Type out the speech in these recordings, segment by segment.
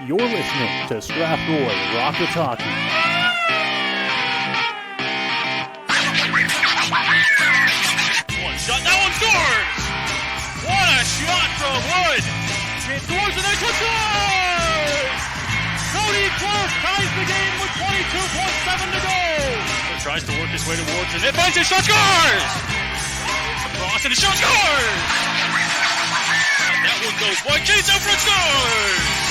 You're listening to Strathroy Rockets Hockey. One shot, that one scores! What a shot from Wood! It scores and then scores! Cody Clark ties the game with 22.7 to go! He tries to work his way towards the net, finds his shot, scores! Across and the shot, scores! And that one goes wide, Chase out front, scores!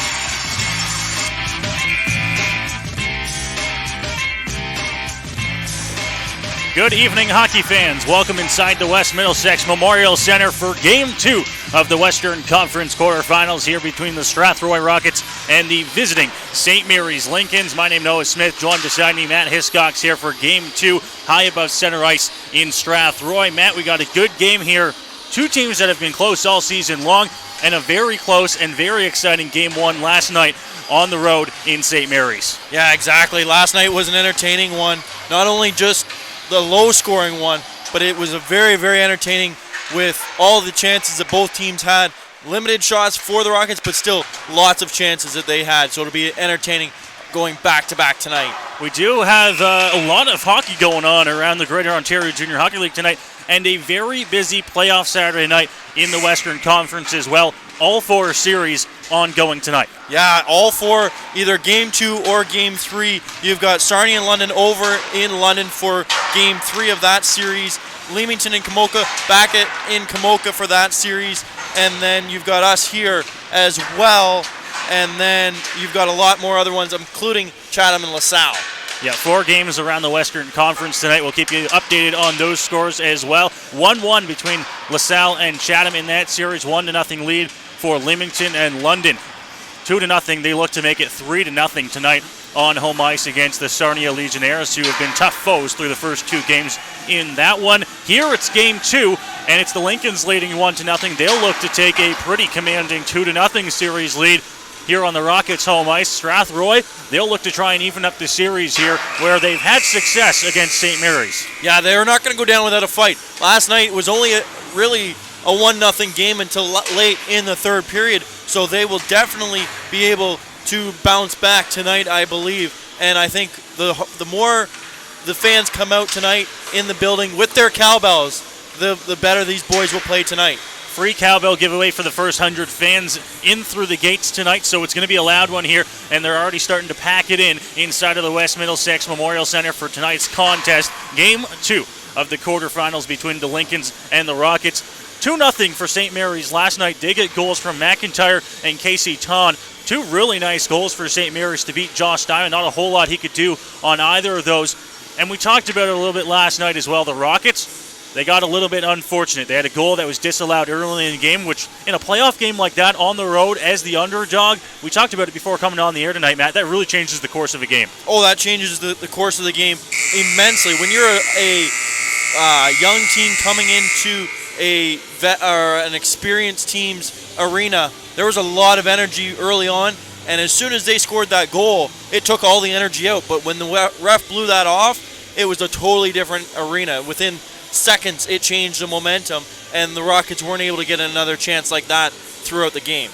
Good evening, hockey fans. Welcome inside the West Middlesex Memorial Center for Game 2 of the Western Conference quarterfinals here between the Strathroy Rockets and the visiting St. Mary's Lincolns. My name is Noah Smith, joined beside me Matt Hiscox here for Game 2, high above center ice in Strathroy. Matt, we got a good game here. Two teams that have been close all season long, and a very close and very exciting Game 1 last night on the road in St. Mary's. Yeah, exactly. Last night was an entertaining one. Not only just the low-scoring one, but it was a very, very entertaining with all the chances that both teams had. Limited shots for the Rockets, but still lots of chances that they had. So it'll be entertaining going back-to-back tonight. We do have a lot of hockey going on around the Greater Ontario Junior Hockey League tonight, and a very busy playoff Saturday night in the Western Conference as well. All four series ongoing tonight. Yeah, all four, either Game 2 or Game 3. You've got Sarnia and London over in London for Game 3 of that series. Leamington and Kamoka back in Kamoka for that series. And then you've got us here as well. And then you've got a lot more other ones, including Chatham and LaSalle. Yeah, 4 games around the Western Conference tonight. We'll keep you updated on those scores as well. 1-1 between LaSalle and Chatham in that series. 1-0 lead for Leamington and London. 2-0. They look to make it 3-0 tonight on home ice against the Sarnia Legionnaires, who have been tough foes through the first 2 games in that one. Here it's Game 2, and it's the Lincolns leading 1-0. They'll look to take a pretty commanding 2-0 series lead here on the Rockets' home ice. Strathroy, they'll look to try and even up the series here, where they've had success against St. Mary's. Yeah, they're not going to go down without a fight. Last night was only really a 1-0 game until late in the third period, so they will definitely be able to bounce back tonight, I believe. And I think the more the fans come out tonight in the building with their cowbells, the better these boys will play tonight. Free cowbell giveaway for the first 100 fans in through the gates tonight, so it's going to be a loud one here, and they're already starting to pack it in inside of the West Middlesex Memorial Center for tonight's contest. Game 2 of the quarterfinals between the Lincolns and the Rockets. 2-0 for St. Mary's last night. They get goals from McIntyre and Casey Ton. 2 really nice goals for St. Mary's to beat Josh Diamond. Not a whole lot he could do on either of those. And we talked about it a little bit last night as well. The Rockets, they got a little bit unfortunate. They had a goal that was disallowed early in the game, which in a playoff game like that on the road as the underdog, we talked about it before coming on the air tonight, Matt, that really changes the course of a game. Oh, that changes the course of the game immensely. When you're a young team coming into an experienced team's arena, there was a lot of energy early on, and as soon as they scored that goal, it took all the energy out. But when the ref blew that off, it was a totally different arena. Within seconds, it changed the momentum, and the Rockets weren't able to get another chance like that throughout the game.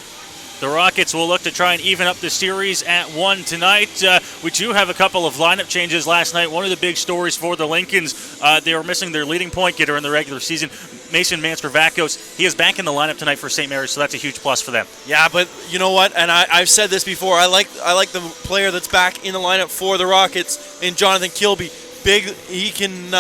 The Rockets will look to try and even up the series at 1 tonight. We do have a couple of lineup changes last night. One of the big stories for the Lincolns, they were missing their leading point getter in the regular season, Mason Manstravakos. He is back in the lineup tonight for St. Mary's, so that's a huge plus for them. Yeah, but you know what? And I've said this before. I like the player that's back in the lineup for the Rockets in Jonathan Kilby. Big, he can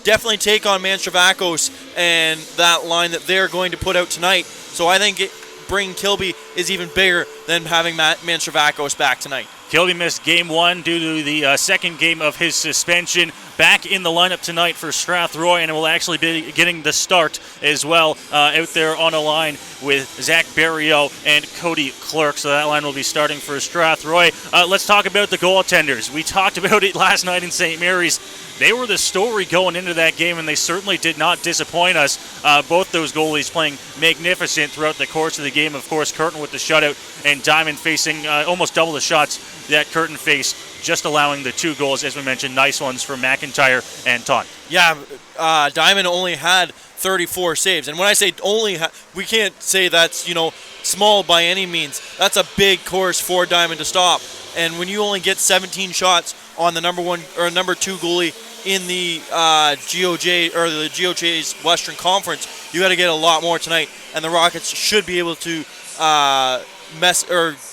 definitely take on Manstravakos and that line that they're going to put out tonight. So I think bringing Kilby is even bigger than having Manstravakos back tonight. Kilby missed Game 1 due to the second game of his suspension. Back in the lineup tonight for Strathroy, and will actually be getting the start as well out there on a line with Zach Barrio and Cody Clark. So that line will be starting for Strathroy. Let's talk about the goaltenders. We talked about it last night in St. Mary's. They were the story going into that game, and they certainly did not disappoint us. Both those goalies playing magnificent throughout the course of the game. Of course, Curtin with the shutout, and Diamond facing almost double the shots that Curtin faced, just allowing the 2 goals, as we mentioned, nice ones from McIntyre and Ton. Yeah, Diamond only had 34 saves. And when I say only, we can't say that's, small by any means. That's a big course for Diamond to stop. And when you only get 17 shots on the number 1 or number 2 goalie in the GOJ or the GOJHL's Western Conference, you got to get a lot more tonight. And the Rockets should be able to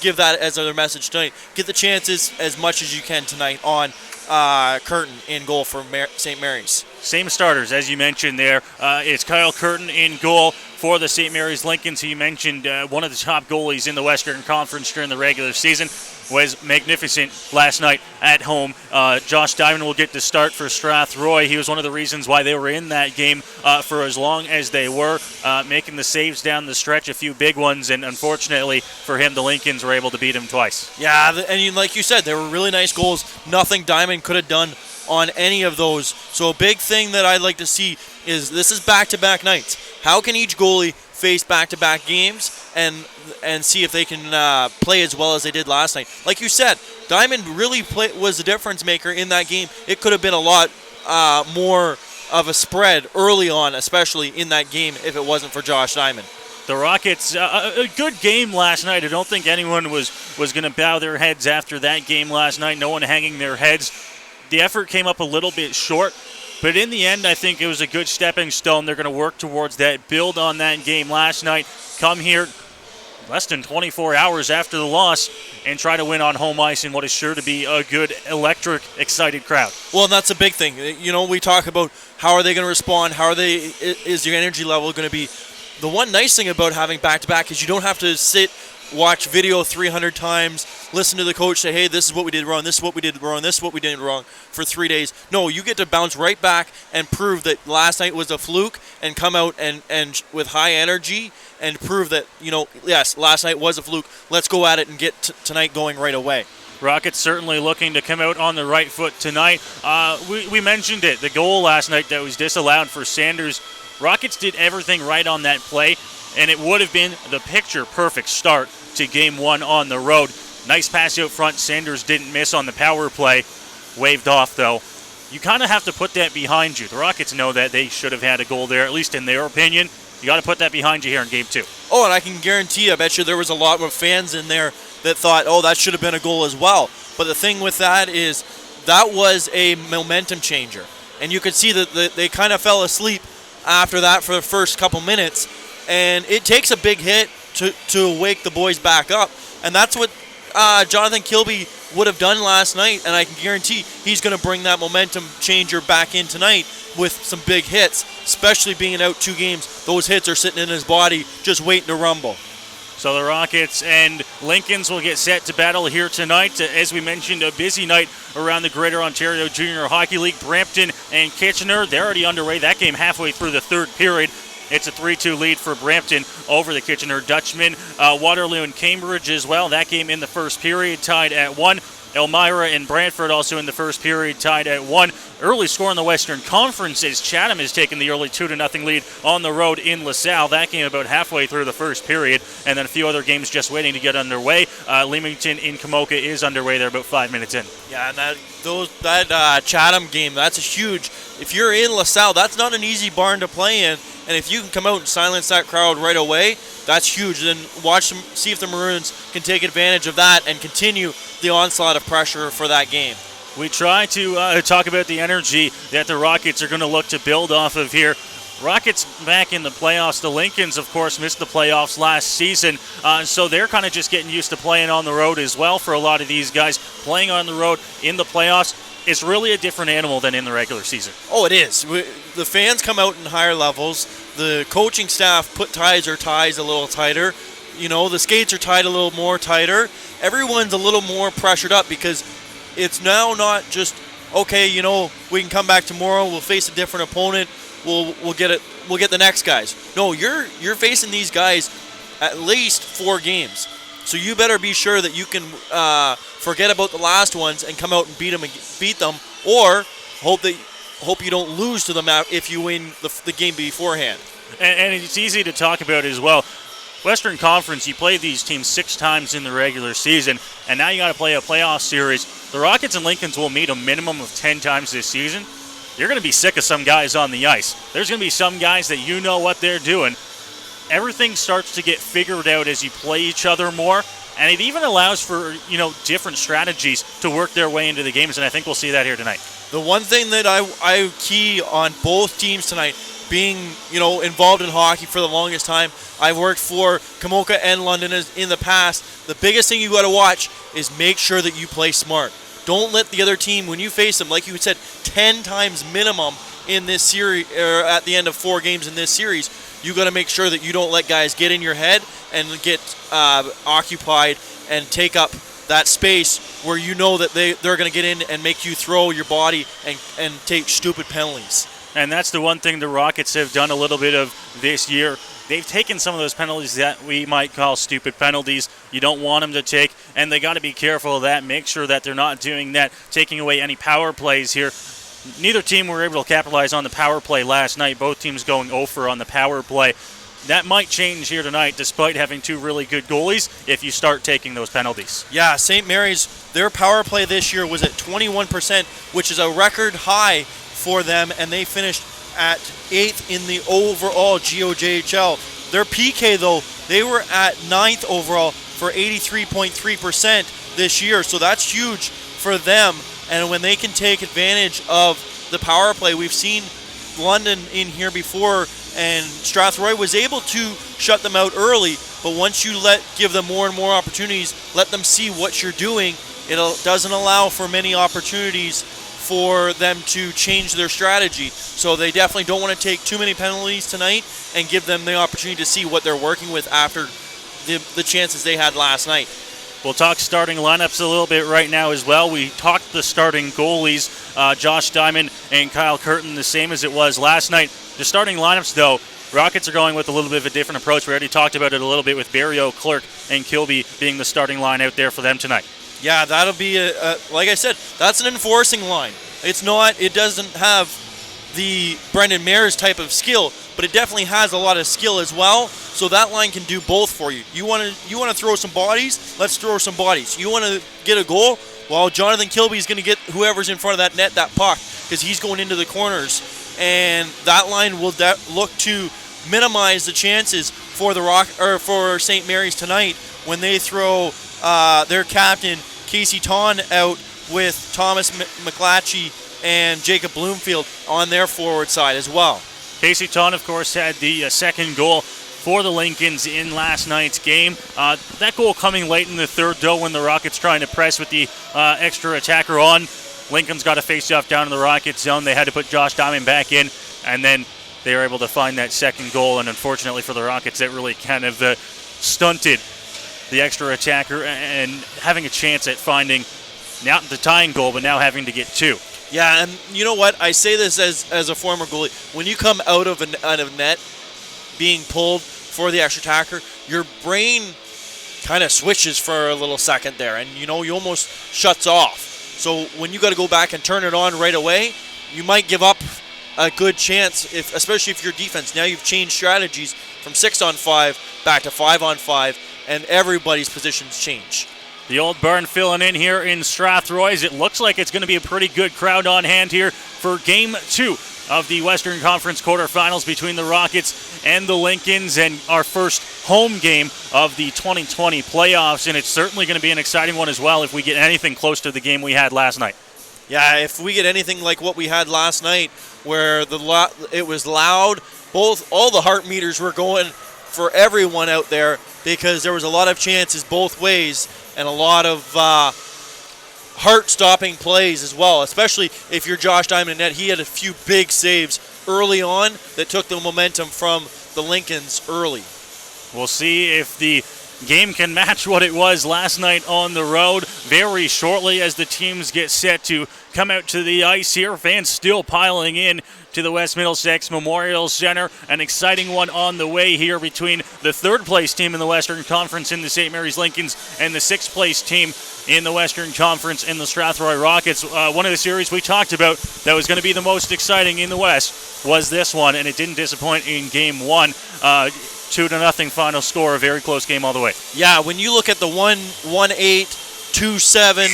give that as their message tonight. Get the chances as much as you can tonight on Curtin in goal for St. Mary's. Same starters, as you mentioned there. It's Kyle Curtin in goal for the St. Mary's Lincolns, who you mentioned one of the top goalies in the Western Conference during the regular season. Was magnificent last night at home. Josh Diamond will get the start for Strathroy. He was one of the reasons why they were in that game for as long as they were, making the saves down the stretch, a few big ones, and unfortunately for him, the Lincolns were able to beat him twice. Yeah, and like you said, they were really nice goals. Nothing Diamond could have done on any of those. So a big thing that I'd like to see is this is back-to-back nights. How can each goalie face back-to-back games and see if they can play as well as they did last night? Like you said, Diamond really was the difference maker in that game. It could have been a lot more of a spread early on, especially in that game, if it wasn't for Josh Diamond. The Rockets, a good game last night. I don't think anyone was going to bow their heads after that game last night. No one hanging their heads. The effort came up a little bit short, but in the end, I think it was a good stepping stone. They're going to work towards that, build on that game last night, come here less than 24 hours after the loss, and try to win on home ice in what is sure to be a good, electric, excited crowd. Well, and that's a big thing. We talk about how are they going to respond, is your energy level going to be. The one nice thing about having back-to-back is you don't have to watch video 300 times, listen to the coach say, hey, this is what we did wrong, this is what we did wrong, this is what we did wrong for 3 days. No, you get to bounce right back and prove that last night was a fluke and come out and with high energy and prove that, yes, last night was a fluke. Let's go at it and get tonight going right away. Rockets certainly looking to come out on the right foot tonight. We mentioned it, the goal last night that was disallowed for Sanders. Rockets did everything right on that play, and it would have been the picture-perfect start to Game 1 on the road. Nice pass out front. Sanders didn't miss on the power play. Waved off, though. You kind of have to put that behind you. The Rockets know that they should have had a goal there, at least in their opinion. You got to put that behind you here in Game 2. Oh, and I can guarantee, I bet you there was a lot of fans in there that thought, oh, that should have been a goal as well. But the thing with that is that was a momentum changer. And you could see that they kind of fell asleep after that for the first couple minutes. And it takes a big hit to wake the boys back up. And that's what Jonathan Kilby would have done last night. And I can guarantee he's going to bring that momentum changer back in tonight with some big hits, especially being out 2 games. Those hits are sitting in his body just waiting to rumble. So the Rockets and Lincolns will get set to battle here tonight. As we mentioned, a busy night around the Greater Ontario Junior Hockey League. Brampton and Kitchener, they're already underway. That game halfway through the third period. It's a 3-2 lead for Brampton over the Kitchener Dutchmen. Waterloo and Cambridge as well. That game in the first period tied at 1. Elmira and Brantford also in the first period tied at 1. Early score in the Western Conference as Chatham has taken the early 2-0 lead on the road in LaSalle. That game about halfway through the first period, and then a few other games just waiting to get underway. Leamington in Kamoka is underway. They're about 5 minutes in. Yeah, and that Chatham game, that's a huge. If you're in LaSalle, that's not an easy barn to play in, and if you can come out and silence that crowd right away, that's huge. Then watch them, see if the Maroons can take advantage of that and continue the onslaught of pressure for that game. We try to talk about the energy that the Rockets are going to look to build off of here. Rockets back in the playoffs. The Lincolns, of course, missed the playoffs last season, so they're kind of just getting used to playing on the road as well for a lot of these guys. Playing on the road in the playoffs is really a different animal than in the regular season. Oh, it is. The fans come out in higher levels. The coaching staff put ties a little tighter. The skates are tied a little more tighter. Everyone's a little more pressured up because it's now not just, okay, we can come back tomorrow, we'll face a different opponent, we'll get the next guys. No, you're facing these guys at least 4 games. So you better be sure that you can forget about the last ones and come out and beat them, or hope you don't lose to them if you win the game beforehand. And it's easy to talk about as well. Western Conference, you play these teams 6 times in the regular season, and now you got to play a playoff series. The Rockets and Lincolns will meet a minimum of 10 times this season. you're going to be sick of some guys on the ice. There's going to be some guys that you know what they're doing. Everything starts to get figured out as you play each other more, and it even allows for, different strategies to work their way into the games, and I think we'll see that here tonight. The one thing that I key on both teams tonight, being, involved in hockey for the longest time, I've worked for Kamoka and London in the past. The biggest thing you got to watch is make sure that you play smart. Don't let the other team, when you face them, like you said, 10 times minimum in this series, or at the end of 4 games in this series, you got to make sure that you don't let guys get in your head and get occupied and take up that space where you know that they're going to get in and make you throw your body and take stupid penalties. And that's the one thing the Rockets have done a little bit of this year. They've taken some of those penalties that we might call stupid penalties. You don't want them to take, and they got to be careful of that. Make sure that they're not doing that, taking away any power plays here. Neither team were able to capitalize on the power play last night. Both teams going 0 on the power play. That might change here tonight, despite having 2 really good goalies, if you start taking those penalties. Yeah, St. Mary's, their power play this year was at 21%, which is a record high for them, and they finished at 8th in the overall GOJHL. Their PK, though, they were at 9th overall for 83.3% this year, so that's huge for them. And when they can take advantage of the power play, we've seen London in here before, and Strathroy was able to shut them out early, but once you give them more and more opportunities, let them see what you're doing, it doesn't allow for many opportunities for them to change their strategy. So they definitely don't want to take too many penalties tonight and give them the opportunity to see what they're working with after the chances they had last night. We'll talk starting lineups a little bit right now as well. We talked the starting goalies, Josh Diamond and Kyle Curtin, the same as it was last night. The starting lineups, though, Rockets are going with a little bit of a different approach. We already talked about it a little bit with Barrio, Clerk, and Kilby being the starting line out there for them tonight. Yeah, that'll be, like I said, that's an enforcing line. It doesn't have the Brendan Mares type of skill, but it definitely has a lot of skill as well. So that line can do both for you. You want to throw some bodies? Let's throw some bodies. You want to get a goal? Well, Jonathan Kilby is going to get whoever's in front of that net that puck, because he's going into the corners, and that line will look to minimize the chances for for St. Mary's tonight when they throw their captain Casey Ton out with Thomas McClatchy and Jacob Bloomfield on their forward side as well. Casey Ton, of course, had the second goal for the Lincolns in last night's game. That goal coming late in the third, though, when the Rockets trying to press with the extra attacker on. Lincoln's got a face-off down in the Rockets zone. They had to put Josh Diamond back in, and then they were able to find that second goal, and unfortunately for the Rockets, that really kind of stunted the extra attacker and having a chance at finding not the tying goal, but now having to get 2. Yeah, and you know what? I say this as a former goalie. When you come out of net being pulled for the extra attacker, your brain kind of switches for a little second there, and you almost shuts off. So when you got to go back and turn it on right away, you might give up a good chance, especially if your defense. Now you've changed strategies from 6-on-5 back to 5-on-5, and everybody's positions change. The old barn filling in here in Strathroy. It looks like it's going to be a pretty good crowd on hand here for Game 2 of the Western Conference quarterfinals between the Rockets and the Lincolns, and our first home game of the 2020 playoffs. And it's certainly going to be an exciting one as well if we get anything close to the game we had last night. Yeah, if we get anything like what we had last night, where it was loud, all the heart meters were going for everyone out there, because there was a lot of chances both ways and a lot of heart-stopping plays as well, especially if you're Josh Diamond in net. He had a few big saves early on that took the momentum from the Lincolns early. We'll see if the game can match what it was last night on the road very shortly as the teams get set to come out to the ice here. Fans still piling in to the West Middlesex Memorial Center. An exciting one on the way here between the third-place team in the Western Conference in the St. Mary's Lincolns and the sixth-place team in the Western Conference in the Strathroy Rockets. One of the series we talked about that was going to be the most exciting in the West was this one, and it didn't disappoint in Game 1. 2-0 final score, a very close game all the way. Yeah, when you look at the 1-8, 2-7,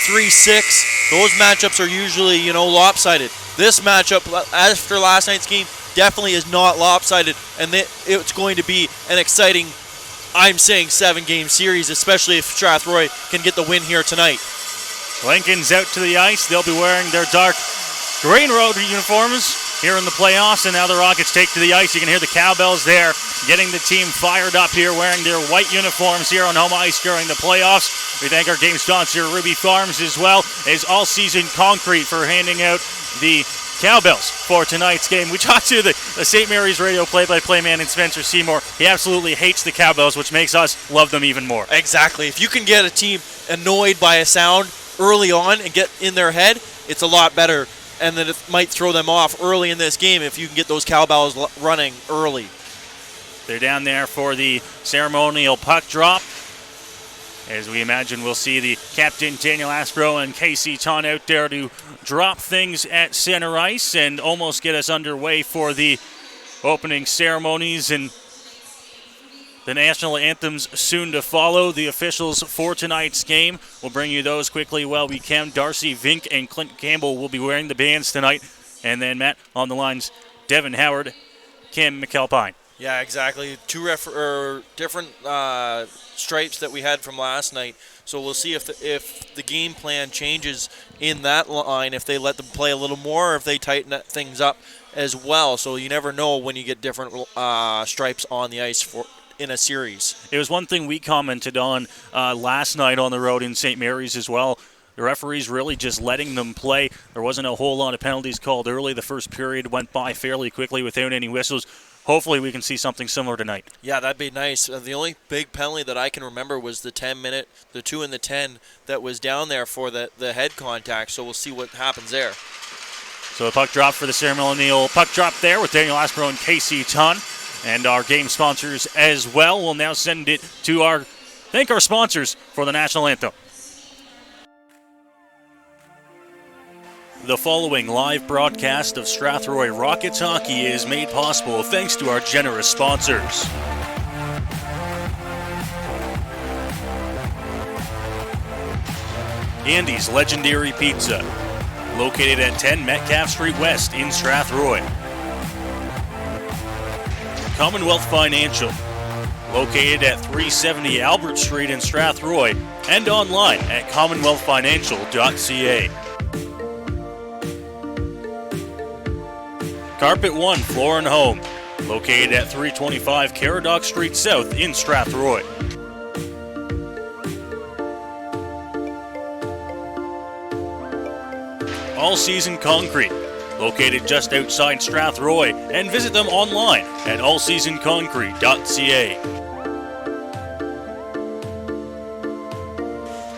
3-6, those matchups are usually, lopsided. this matchup after last night's game definitely is not lopsided, and it's going to be an exciting, I'm saying, 7-game series, especially if Strathroy can get the win here tonight. Lincoln's out to the ice. They'll be wearing their dark green road uniforms here in the playoffs, and now the Rockets take to the ice. You can hear the cowbells there, getting the team fired up here, wearing their white uniforms here on home ice during the playoffs. We thank our game sponsor, Ruby Farms, as well as All Season Concrete for handing out the cowbells for tonight's game. We talked to the St. Mary's radio play-by-play man in Spencer Seymour. He absolutely hates the cowbells, which makes us love them even more. Exactly. If you can get a team annoyed by a sound early on and get in their head, it's a lot better. And then it might throw them off early in this game if you can get those cowbells running early. They're down there for the ceremonial puck drop. As we imagine, we'll see the captain, Daniel Aspro, and Casey Ton out there to drop things at center ice and almost get us underway for the opening ceremonies and the national anthems soon to follow. The officials for tonight's game, we'll bring you those quickly while we can. Darcy Vink and Clint Campbell will be wearing the bands tonight. And then, Matt, on the lines, Devin Howard, Kim McAlpine. Yeah, exactly. Two different stripes that we had from last night. So we'll see if the game plan changes in that line, if they let them play a little more, or if they tighten things up as well. So you never know when you get different stripes on the ice in a series. It was one thing we commented on last night on the road in St. Mary's as well. The referees really just letting them play. There wasn't a whole lot of penalties called early. The first period went by fairly quickly without any whistles. Hopefully we can see something similar tonight. Yeah, that'd be nice. The only big penalty that I can remember was the 10-minute, the 2 and the 10 that was down there for the head contact. So we'll see what happens there. So a puck drop for the ceremonial puck drop there with Daniel Aspro and Casey Ton. And our game sponsors as well. We'll now send it to thank our sponsors for the national anthem. The following live broadcast of Strathroy Rockets hockey is made possible thanks to our generous sponsors. Andy's Legendary Pizza, located at 10 Metcalf Street West in Strathroy. Commonwealth Financial, located at 370 Albert Street in Strathroy and online at commonwealthfinancial.ca. Carpet One Floor and Home, located at 325 Caradoc Street South in Strathroy. All Season Concrete, located just outside Strathroy, and visit them online at allseasonconcrete.ca.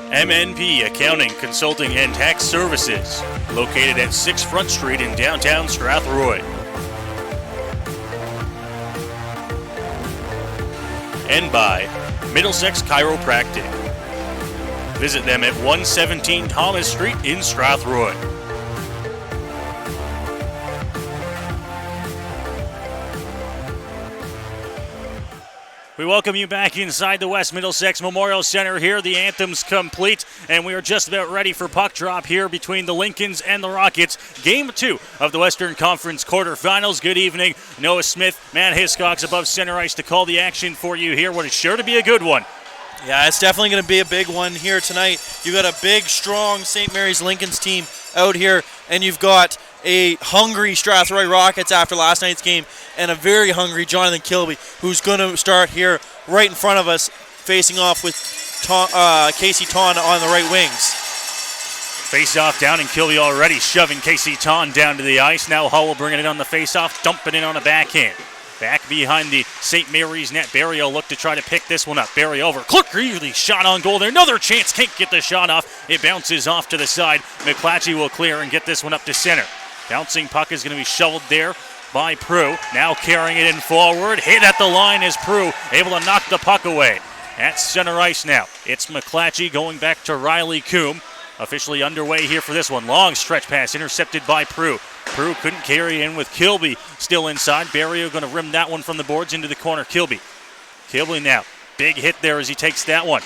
MNP Accounting, Consulting, and Tax Services, located at 6 Front Street in downtown Strathroy. And by Middlesex Chiropractic. Visit them at 117 Thomas Street in Strathroy. We welcome you back inside the West Middlesex Memorial Center here. The anthem's complete, and we are just about ready for puck drop here between the Lincolns and the Rockets. Game 2 of the Western Conference quarterfinals. Good evening. Noah Smith, Matt Hiscox above center ice to call the action for you here. What is sure to be a good one. Yeah, it's definitely going to be a big one here tonight. You've got a big, strong St. Mary's Lincolns team out here, and you've got a hungry Strathroy Rockets after last night's game, and a very hungry Jonathan Kilby, who's going to start here right in front of us, facing off with Casey Ton on the right wings. Face off down, and Kilby already shoving Casey Ton down to the ice. Now Hull will bring it on the face off, dump it in on a backhand. Back behind the St. Mary's net, Barry will look to try to pick this one up. Barry over, clearly shot on goal there. Another chance, can't get the shot off. It bounces off to the side. McClatchy will clear and get this one up to center. Bouncing puck is going to be shoveled there by Prue. Now carrying it in forward. Hit at the line is Prue, able to knock the puck away. At center ice now, it's McClatchy going back to Riley Coombe. Officially underway here for this one. Long stretch pass intercepted by Prue. Prue couldn't carry in with Kilby still inside. Barrio going to rim that one from the boards into the corner. Kilby now. Big hit there as he takes that one.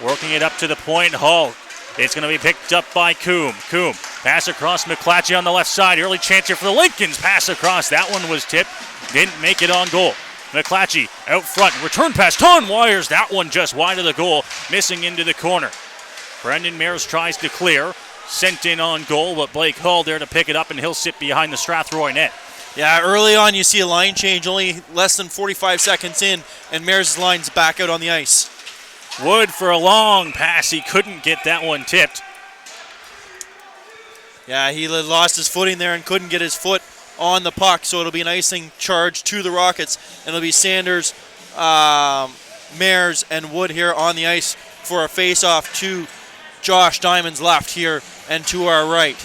Working it up to the point. Hull. It's going to be picked up by Coombe. Coombe Pass across, McClatchy on the left side. Early chance here for the Lincolns. Pass across. That one was tipped. Didn't make it on goal. McClatchy out front. Return pass. Ton wires. That one just wide of the goal. Missing into the corner. Brendan Mears tries to clear. Sent in on goal, but Blake Hull there to pick it up, and he'll sit behind the Strathroy net. Yeah, early on you see a line change, only less than 45 seconds in, and Mears' line's back out on the ice. Wood for a long pass. He couldn't get that one tipped. Yeah, he lost his footing there and couldn't get his foot on the puck, so it'll be an icing charge to the Rockets, and it'll be Sanders, Mears, and Wood here on the ice for a face-off to Josh Diamond's left here and to our right.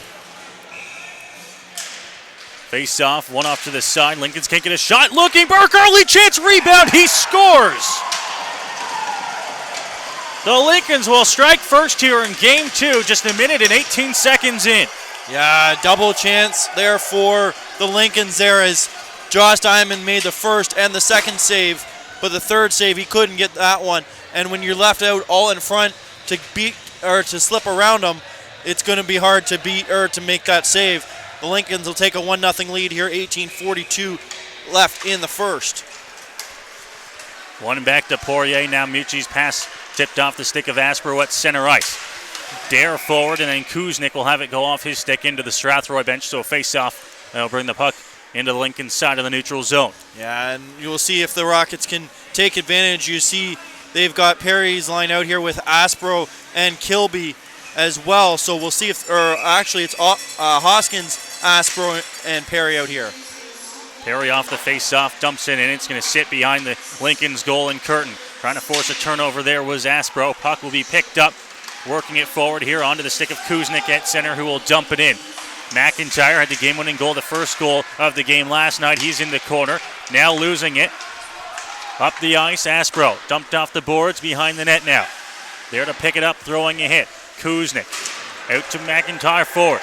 Face off, one off to the side. Lincolns can't get a shot. Looking, Burke, early chance, rebound. He scores. The Lincolns will strike first here in game 2, just a minute and 18 seconds in. Yeah, double chance there for the Lincolns there as Josh Diamond made the first and the second save, but the third save he couldn't get that one. And when you're left out all in front to beat or to slip around them, it's going to be hard to beat or to make that save. The Lincolns will take a 1-0 lead here, 18:42 left in the first. One back to Poirier. Now Mucci's pass tipped off the stick of Aspro at center ice. Dare forward, and then Kuznick will have it go off his stick into the Strathroy bench, so a face-off. That'll bring the puck into the Lincoln side of the neutral zone. Yeah, and you'll see if the Rockets can take advantage. You see they've got Perry's line out here with Aspro and Kilby as well. So we'll see if, or actually it's Hoskins, Aspro, and Perry out here. Perry off the face-off, dumps it in. It's going to sit behind the Lincoln's goal in Curtin. Trying to force a turnover there was Aspro. Puck will be picked up. Working it forward here onto the stick of Kuznick at center, who will dump it in. McIntyre had the game-winning goal, the first goal of the game last night. He's in the corner. Now losing it. Up the ice, Aspro. Dumped off the boards behind the net now. There to pick it up, throwing a hit. Kuznick out to McIntyre forward.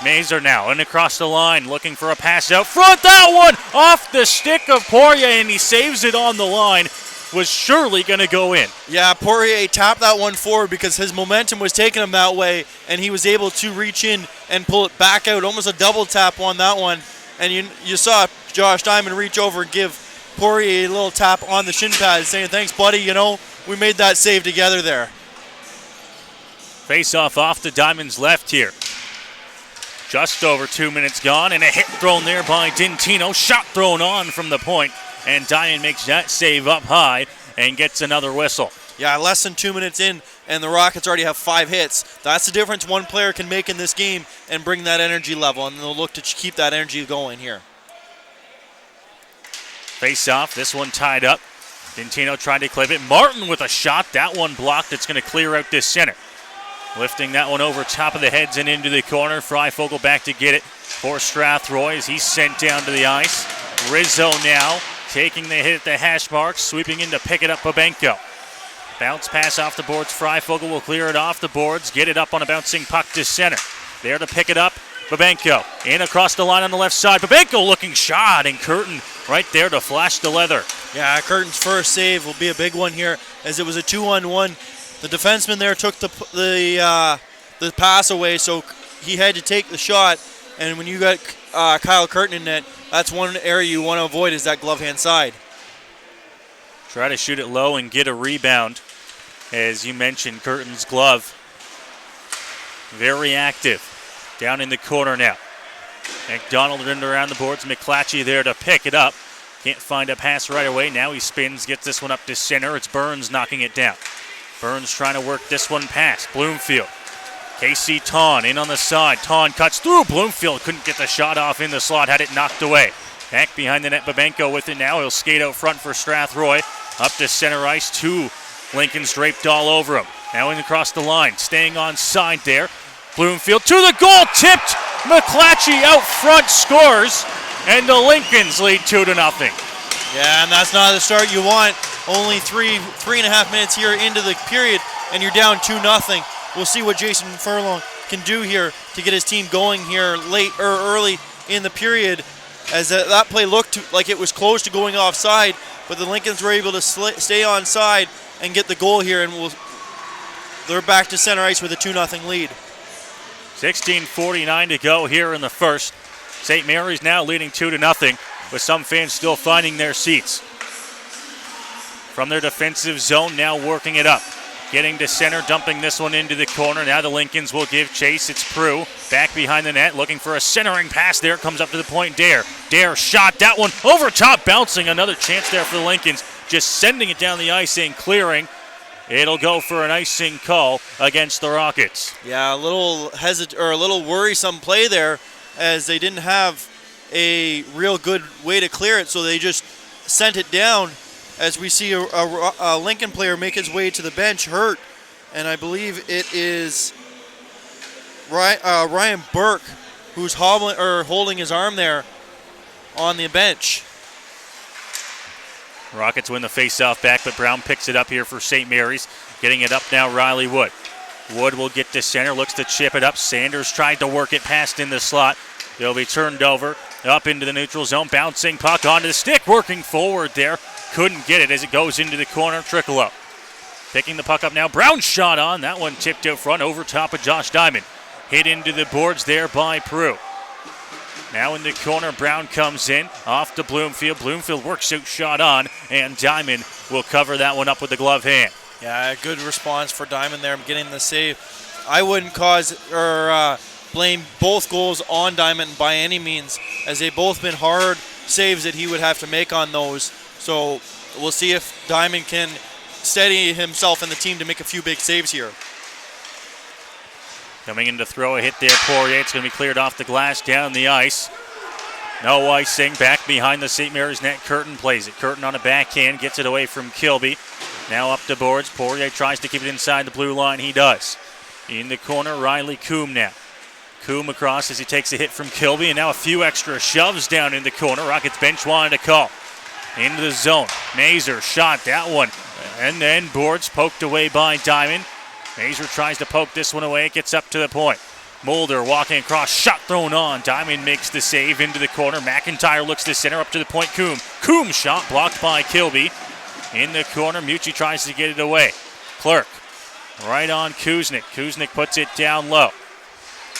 Mazer now and across the line, looking for a pass out front. That one off the stick of Poirier, and he saves it on the line. Was surely going to go in. Yeah, Poirier tapped that one forward because his momentum was taking him that way, and he was able to reach in and pull it back out. Almost a double tap on that one. And you saw Josh Diamond reach over and give Poirier a little tap on the shin pad, saying, "Thanks, buddy. You know, we made that save together there." Face-off off to Diamond's left here. Just over 2 minutes gone, and a hit thrown there by Dintino. Shot thrown on from the point, and Diamond makes that save up high and gets another whistle. Yeah, less than 2 minutes in, and the Rockets already have 5 hits. That's the difference one player can make in this game and bring that energy level, and they'll look to keep that energy going here. Face-off, this one tied up. Dintino tried to clip it. Martin with a shot. That one blocked. It's going to clear out this center. Lifting that one over top of the heads and into the corner. Freifogel back to get it for Strathroy as he's sent down to the ice. Rizzo now taking the hit at the hash mark, sweeping in to pick it up Babenko. Bounce pass off the boards. Freifogel will clear it off the boards, get it up on a bouncing puck to center. There to pick it up, Babenko. In across the line on the left side. Babenko looking shot, and Curtin right there to flash the leather. Yeah, Curtin's first save will be a big one here as it was a 2-on-1. The defenseman there took the pass away, so he had to take the shot. And when you got Kyle Curtin in net, that's one area you want to avoid is that glove hand side. Try to shoot it low and get a rebound. As you mentioned, Curtin's glove. Very active. Down in the corner now. McDonald in around the boards. McClatchy there to pick it up. Can't find a pass right away. Now he spins, gets this one up to center. It's Burns knocking it down. Burns trying to work this one past Bloomfield. Casey Ton in on the side. Ton cuts through. Bloomfield couldn't get the shot off in the slot, had it knocked away. Back behind the net, Babenko with it now. He'll skate out front for Strathroy. Up to center ice, 2 Lincoln's draped all over him. Now in across the line, staying on side there. Bloomfield to the goal, tipped. McClatchy out front scores, and the Lincolns lead 2-0. Yeah, and that's not the start you want. Only three and a half minutes here into the period, and you're down 2-0. We'll see what Jason Furlong can do here to get his team going here late or early in the period, as that play looked like it was close to going offside, but the Lincolns were able to stay on side and get the goal here, and they're back to center ice with a 2-0 lead. 16:49 to go here in the first. St. Mary's now leading 2-0, with some fans still finding their seats. From their defensive zone, now working it up. Getting to center, dumping this one into the corner. Now the Lincolns will give chase. It's Prue back behind the net, looking for a centering pass. There it comes up to the point. Dare shot that one over top, bouncing. Another chance there for the Lincolns, just sending it down the ice and clearing. It'll go for an icing call against the Rockets. Yeah, a little a little worrisome play there, as they didn't have a real good way to clear it, so they just sent it down. As we see a Lincoln player make his way to the bench, hurt, and I believe it is Ryan Burke who's holding his arm there on the bench. Rockets win the faceoff back, but Brown picks it up here for St. Mary's. Getting it up now, Riley Wood. Wood will get to center, looks to chip it up. Sanders tried to work it past in the slot. It'll be turned over, up into the neutral zone. Bouncing puck onto the stick, working forward there. Couldn't get it as it goes into the corner. Trickle up. Picking the puck up now. Brown shot on. That one tipped out front over top of Josh Diamond. Hit into the boards there by Prue. Now in the corner, Brown comes in. Off to Bloomfield. Bloomfield works out shot on, and Diamond will cover that one up with the glove hand. Yeah, good response for Diamond there, getting the save. I wouldn't blame both goals on Diamond by any means, as they both been hard saves that he would have to make on those. So we'll see if Diamond can steady himself and the team to make a few big saves here. Coming in to throw a hit there, Poirier. It's going to be cleared off the glass, down the ice. No icing. Back behind the St. Mary's net. Curtin plays it. Curtin on a backhand, gets it away from Kilby. Now up the boards. Poirier tries to keep it inside the blue line. He does. In the corner, Riley Coombe now. Coombe across as he takes a hit from Kilby, and now a few extra shoves down in the corner. Rockets bench wanted to call. Into the zone. Mazer shot that one. And then boards poked away by Diamond. Mazer tries to poke this one away. It gets up to the point. Mulder walking across. Shot thrown on. Diamond makes the save into the corner. McIntyre looks to center up to the point. Coombe shot blocked by Kilby. In the corner, Mucci tries to get it away. Clerk right on Kuznick. Kuznick puts it down low.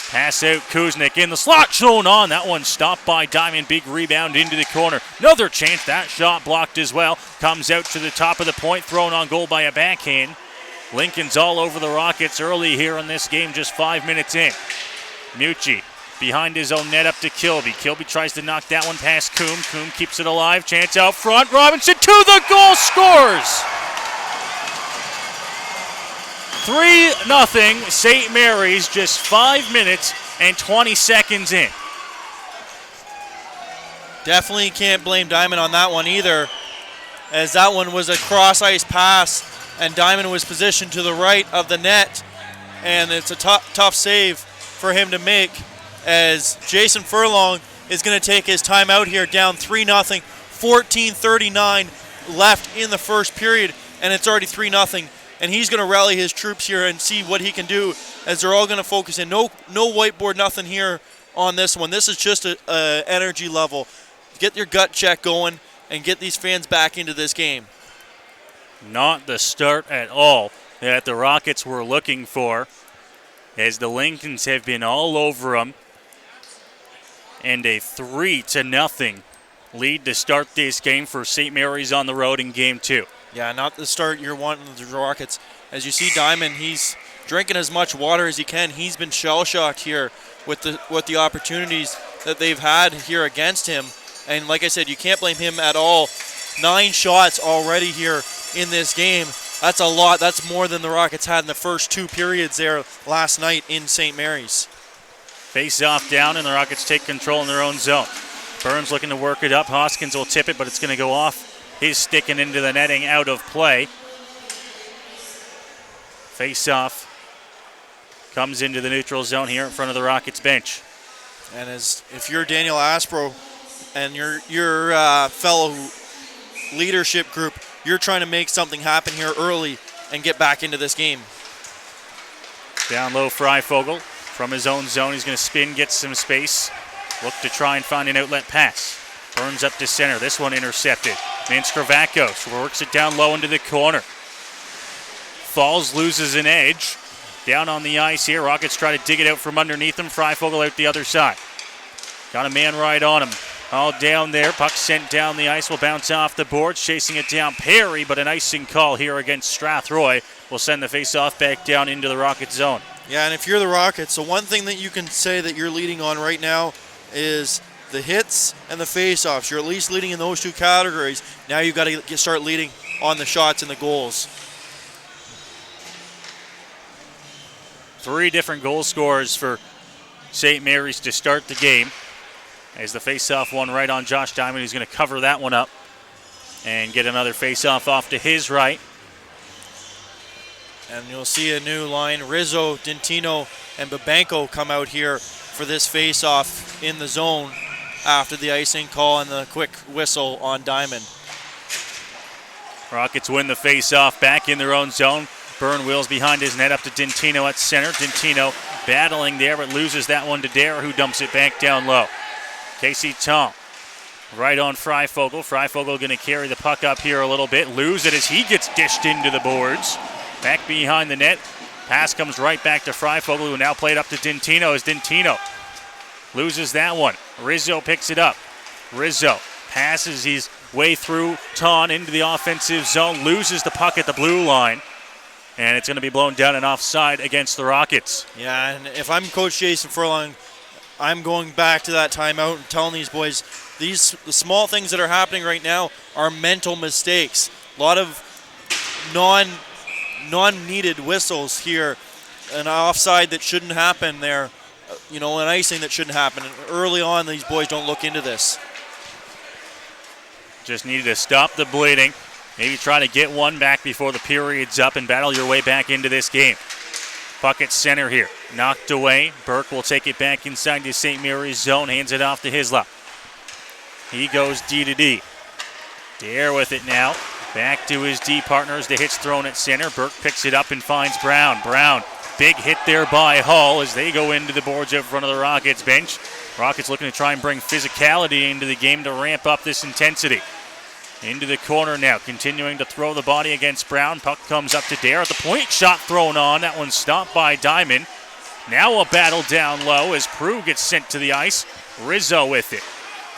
Pass out, Kuznick in the slot, shown on. That one stopped by Diamond. Big rebound into the corner. Another chance. That shot blocked as well. Comes out to the top of the point, thrown on goal by a backhand. Lincoln's all over the Rockets early here in this game, just 5 minutes in. Mucci behind his own net up to Kilby. Kilby tries to knock that one past Coombe. Coombe keeps it alive. Chance out front. Robinson to the goal, scores! 3-0 St. Mary's, just 5 minutes and 20 seconds in. Definitely can't blame Diamond on that one either, as that one was a cross-ice pass, and Diamond was positioned to the right of the net, and it's a tough save for him to make, as Jason Furlong is going to take his time out here, down 3-0, 14:39 left in the first period, and it's already 3-0. And he's going to rally his troops here and see what he can do, as they're all going to focus in. No whiteboard, nothing here on this one. This is just a energy level. Get your gut check going and get these fans back into this game. Not the start at all that the Rockets were looking for, as the Lincolns have been all over them. And a 3-0 lead to start this game for St. Mary's on the road in Game 2. Yeah, not the start you're wanting the Rockets. As you see Diamond, he's drinking as much water as he can. He's been shell-shocked here with the opportunities that they've had here against him. And like I said, you can't blame him at all. 9 shots already here in this game. That's a lot. That's more than the Rockets had in the first 2 periods there last night in St. Mary's. Face off down, and the Rockets take control in their own zone. Burns looking to work it up. Hoskins will tip it, but it's going to go off his stick and into the netting, out of play. Face off comes into the neutral zone here in front of the Rockets bench. And if you're Daniel Aspro and your fellow leadership group, you're trying to make something happen here early and get back into this game. Down low, Freifogel from his own zone. He's going to spin, get some space. Look to try and find an outlet pass. Burns up to center. This one intercepted. Minskravakos works it down low into the corner. Falls, loses an edge. down on the ice here. Rockets try to dig it out from underneath him. Freifogel out the other side. Got a man right on him. All down there. Puck sent down the ice. Will bounce off the boards. Chasing it down Perry, but an icing call here against Strathroy will send the face-off back down into the Rockets zone. Yeah, and if you're the Rockets, so one thing that you can say that you're leading on right now is the hits and the face-offs. You're at least leading in those two categories. Now you've got to start leading on the shots and the goals. 3 different goal scorers for St. Mary's to start the game. As the face-off one right on Josh Diamond, who's going to cover that one up and get another face-off off to his right. And you'll see a new line. Rizzo, Dentino, and Babenko come out here for this face-off in the zone after the icing call and the quick whistle on Diamond. Rockets win the face-off back in their own zone. Byrne wheels behind his net up to Dentino at center. Dentino battling there, but loses that one to Dare, who dumps it back down low. Casey Tom right on Freifogel. Freifogel going to carry the puck up here a little bit. Lose it as he gets dished into the boards. Back behind the net. Pass comes right back to Freifogel, who now played up to Dentino as Dentino loses that one. Rizzo picks it up. Rizzo passes his way through Ton into the offensive zone. Loses the puck at the blue line. And it's going to be blown down and offside against the Rockets. Yeah, and if I'm Coach Jason Furlong, I'm going back to that timeout and telling these boys, the small things that are happening right now are mental mistakes. A lot of non-needed whistles here, an offside that shouldn't happen there, an icing that shouldn't happen. And early on, these boys don't look into this. Just needed to stop the bleeding. Maybe try to get one back before the period's up and battle your way back into this game. Puck at center here. Knocked away. Burke will take it back inside the St. Mary's zone. Hands it off to Hislop. He goes D to D. Dare with it now. Back to his D partners. The hit's thrown at center. Burke picks it up and finds Brown. Brown, big hit there by Hull as they go into the boards out front of the Rockets bench. Rockets looking to try and bring physicality into the game to ramp up this intensity. Into the corner now, continuing to throw the body against Brown. Puck comes up to Dare at the point. Shot thrown on. That one stopped by Diamond. Now a battle down low as Prue gets sent to the ice. Rizzo with it.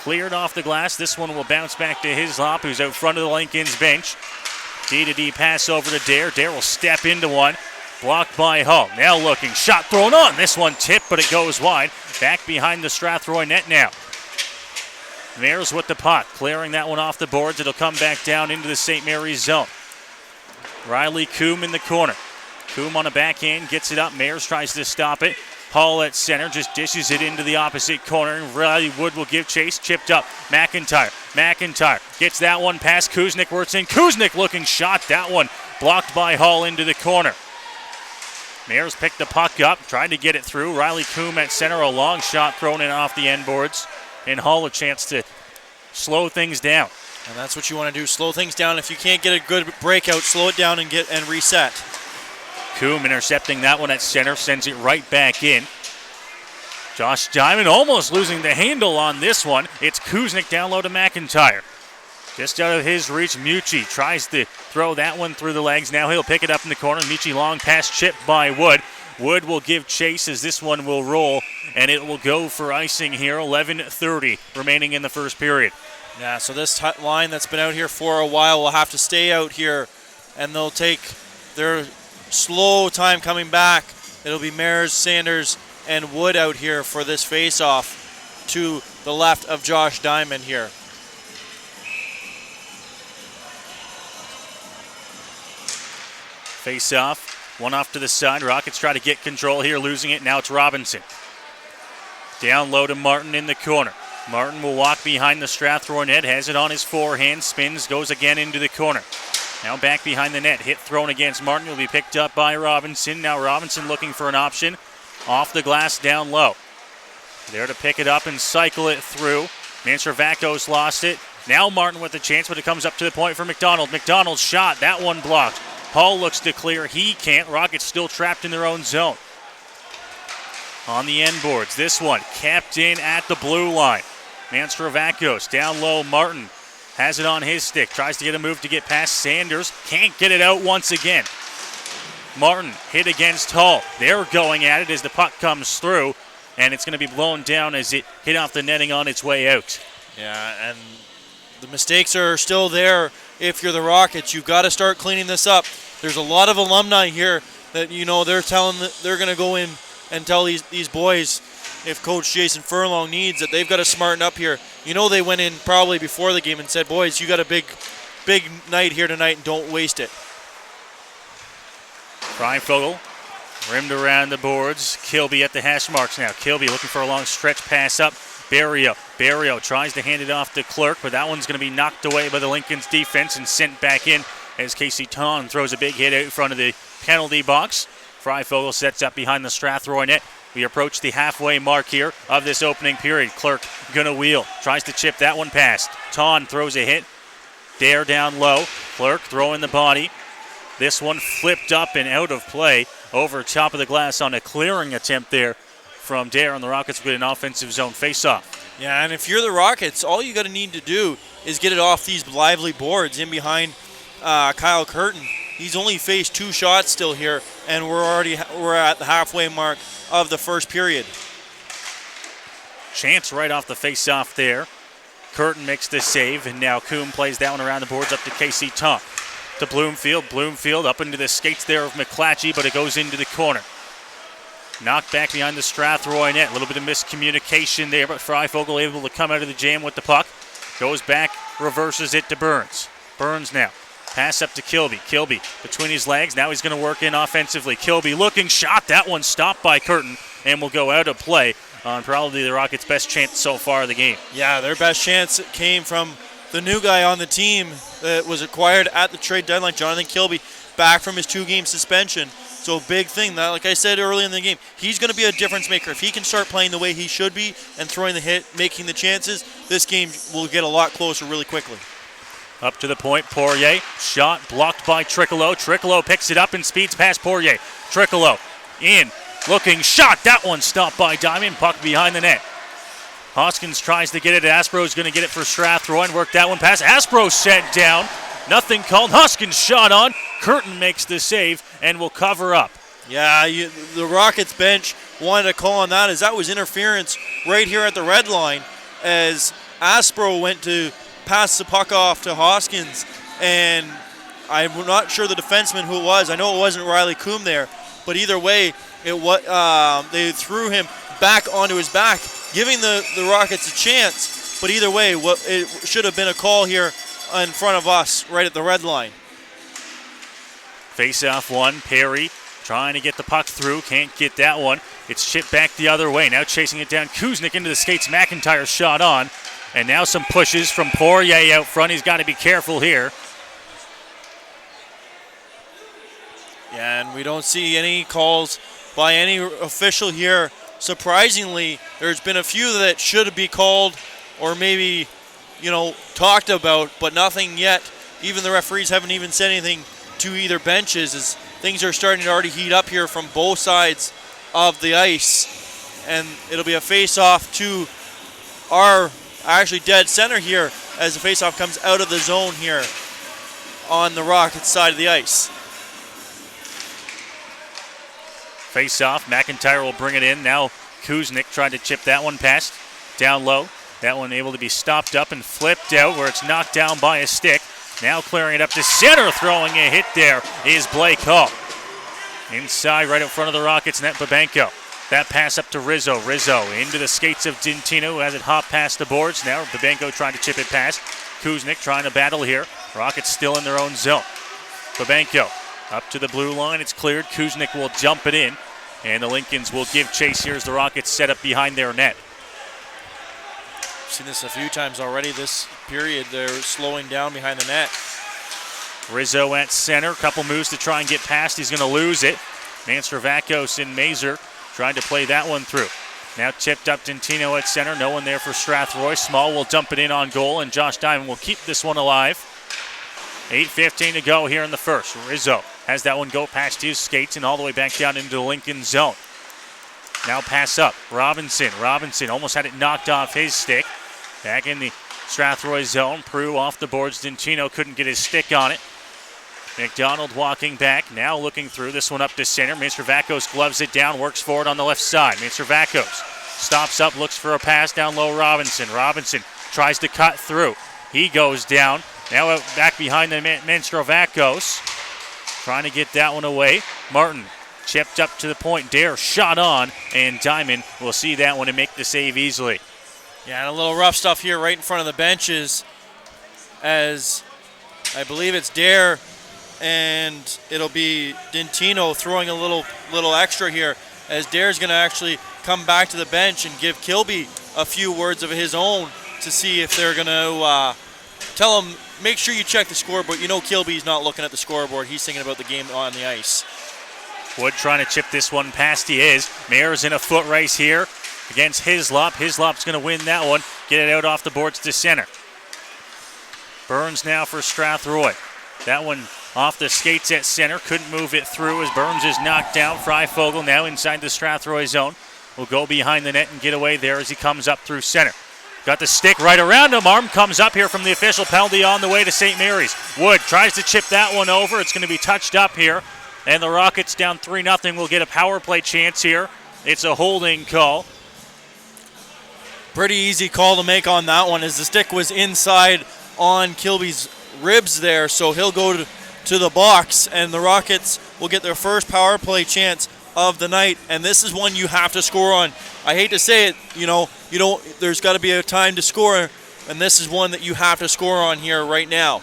Cleared off the glass. This one will bounce back to Hislop, who's out front of the Lincoln's bench. D to D pass over to Dare. Dare will step into one. Blocked by Hull. Now looking. Shot thrown on. This one tipped, but it goes wide. Back behind the Strathroy net now. Mares with the puck, clearing that one off the boards. It'll come back down into the St. Mary's zone. Riley Coombe in the corner. Coombe on a backhand, gets it up. Mares tries to stop it. Hull at center, just dishes it into the opposite corner. Riley Wood will give chase, chipped up. McIntyre gets that one past Kuznick where it's in. Kuznick looking shot, that one blocked by Hull into the corner. Mares picked the puck up, tried to get it through. Riley Coombe at center, a long shot thrown in off the end boards. And Hull a chance to slow things down. And that's what you want to do, slow things down. If you can't get a good breakout, slow it down and reset. Coombe intercepting that one at center, sends it right back in. Josh Diamond almost losing the handle on this one. It's Kuznick down low to McIntyre. Just out of his reach, Mucci tries to throw that one through the legs. Now he'll pick it up in the corner. Mucci long pass chipped by Wood. Wood will give chase as this one will roll, and it will go for icing here. 11:30 remaining in the first period. Yeah, so this line that's been out here for a while will have to stay out here, and they'll take their slow time coming back. It'll be Mares, Sanders, and Wood out here for this face-off to the left of Josh Diamond here. Face-off. One off to the side. Rockets try to get control here, losing it. Now it's Robinson. Down low to Martin in the corner. Martin will walk behind the Strathroy net, has it on his forehand, spins, goes again into the corner. Now back behind the net. Hit thrown against Martin. Will be picked up by Robinson. Now Robinson looking for an option. Off the glass down low. There to pick it up and cycle it through. Manservakos lost it. Now Martin with the chance, but it comes up to the point for McDonald. McDonald's shot. That one blocked. Hull looks to clear. He can't. Rockets still trapped in their own zone. On the end boards, this one capped in at the blue line. Manstravakos down low. Martin has it on his stick. Tries to get a move to get past Sanders. Can't get it out once again. Martin hit against Hull. They're going at it as the puck comes through, and it's going to be blown down as it hit off the netting on its way out. Yeah, and the mistakes are still there. If you're the Rockets, you've got to start cleaning this up. There's a lot of alumni here that, they're telling that they're going to go in and tell these boys, if Coach Jason Furlong needs it, they've got to smarten up here. They went in probably before the game and said, boys, you got a big night here tonight and don't waste it. Freifogel rimmed around the boards. Kilby at the hash marks now. Kilby looking for a long stretch pass up. Barrio tries to hand it off to Clerk, but that one's going to be knocked away by the Lincoln's defense and sent back in as Casey Ton throws a big hit out in front of the penalty box. Freifogel sets up behind the Strathroy net. We approach the halfway mark here of this opening period. Clerk gonna wheel, tries to chip that one past. Ton throws a hit. Dare down low. Clerk throwing the body. This one flipped up and out of play over top of the glass on a clearing attempt there from Dare, and the Rockets with an offensive zone face-off. Yeah, and if you're the Rockets, all you got to need to do is get it off these lively boards in behind Kyle Curtin. He's only faced 2 shots still here, and we're at the halfway mark of the first period. Chance right off the face-off there. Curtin makes the save, and now Coombe plays that one around the boards up to Casey Tunk. To Bloomfield. Bloomfield up into the skates there of McClatchy, but it goes into the corner. Knocked back behind the Strathroy net. A little bit of miscommunication there, but Freifogel able to come out of the jam with the puck. Goes back, reverses it to Burns. Burns now. Pass up to Kilby. Kilby between his legs. Now he's going to work in offensively. Kilby looking shot. That one stopped by Curtin and will go out of play on probably the Rockets' best chance so far of the game. Yeah, their best chance came from the new guy on the team that was acquired at the trade deadline, Jonathan Kilby, back from his 2-game suspension. So big thing, that, like I said early in the game, he's going to be a difference maker. If he can start playing the way he should be and throwing the hit, making the chances, this game will get a lot closer really quickly. Up to the point, Poirier. Shot blocked by Triccolo. Triccolo picks it up and speeds past Poirier. Triccolo in, looking shot. That one stopped by Diamond. Puck behind the net. Hoskins tries to get it. Aspro's going to get it for Strathroy and work that one past. Aspro sent down. Nothing called. Hoskins shot on. Curtin makes the save and will cover up. Yeah, the Rockets bench wanted a call on that as that was interference right here at the red line as Aspro went to pass the puck off to Hoskins, and I'm not sure the defenseman who it was. I know it wasn't Riley Coombe there, but either way, they threw him back onto his back, giving the Rockets a chance. But either way, it should have been a call here in front of us right at the red line. Face-off one, Perry trying to get the puck through, can't get that one. It's chipped back the other way. Now chasing it down, Kuznick into the skates, McIntyre shot on. And now some pushes from Poirier out front. He's got to be careful here. Yeah, and we don't see any calls by any official here. Surprisingly, there's been a few that should be called or maybe, talked about, but nothing yet. Even the referees haven't even said anything to either benches as things are starting to already heat up here from both sides of the ice. And it'll be a face-off to our actually dead center here as the faceoff comes out of the zone here on the Rockets side of the ice. Face-off, McIntyre will bring it in. Now Kuznick trying to chip that one past down low. That one able to be stopped up and flipped out where it's knocked down by a stick. Now clearing it up to center, throwing a hit there is Blake Hull. Inside right in front of the Rockets net, Babenko. That pass up to Rizzo. Rizzo into the skates of Dintino, who has it hop past the boards. Now Babenko trying to chip it past. Kuznick trying to battle here. Rockets still in their own zone. Babenko up to the blue line. It's cleared. Kuznick will jump it in. And the Lincolns will give chase here as the Rockets set up behind their net. I've seen this a few times already this period. They're slowing down behind the net. Rizzo at center. Couple moves to try and get past. He's going to lose it. Manstravakos and Mazer trying to play that one through. Now tipped up Dintino at center. No one there for Strathroy. Small will dump it in on goal, and Josh Diamond will keep this one alive. 8:15 to go here in the first. Rizzo has that one go past his skates and all the way back down into the Lincoln zone. Now pass up. Robinson almost had it knocked off his stick. Back in the Strathroy zone. Prue off the boards. Dintino couldn't get his stick on it. McDonald walking back, now looking through this one up to center. Mistravakos gloves it down, works forward on the left side. Mistravakos stops up, looks for a pass down low. Robinson tries to cut through. He goes down. Now back behind the Mistravakos, trying to get that one away. Martin chipped up to the point. Dare shot on, and Diamond will see that one and make the save easily. Yeah, and a little rough stuff here right in front of the benches, as I believe it's Dare, and it'll be Dintino throwing a little extra here, as Dare's going to actually come back to the bench and give Kilby a few words of his own to see if they're going to tell him, make sure you check the scoreboard. You know Kilby's not looking at the scoreboard. He's thinking about the game on the ice. Wood trying to chip this one past. He is. Mayer's in a foot race here against Hislop. Hislop's going to win that one. Get it out off the boards to center. Burns now for Strathroy. That one off the skates at center. Couldn't move it through as Burns is knocked down. Freifogel now inside the Strathroy zone. Will go behind the net and get away there as he comes up through center. Got the stick right around him. Arm comes up here from the official penalty on the way to St. Mary's. Wood tries to chip that one over. It's going to be touched up here. And the Rockets down 3-0 will get a power play chance here. It's a holding call. Pretty easy call to make on that one, as the stick was inside on Kilby's ribs there. So he'll go to the box, and the Rockets will get their first power play chance of the night. And this is one you have to score on. I hate to say it, there's got to be a time to score, and this is one that you have to score on here right now.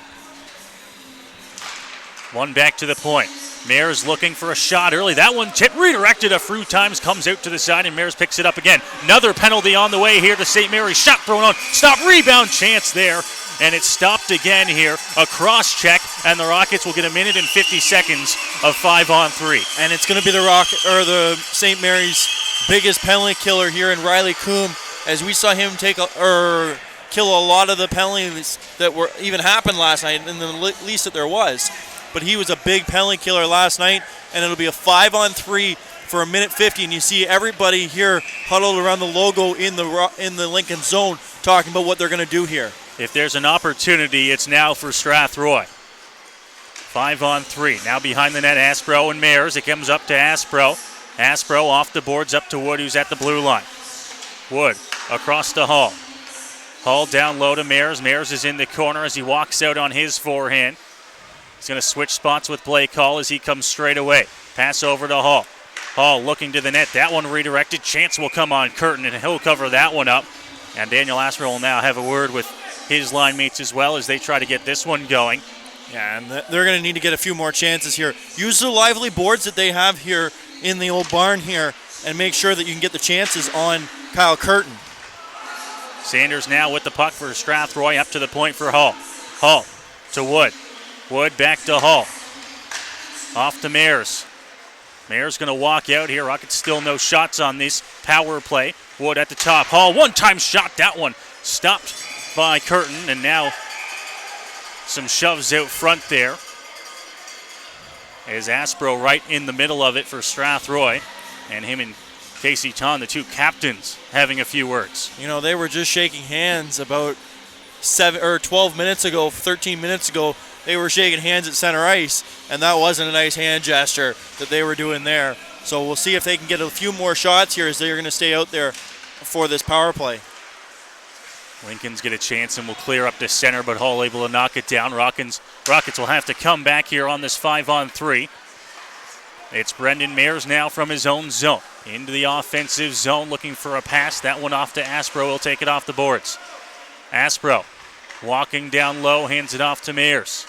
One back to the point. Mayers looking for a shot early. That one redirected a few times, comes out to the side, and Mayers picks it up again. Another penalty on the way here to St. Mary's. Shot thrown on. Stop, rebound chance there. And it's stopped again here. A cross check, and the Rockets will get 1 minute and 50 seconds of 5-on-3. And it's going to be the St. Mary's biggest penalty killer here in Riley Coombe, as we saw him kill a lot of the penalties that were even happened last night, and the least that there was. But he was a big penalty killer last night, and it'll be a 5-on-3 for 1 minute 50. And you see everybody here huddled around the logo in the Lincoln zone talking about what they're going to do here. If there's an opportunity, it's now for Strathroy. 5-on-3. Now behind the net, Aspro and Mayers. It comes up to Aspro. Aspro off the boards up to Wood, who's at the blue line. Wood across to Hall. Hall down low to Mayers. Mayers is in the corner as he walks out on his forehand. He's going to switch spots with Blake Hall as he comes straight away. Pass over to Hall. Hall looking to the net. That one redirected. Chance will come on Curtin, and he'll cover that one up. And Daniel Aspro will now have a word with his line mates as well as they try to get this one going. Yeah, and they're going to need to get a few more chances here. Use the lively boards that they have here in the old barn here and make sure that you can get the chances on Kyle Curtin. Sanders now with the puck for Strathroy, up to the point for Hall. Hall to Wood. Wood back to Hall. Off to Mayers. Mayers going to walk out here. Rockets still no shots on this power play. Wood at the top. Hall, one-time shot. That one stopped by Curtin, and now some shoves out front there. As Aspro right in the middle of it for Strathroy, and him and Casey Ton, the two captains, having a few words. They were just shaking hands about 13 minutes ago. They were shaking hands at center ice, and that wasn't a nice hand gesture that they were doing there. So we'll see if they can get a few more shots here, as they're going to stay out there for this power play. Lincoln's get a chance and will clear up to center, but Hall able to knock it down. Rockets will have to come back here on this 5-on-3. It's Brendan Mayers now from his own zone. Into the offensive zone, looking for a pass. That one off to Aspro. He'll take it off the boards. Aspro walking down low, hands it off to Mayers.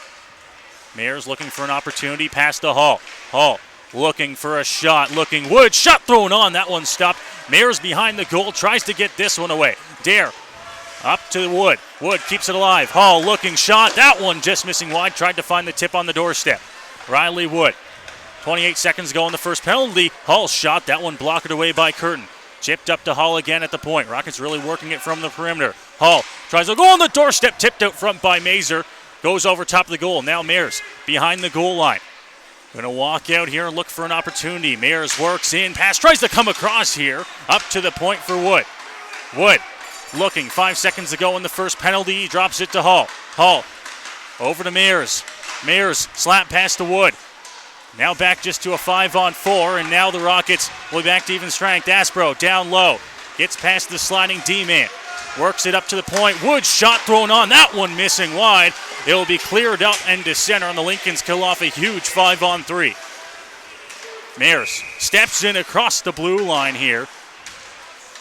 Mayers looking for an opportunity, pass to Hall. Hall looking for a shot, looking Wood, shot thrown on, that one stopped. Mayers behind the goal, tries to get this one away. Dare up to Wood. Wood keeps it alive. Hall looking shot, that one just missing wide, tried to find the tip on the doorstep. Riley Wood. 28 seconds to go in the first penalty. Hall shot, that one blocked away by Curtin. Chipped up to Hall again at the point. Rockets really working it from the perimeter. Hall tries to go on the doorstep, tipped out front by Mazer. Goes over top of the goal. Now Mayers behind the goal line. Going to walk out here and look for an opportunity. Mayers works in, pass, tries to come across here. Up to the point for Wood. Wood looking, 5 seconds to go in the first penalty. He drops it to Hall. Hall over to Mayers. Mears slap past to Wood. Now back just to a 5-on-4, and now the Rockets will be back to even strength. Aspro down low. Gets past the sliding D-man. Works it up to the point. Wood shot thrown on. That one missing wide. It will be cleared up and to center, and the Lincolns kill off a huge 5-on-3. Mears steps in across the blue line here,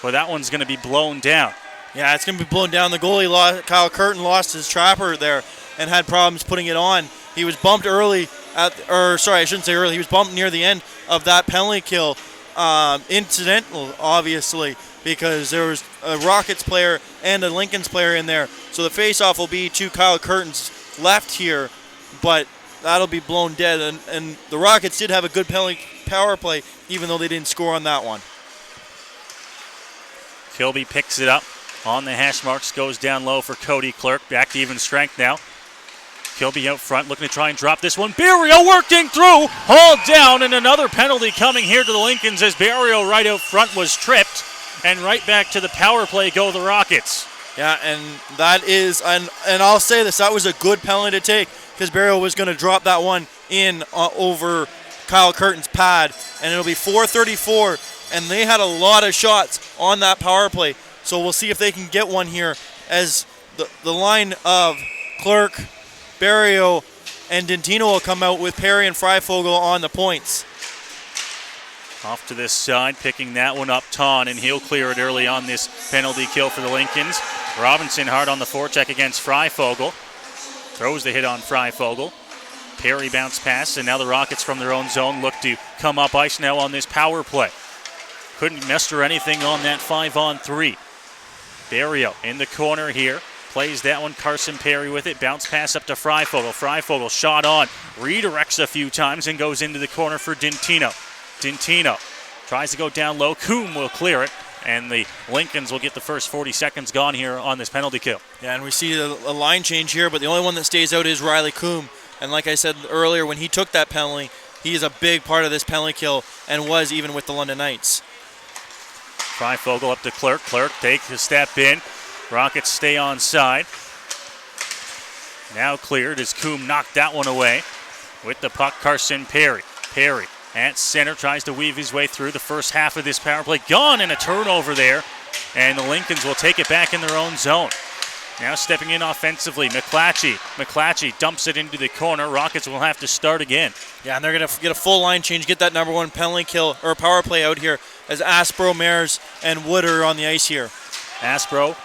but that one's going to be blown down. Yeah, it's going to be blown down. The goalie, Kyle Curtin, lost his trapper there and had problems putting it on. He was bumped early, he was bumped near the end of that penalty kill. Incidental, obviously, because there was a Rockets player and a Lincolns player in there. So the face-off will be to Kyle Curtin's left here, but that'll be blown dead. And the Rockets did have a good power play, even though they didn't score on that one. Kilby picks it up on the hash marks, goes down low for Cody Clerk. Back to even strength now. Kilby out front, looking to try and drop this one. Barrio working through, hauled down, and another penalty coming here to the Lincolns as Barrio right out front was tripped. And right back to the power play go the Rockets. Yeah, and that is, and I'll say this, that was a good penalty to take because Barrio was going to drop that one in over Kyle Curtin's pad, and it'll be 4:34, and they had a lot of shots on that power play. So we'll see if they can get one here as the line of Clerk, Barrio, and Dentino will come out with Perry and Freifogel on the points. Off to this side, picking that one up, Ton, and he'll clear it early on this penalty kill for the Lincolns. Robinson hard on the forecheck against Freifogel. Throws the hit on Freifogel. Perry bounce pass, and now the Rockets from their own zone look to come up ice now on this power play. Couldn't muster anything on that 5-on-3. Barrio in the corner here. Plays that one, Carson Perry with it. Bounce pass up to Freifogel. Freifogel shot on, redirects a few times and goes into the corner for Dentino. Dentino tries to go down low. Coombe will clear it, and the Lincolns will get the first 40 seconds gone here on this penalty kill. Yeah, and we see a line change here, but the only one that stays out is Riley Coombe. And like I said earlier, when he took that penalty, he is a big part of this penalty kill and was even with the London Knights. Freifogel up to Clerk. Clerk takes a step in. Rockets stay on side. Now cleared as Coombe knocked that one away. With the puck, Carson Perry. Perry at center tries to weave his way through the first half of this power play. Gone, and a turnover there. And the Lincolns will take it back in their own zone. Now stepping in offensively, McClatchy. McClatchy dumps it into the corner. Rockets will have to start again. Yeah, and they're going to get a full line change, get that number one penalty kill or power play out here as Aspro, Mears, and Wood are on the ice here. Aspro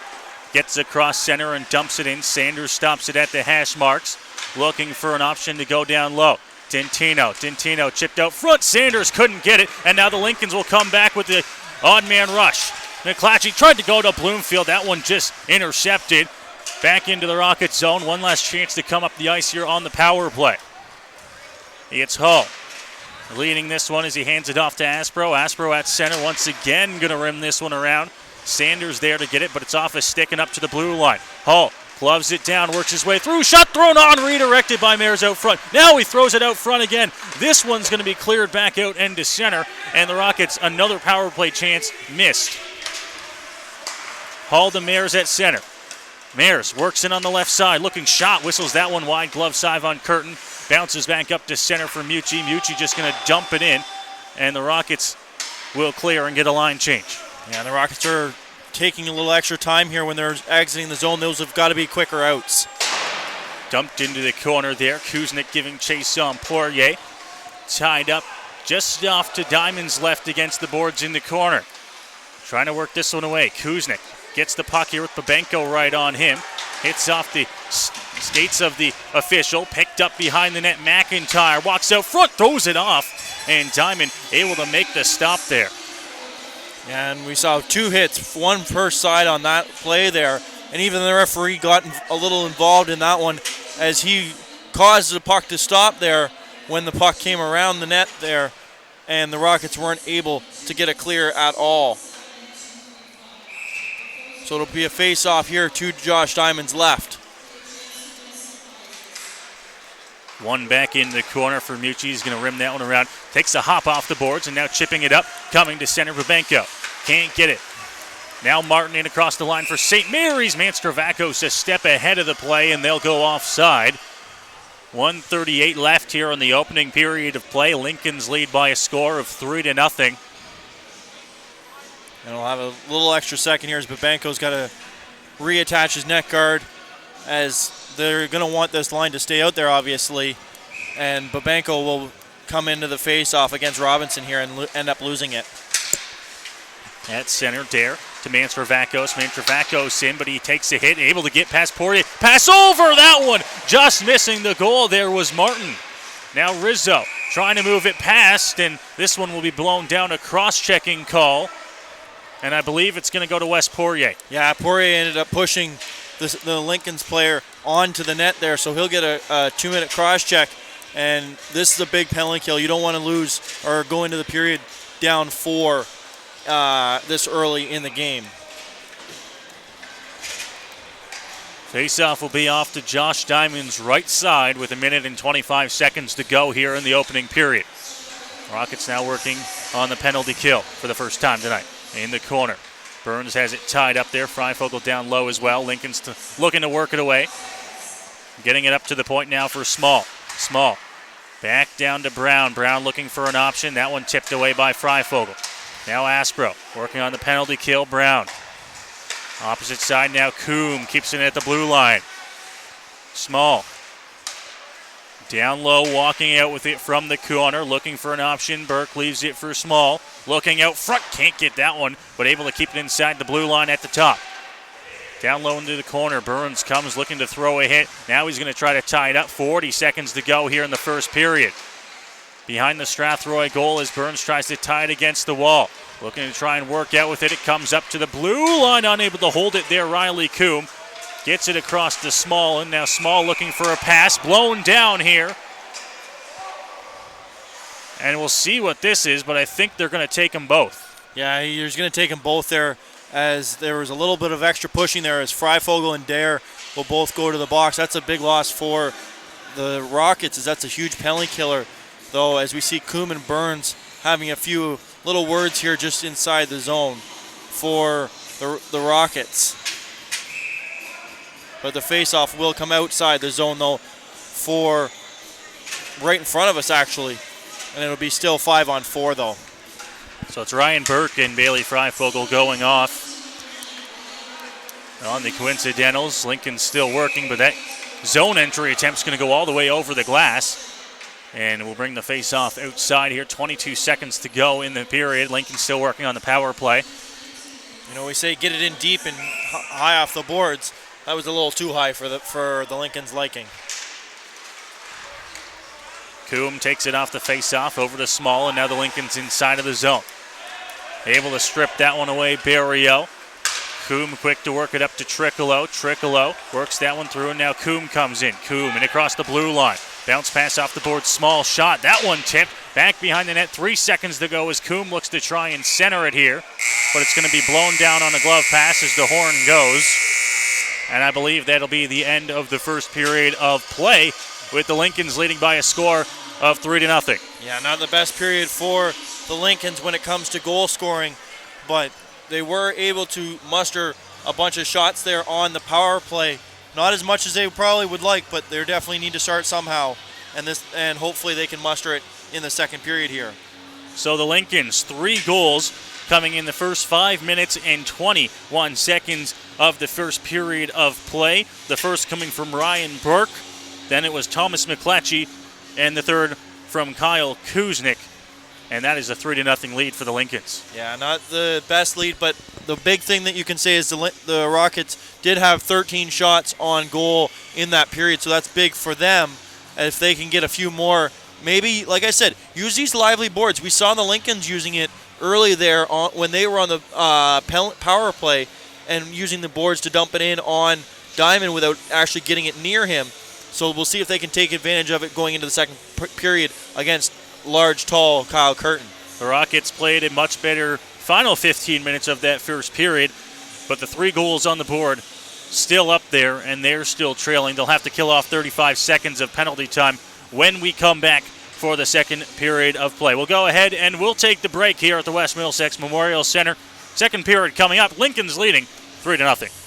gets across center and dumps it in. Sanders stops it at the hash marks, looking for an option to go down low. Dentino chipped out front. Sanders couldn't get it, and now the Lincolns will come back with the odd man rush. McClatchy tried to go to Bloomfield. That one just intercepted. Back into the Rockets zone. One last chance to come up the ice here on the power play. It's Hull leading this one as he hands it off to Aspro. Aspro at center once again going to rim this one around. Sanders there to get it, but it's off his stick and up to the blue line. Hull gloves it down, works his way through. Shot thrown on, redirected by Mears out front. Now he throws it out front again. This one's going to be cleared back out into center, and the Rockets another power play chance missed. Hull to Mears at center. Mears works in on the left side, looking shot, whistles that one wide, glove side on Curtin. Bounces back up to center for Mucci. Mucci just going to dump it in, and the Rockets will clear and get a line change. Yeah, the Rockets are taking a little extra time here when they're exiting the zone. Those have got to be quicker outs. Dumped into the corner there. Kuznick giving chase on Poirier. Tied up just off to Diamond's left against the boards in the corner. Trying to work this one away. Kuznick gets the puck here with Babenko right on him. Hits off the skates of the official. Picked up behind the net. McIntyre walks out front, throws it off. And Diamond able to make the stop there. And we saw two hits, one per side on that play there. And even the referee got a little involved in that one as he caused the puck to stop there when the puck came around the net there. And the Rockets weren't able to get it clear at all. So it'll be a face-off here to Josh Diamond's left. One back in the corner for Mucci. He's going to rim that one around. Takes a hop off the boards and now chipping it up. Coming to center, Babenko. Can't get it. Now Martin in across the line for St. Mary's. Manstravakos a step ahead of the play, and they'll go offside. 1:38 left here in the opening period of play. Lincoln's lead by a score of 3-0. And we'll have a little extra second here as Babenko's got to reattach his net guard, as they're going to want this line to stay out there, obviously. And Babenko will come into the face-off against Robinson here and end up losing it. At center, Dare to Manstravakos. Manstravakos in, but he takes a hit, able to get past Poirier. Pass over that one! Just missing the goal there was Martin. Now Rizzo trying to move it past, and this one will be blown down, a cross-checking call. And I believe it's going to go to Wes Poirier. Yeah, Poirier ended up pushing the Lincoln's player onto the net there, so he'll get a 2-minute cross-check. And this is a big penalty kill. You don't want to lose or go into the period down 4 this early in the game. Face-off will be off to Josh Diamond's right side with 1:25 to go here in the opening period. Rockets now working on the penalty kill for the first time tonight. In the corner, Burns has it tied up there. Freifogel down low as well. Lincoln's looking to work it away. Getting it up to the point now for Small. Small back down to Brown. Brown looking for an option. That one tipped away by Freifogel. Now Aspro working on the penalty kill. Brown. Opposite side now. Coombe keeps it at the blue line. Small. Down low, walking out with it from the corner, looking for an option. Burke leaves it for Small. Looking out front, can't get that one, but able to keep it inside the blue line at the top. Down low into the corner, Burns comes looking to throw a hit. Now he's going to try to tie it up. 40 seconds to go here in the first period. Behind the Strathroy goal as Burns tries to tie it against the wall. Looking to try and work out with it. It comes up to the blue line, unable to hold it there. Riley Coombe gets it across to Small, and now Small looking for a pass. Blown down here. And we'll see what this is, but I think they're going to take them both. Yeah, he's going to take them both there, as there was a little bit of extra pushing there as Freifogel and Dare will both go to the box. That's a big loss for the Rockets, as that's a huge penalty killer, though, as we see Coombe and Burns having a few little words here just inside the zone for the Rockets. But the face-off will come outside the zone, though, for right in front of us, actually. And it'll be still 5-on-4, though. So it's Ryan Burke and Bailey Freifogel going off. On the coincidentals, Lincoln's still working, but that zone entry attempt's going to go all the way over the glass. And we'll bring the face-off outside here. 22 seconds to go in the period. Lincoln's still working on the power play. You know, we say get it in deep and high off the boards. That was a little too high for the Lincoln's liking. Coombe takes it off the face-off over to Small, and now the Lincoln's inside of the zone. Able to strip that one away, Barrio. Coombe quick to work it up to Tricolo. Tricolo works that one through, and now Coombe comes in. Coombe and across the blue line. Bounce pass off the board, Small shot. That one tipped. Back behind the net, 3 seconds to go as Coombe looks to try and center it here. But it's going to be blown down on a glove pass as the horn goes. And I believe that'll be the end of the first period of play, with the Lincolns leading by a score of 3-0. Yeah, not the best period for the Lincolns when it comes to goal scoring, but they were able to muster a bunch of shots there on the power play. Not as much as they probably would like, but they definitely need to start somehow, and hopefully they can muster it in the second period here. So the Lincolns, 3 goals coming in the first 5 minutes and 21 seconds of the first period of play. The first coming from Ryan Burke, then it was Thomas McClatchy, and the third from Kyle Kuznick. And that is a 3-0 lead for the Lincolns. Yeah, not the best lead, but the big thing that you can say is the Rockets did have 13 shots on goal in that period, so that's big for them. If they can get a few more, maybe, like I said, use these lively boards. We saw the Lincolns using it early there when they were on the power play and using the boards to dump it in on Diamond without actually getting it near him. So we'll see if they can take advantage of it going into the second period against large, tall Kyle Curtin. The Rockets played a much better final 15 minutes of that first period, but the 3 goals on the board still up there, and they're still trailing. They'll have to kill off 35 seconds of penalty time when we come back for the second period of play. We'll go ahead and we'll take the break here at the West Middlesex Memorial Center. Second period coming up. Lincoln's leading 3-0.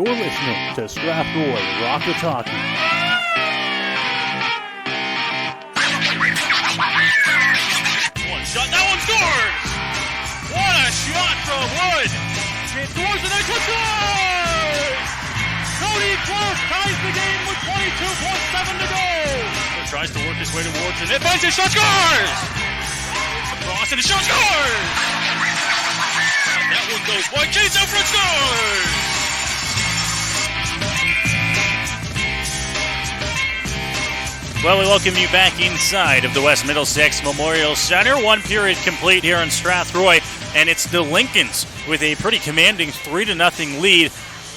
You're listening to Strathroy Rockets Hockey. One shot, that one scores! What a shot from Wood! It towards the net, scores! Cody Clark ties the game with 22.7 to go. He tries to work his way towards the net, finds his shot, scores! Across and the shot, scores! And that one goes wide, Chase out front, scores! Well, we welcome you back inside of the West Middlesex Memorial Center. One period complete here in Strathroy, and it's the Lincolns with a pretty commanding 3-0 lead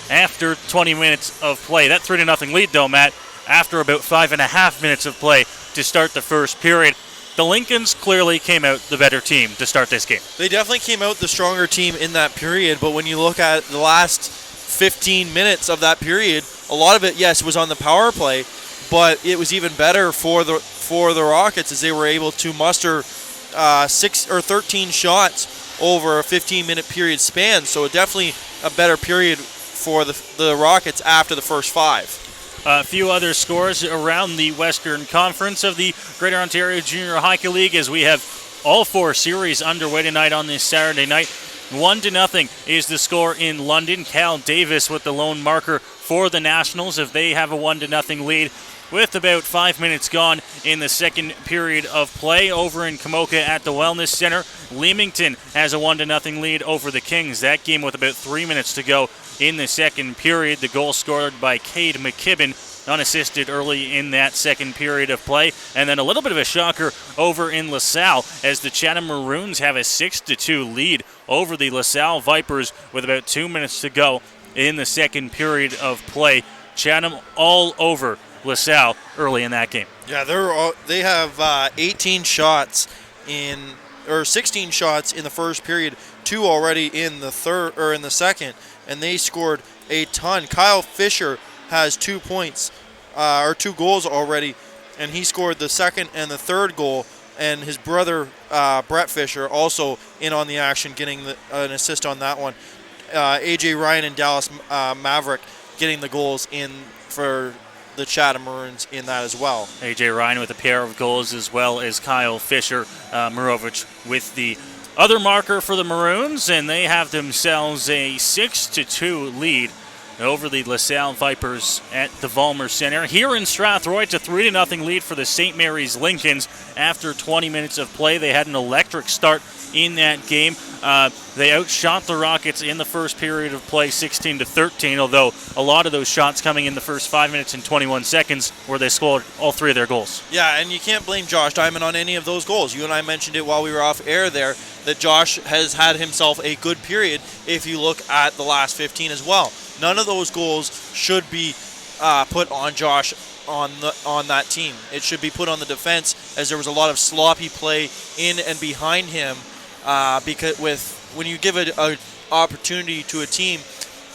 after 20 minutes of play. That 3-0 lead, though, Matt, after about 5.5 minutes of play to start the first period. The Lincolns clearly came out the better team to start this game. They definitely came out the stronger team in that period, but when you look at the last 15 minutes of that period, a lot of it, yes, was on the power play, but it was even better for the Rockets as they were able to muster 6 or 13 shots over a 15-minute period span. So definitely a better period for the Rockets after the first 5. A few other scores around the Western Conference of the Greater Ontario Junior Hockey League as we have all 4 series underway tonight on this Saturday night. 1-0 is the score in London. Cal Davis with the lone marker for the Nationals if they have a 1-0 lead. With about 5 minutes gone in the second period of play over in Kamoka at the Wellness Center, Leamington has a 1-0 lead over the Kings. That game with about 3 minutes to go in the second period. The goal scored by Cade McKibben, unassisted early in that second period of play. And then a little bit of a shocker over in LaSalle as the Chatham Maroons have a 6-2 lead over the LaSalle Vipers with about 2 minutes to go in the second period of play. Chatham all over LaSalle early in that game. Yeah, they have 18 shots or 16 shots in the first period, 2 already in the third or in the second, and they scored a ton. Kyle Fisher has 2 points or 2 goals already, and he scored the second and the third goal. And his brother Brett Fisher also in on the action, getting an assist on that one. AJ Ryan and Dallas Maverick getting the goals in for the Chatham Maroons in that as well. AJ Ryan with a pair of goals as well as Kyle Fisher. Murovich with the other marker for the Maroons, and they have themselves a 6-2 lead over the LaSalle Vipers at the Vollmer Center. Here in Strathroy, it's a 3-0 lead for the St. Mary's Lincolns. After 20 minutes of play, they had an electric start in that game. They outshot the Rockets in the first period of play 16-13, although a lot of those shots coming in the first 5 minutes and 21 seconds where they scored all 3 of their goals. Yeah, and you can't blame Josh Diamond on any of those goals. You and I mentioned it while we were off air there, that Josh has had himself a good period if you look at the last 15 as well. None of those goals should be put on Josh on that team. It should be put on the defense, as there was a lot of sloppy play in and behind him. Because when you give an opportunity to a team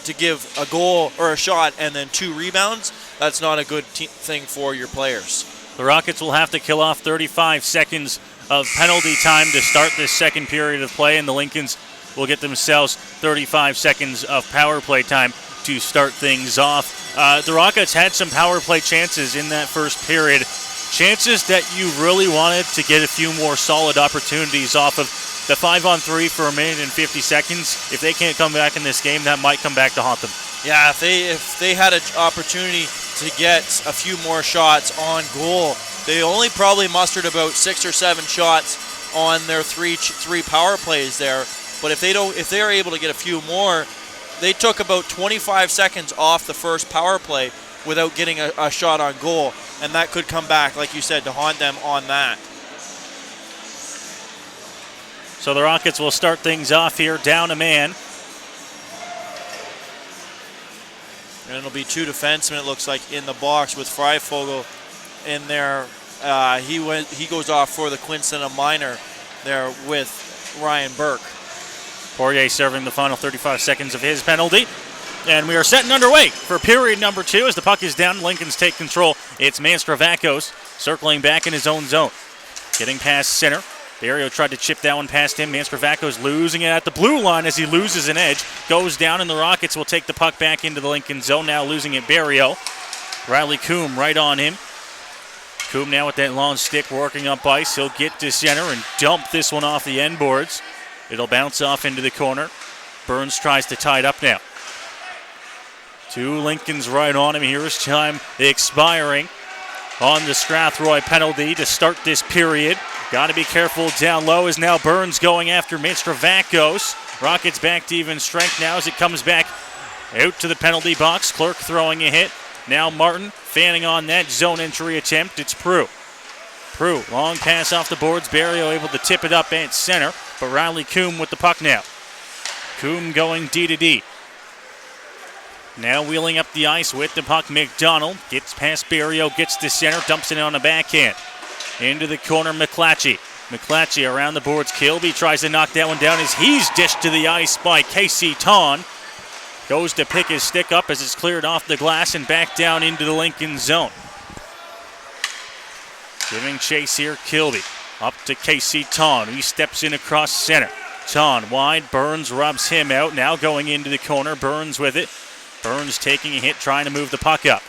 to give a goal or a shot and then 2 rebounds, that's not a good thing for your players. The Rockets will have to kill off 35 seconds of penalty time to start this second period of play, and the Lincolns will get themselves 35 seconds of power play time to start things off. The Rockets had some power play chances in that first period, chances that you really wanted to get a few more solid opportunities off of. The 5-on-3 for 1 minute and 50 seconds, if they can't come back in this game, that might come back to haunt them. Yeah, if they had an opportunity to get a few more shots on goal, they only probably mustered about 6 or 7 shots on their three power plays there. But if they are able to get a few more, they took about 25 seconds off the first power play without getting a shot on goal, and that could come back, like you said, to haunt them on that. So the Rockets will start things off here, down a man. And it'll be 2 defensemen, it looks like, in the box with Freifogel in there. He goes off for the Quinston Minor there with Ryan Burke. Poirier serving the final 35 seconds of his penalty. And we are setting underway for period number 2 as the puck is down. Lincolns take control. It's Mastravakos circling back in his own zone. Getting past center. Barrio tried to chip that one past him. Manstravaco's losing it at the blue line as he loses an edge. Goes down, and the Rockets will take the puck back into the Lincoln zone. Now losing it, Barrio. Riley Coombe right on him. Coombe now with that long stick working up ice. He'll get to center and dump this one off the end boards. It'll bounce off into the corner. Burns tries to tie it up now. 2 Lincolns right on him. Here's time expiring on the Strathroy penalty to start this period. Got to be careful down low as now Burns going after Manstravakos. Rockets back to even strength now as it comes back out to the penalty box. Clerk throwing a hit. Now Martin fanning on that zone entry attempt. It's Prue. Prue, long pass off the boards. Barrio able to tip it up at center, but Riley Coombe with the puck now. Coombe going D to D. Now wheeling up the ice with the puck. McDonald gets past Barrio, gets to center, dumps it on the backhand. Into the corner, McClatchy. McClatchy around the boards. Kilby tries to knock that one down as he's dished to the ice by Casey Ton. Goes to pick his stick up as it's cleared off the glass and back down into the Lincoln zone. Giving chase here, Kilby. Up to Casey Ton. He steps in across center. Ton wide. Burns rubs him out. Now going into the corner. Burns with it. Burns taking a hit, trying to move the puck up.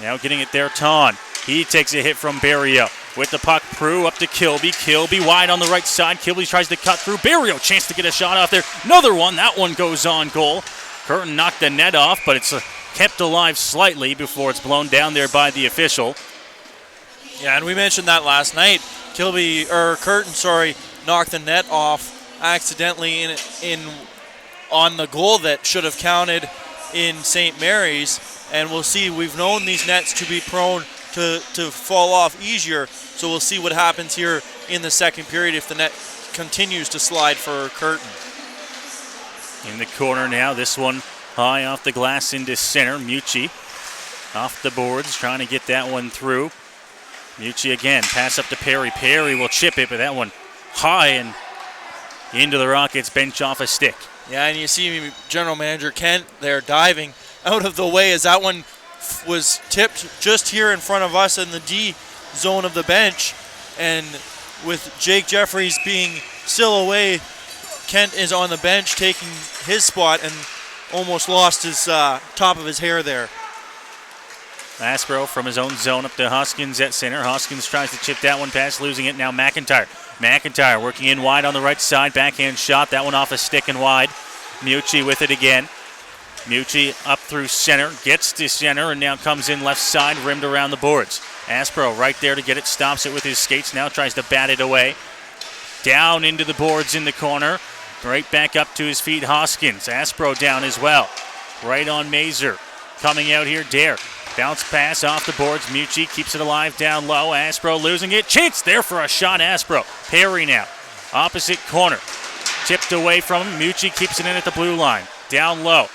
Now getting it there, Ton. He takes a hit from Barrio. With the puck, Prue up to Kilby. Kilby wide on the right side. Kilby tries to cut through. Barrio, chance to get a shot off there. Another one. That one goes on goal. Curtin knocked the net off, but it's kept alive slightly before it's blown down there by the official. Yeah, and we mentioned that last night. Curtin knocked the net off accidentally on the goal that should have counted in St. Mary's. And we'll see, we've known these nets to be prone to fall off easier. So we'll see what happens here in the second period if the net continues to slide for Curtin. In the corner now, this one high off the glass into center. Mucci off the boards, trying to get that one through. Mucci again, pass up to Perry. Perry will chip it, but that one high and into the Rockets bench off a stick. Yeah, and you see General Manager Kent there diving out of the way as that one was tipped just here in front of us in the D zone of the bench. And with Jake Jeffries being still away, Kent is on the bench taking his spot and almost lost his top of his hair there. Aspro from his own zone up to Hoskins at center. Hoskins tries to chip that one past, losing it. Now McIntyre. McIntyre working in wide on the right side. Backhand shot. That one off a stick and wide. Mucci with it again. Mucci up through center. Gets to center and now comes in left side, rimmed around the boards. Aspro right there to get it. Stops it with his skates. Now tries to bat it away. Down into the boards in the corner. Right back up to his feet, Hoskins. Aspro down as well. Right on Mazer. Coming out here, Dare. Bounce pass off the boards. Mucci keeps it alive down low. Aspro losing it. Chance there for a shot. Aspro. Perry now. Opposite corner. Tipped away from him. Mucci keeps it in at the blue line. Down low.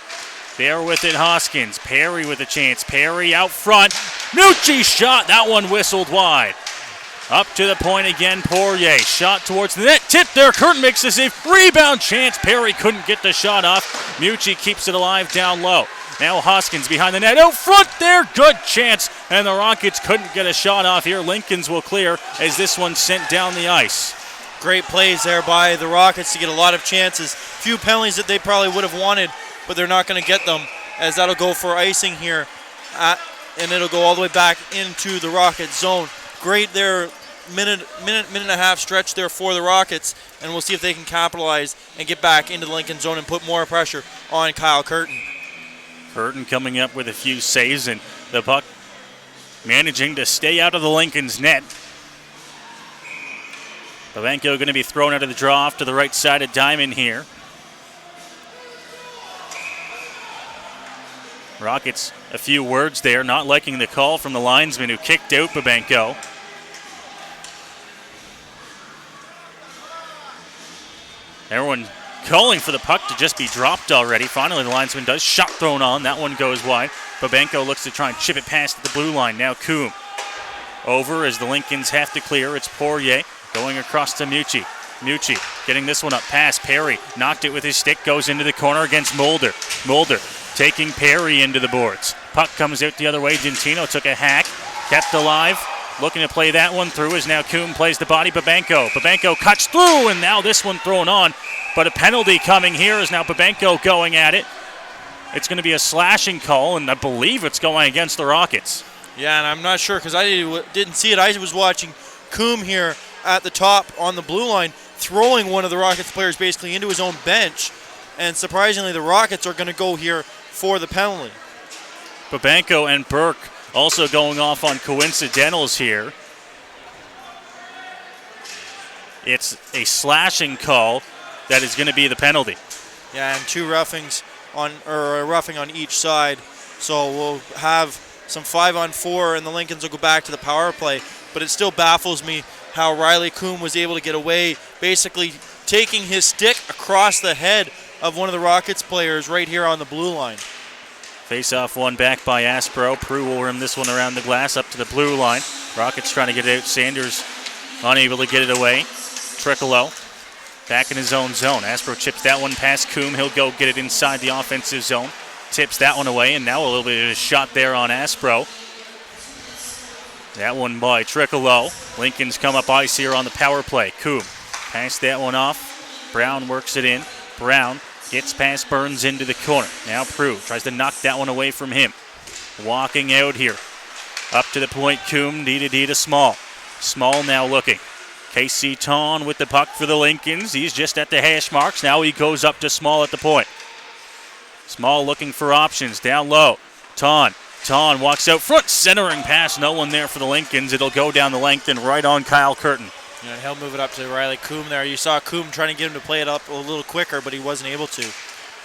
There with it, Hoskins. Perry with a chance. Perry out front. Mucci shot. That one whistled wide. Up to the point again, Poirier. Shot towards the net. Tip there. Curtin makes the save. Rebound chance. Perry couldn't get the shot off. Mucci keeps it alive down low. Now Hoskins behind the net. Out front there. Good chance. And the Rockets couldn't get a shot off here. Lincolns will clear as this one's sent down the ice. Great plays there by the Rockets to get a lot of chances. Few penalties that they probably would have wanted, but they're not going to get them, as that'll go for icing here. And it'll go all the way back into the Rockets zone. Great there. Minute and a half stretch there for the Rockets, and we'll see if they can capitalize and get back into the Lincoln zone and put more pressure on Kyle Curtin. Curtin coming up with a few saves, and the puck managing to stay out of the Lincoln's net. Babenko going to be thrown out of the draw off to the right side of Diamond here. Rockets, a few words there, not liking the call from the linesman who kicked out Babenko. Everyone calling for the puck to just be dropped already. Finally, the linesman does. Shot thrown on. That one goes wide. Babenko looks to try and chip it past the blue line. Now Coombe over as the Lincolns have to clear. It's Poirier going across to Mucci. Mucci getting this one up past Perry. Knocked it with his stick. Goes into the corner against Mulder. Mulder taking Perry into the boards. Puck comes out the other way. Gentino took a hack. Kept alive. looking to play that one through as now Coombe plays the body. Babenko cuts through, and now this one thrown on. But a penalty coming here is now Babenko going at it. It's going to be a slashing call, and I believe it's going against the Rockets. Yeah, and I'm not sure because I didn't see it. I was watching Coombe here at the top on the blue line, throwing one of the Rockets players basically into his own bench. And surprisingly, the Rockets are going to go here for the penalty. Babenko and Burke also going off on coincidentals here. It's a slashing call that is going to be the penalty. Yeah, and two roughings a roughing on each side. So we'll have some 5-on-4, and the Lincolns will go back to the power play. But it still baffles me how Riley Coombe was able to get away, basically taking his stick across the head of one of the Rockets players right here on the blue line. Face-off one back by Aspro. Prue will rim this one around the glass up to the blue line. Rockets trying to get it out. Sanders unable to get it away. Triccolo back in his own zone. Aspro chips that one past Coombe. He'll go get it inside the offensive zone. Tips that one away, and now a little bit of a shot there on Aspro. That one by Triccolo. Lincoln's come up ice here on the power play. Coombe pass that one off. Brown works it in. Brown gets past Burns into the corner. Now Prue tries to knock that one away from him. Walking out here. Up to the point, Coombe, D to Small. Small now looking. Casey Ton with the puck for the Lincolns. He's just at the hash marks. Now he goes up to Small at the point. Small looking for options. Down low. Ton walks out front. Centering pass. No one there for the Lincolns. It'll go down the length and right on Kyle Curtin. Yeah, he'll move it up to Riley Coombe there. You saw Coombe trying to get him to play it up a little quicker, but he wasn't able to.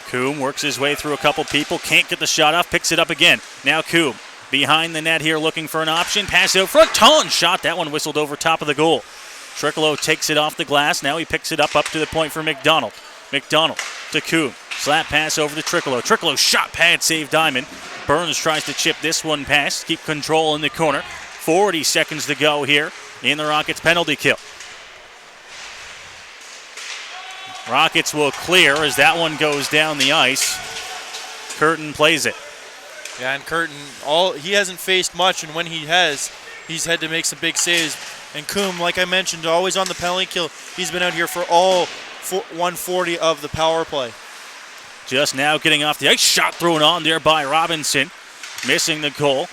Coombe works his way through a couple people. Can't get the shot off. Picks it up again. Now Coombe behind the net here looking for an option. Pass out front. Ton shot. That one whistled over top of the goal. Triccolo takes it off the glass. Now he picks it up to the point for McDonald. McDonald to Coombe. Slap pass over to Triccolo. Triccolo shot pad save Diamond. Burns tries to chip this one past. Keep control in the corner. 40 seconds to go here in the Rockets penalty kill. Rockets will clear as that one goes down the ice. Curtin plays it. Yeah, and Curtin, he hasn't faced much, and when he has, he's had to make some big saves. And Coombe, like I mentioned, always on the penalty kill. He's been out here for all 140 of the power play. Just now getting off the ice. Shot thrown on there by Robinson. Missing the goal.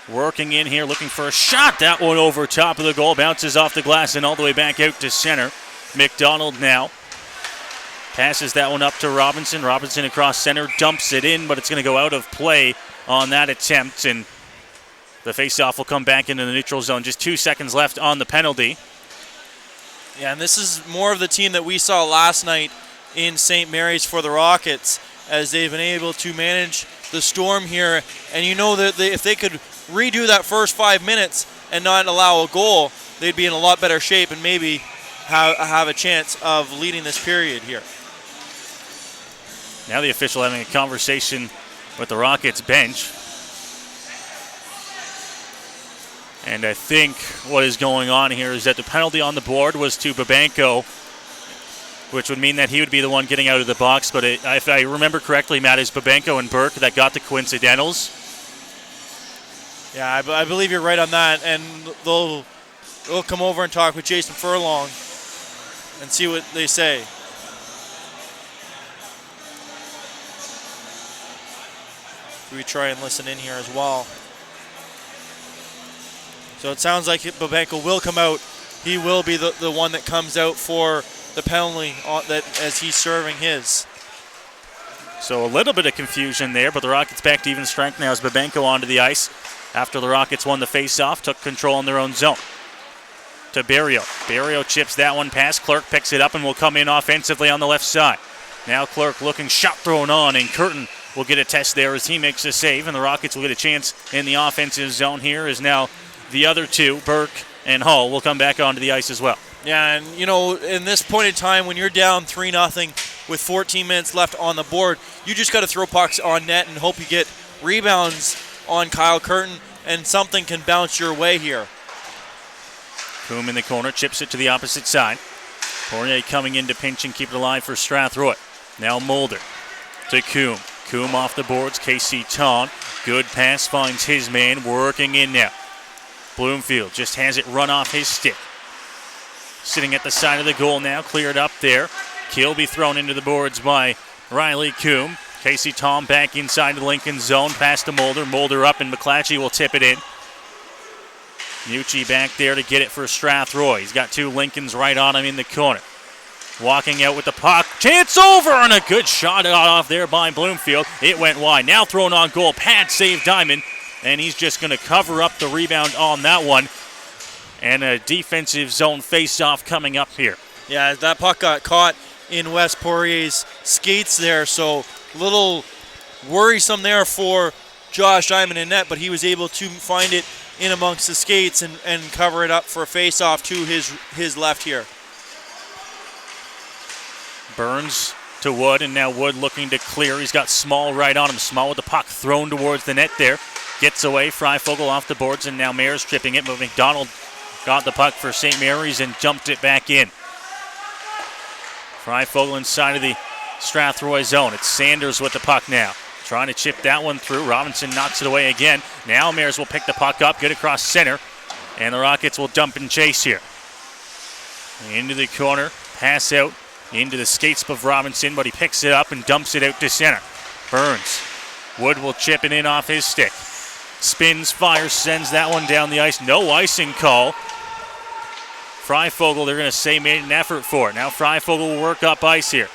Working in here, looking for a shot. That one over top of the goal. Bounces off the glass and all the way back out to center. McDonald now passes that one up to Robinson. Robinson across center, dumps it in, but it's going to go out of play on that attempt. And the faceoff will come back into the neutral zone. Just 2 seconds left on the penalty. Yeah, and this is more of the team that we saw last night in St. Mary's for the Rockets, as they've been able to manage the storm here. And you know that if they could redo that first 5 minutes and not allow a goal, they'd be in a lot better shape and maybe have a chance of leading this period here. Now the official having a conversation with the Rockets bench. And I think what is going on here is that the penalty on the board was to Babenko, which would mean that he would be the one getting out of the box. But if I remember correctly, Matt, is Babenko and Burke that got the coincidentals. Yeah, I believe you're right on that. And they'll come over and talk with Jason Furlong and see what they say. We try and listen in here as well. So it sounds like Babenko will come out. He will be the one that comes out for the penalty as he's serving his. So a little bit of confusion there, but the Rockets back to even strength now as Babenko onto the ice after the Rockets won the face-off, took control in their own zone. To Barrio. Barrio chips that one past. Clark picks it up and will come in offensively on the left side. Now Clark looking, shot thrown on, and Curtin will get a test there as he makes a save, and the Rockets will get a chance in the offensive zone here as now the other two, Burke and Hull, will come back onto the ice as well. Yeah, and in this point in time, when you're down 3-0 with 14 minutes left on the board, you just got to throw pucks on net and hope you get rebounds on Kyle Curtin, and something can bounce your way here. Coombe in the corner, chips it to the opposite side. Poirier coming in to pinch and keep it alive for Strathroy. Now Mulder to Coombe. Coombe off the boards, Casey Ton. Good pass, finds his man, working in now. Bloomfield just has it run off his stick. Sitting at the side of the goal now, cleared up there. Kilby thrown into the boards by Riley Coombe. Casey Tom back inside the Lincoln zone, past to Mulder. Mulder up, and McClatchy will tip it in. Mucci back there to get it for Strathroy. He's got two Lincolns right on him in the corner. Walking out with the puck. Chance over, and a good shot off there by Bloomfield. It went wide. Now thrown on goal. Pad save Diamond, and he's just going to cover up the rebound on that one. And a defensive zone face-off coming up here. Yeah, that puck got caught in Wes Poirier's skates there, so a little worrisome there for Josh Diamond in net, but he was able to find it in amongst the skates and cover it up for a face-off to his left here. Burns to Wood, and now Wood looking to clear. He's got Small right on him. Small with the puck thrown towards the net there. Gets away. Freifogel off the boards, and now Mayor's tripping it, but McDonald got the puck for St. Mary's and jumped it back in. Freifogel inside of the Strathroy zone. It's Sanders with the puck now. Trying to chip that one through. Robinson knocks it away again. Now Mares will pick the puck up, get across center, and the Rockets will dump and chase here. Into the corner, pass out into the skates of Robinson, but he picks it up and dumps it out to center. Burns. Wood will chip it in off his stick. Spins, fires, sends that one down the ice. No icing call. Freifogel, they're going to say, made an effort for it. Now Freifogel will work up ice here.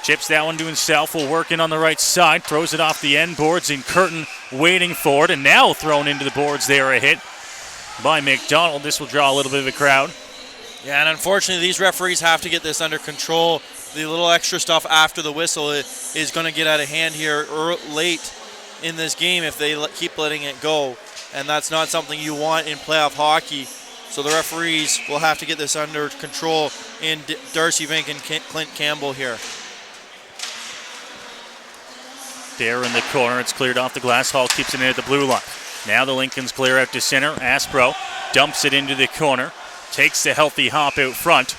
Chips that one to himself, will work in on the right side, throws it off the end boards, and Curtin waiting for it, and now thrown into the boards there, a hit by McDonald. This will draw a little bit of a crowd. Yeah, and unfortunately these referees have to get this under control. The little extra stuff after the whistle is going to get out of hand here late in this game if they keep letting it go, and that's not something you want in playoff hockey. So the referees will have to get this under control in Darcy Vink and Clint Campbell here. There in the corner, it's cleared off the glass. Hall keeps it in at the blue line. Now the Lincolns clear out to center. Aspro dumps it into the corner, takes the healthy hop out front,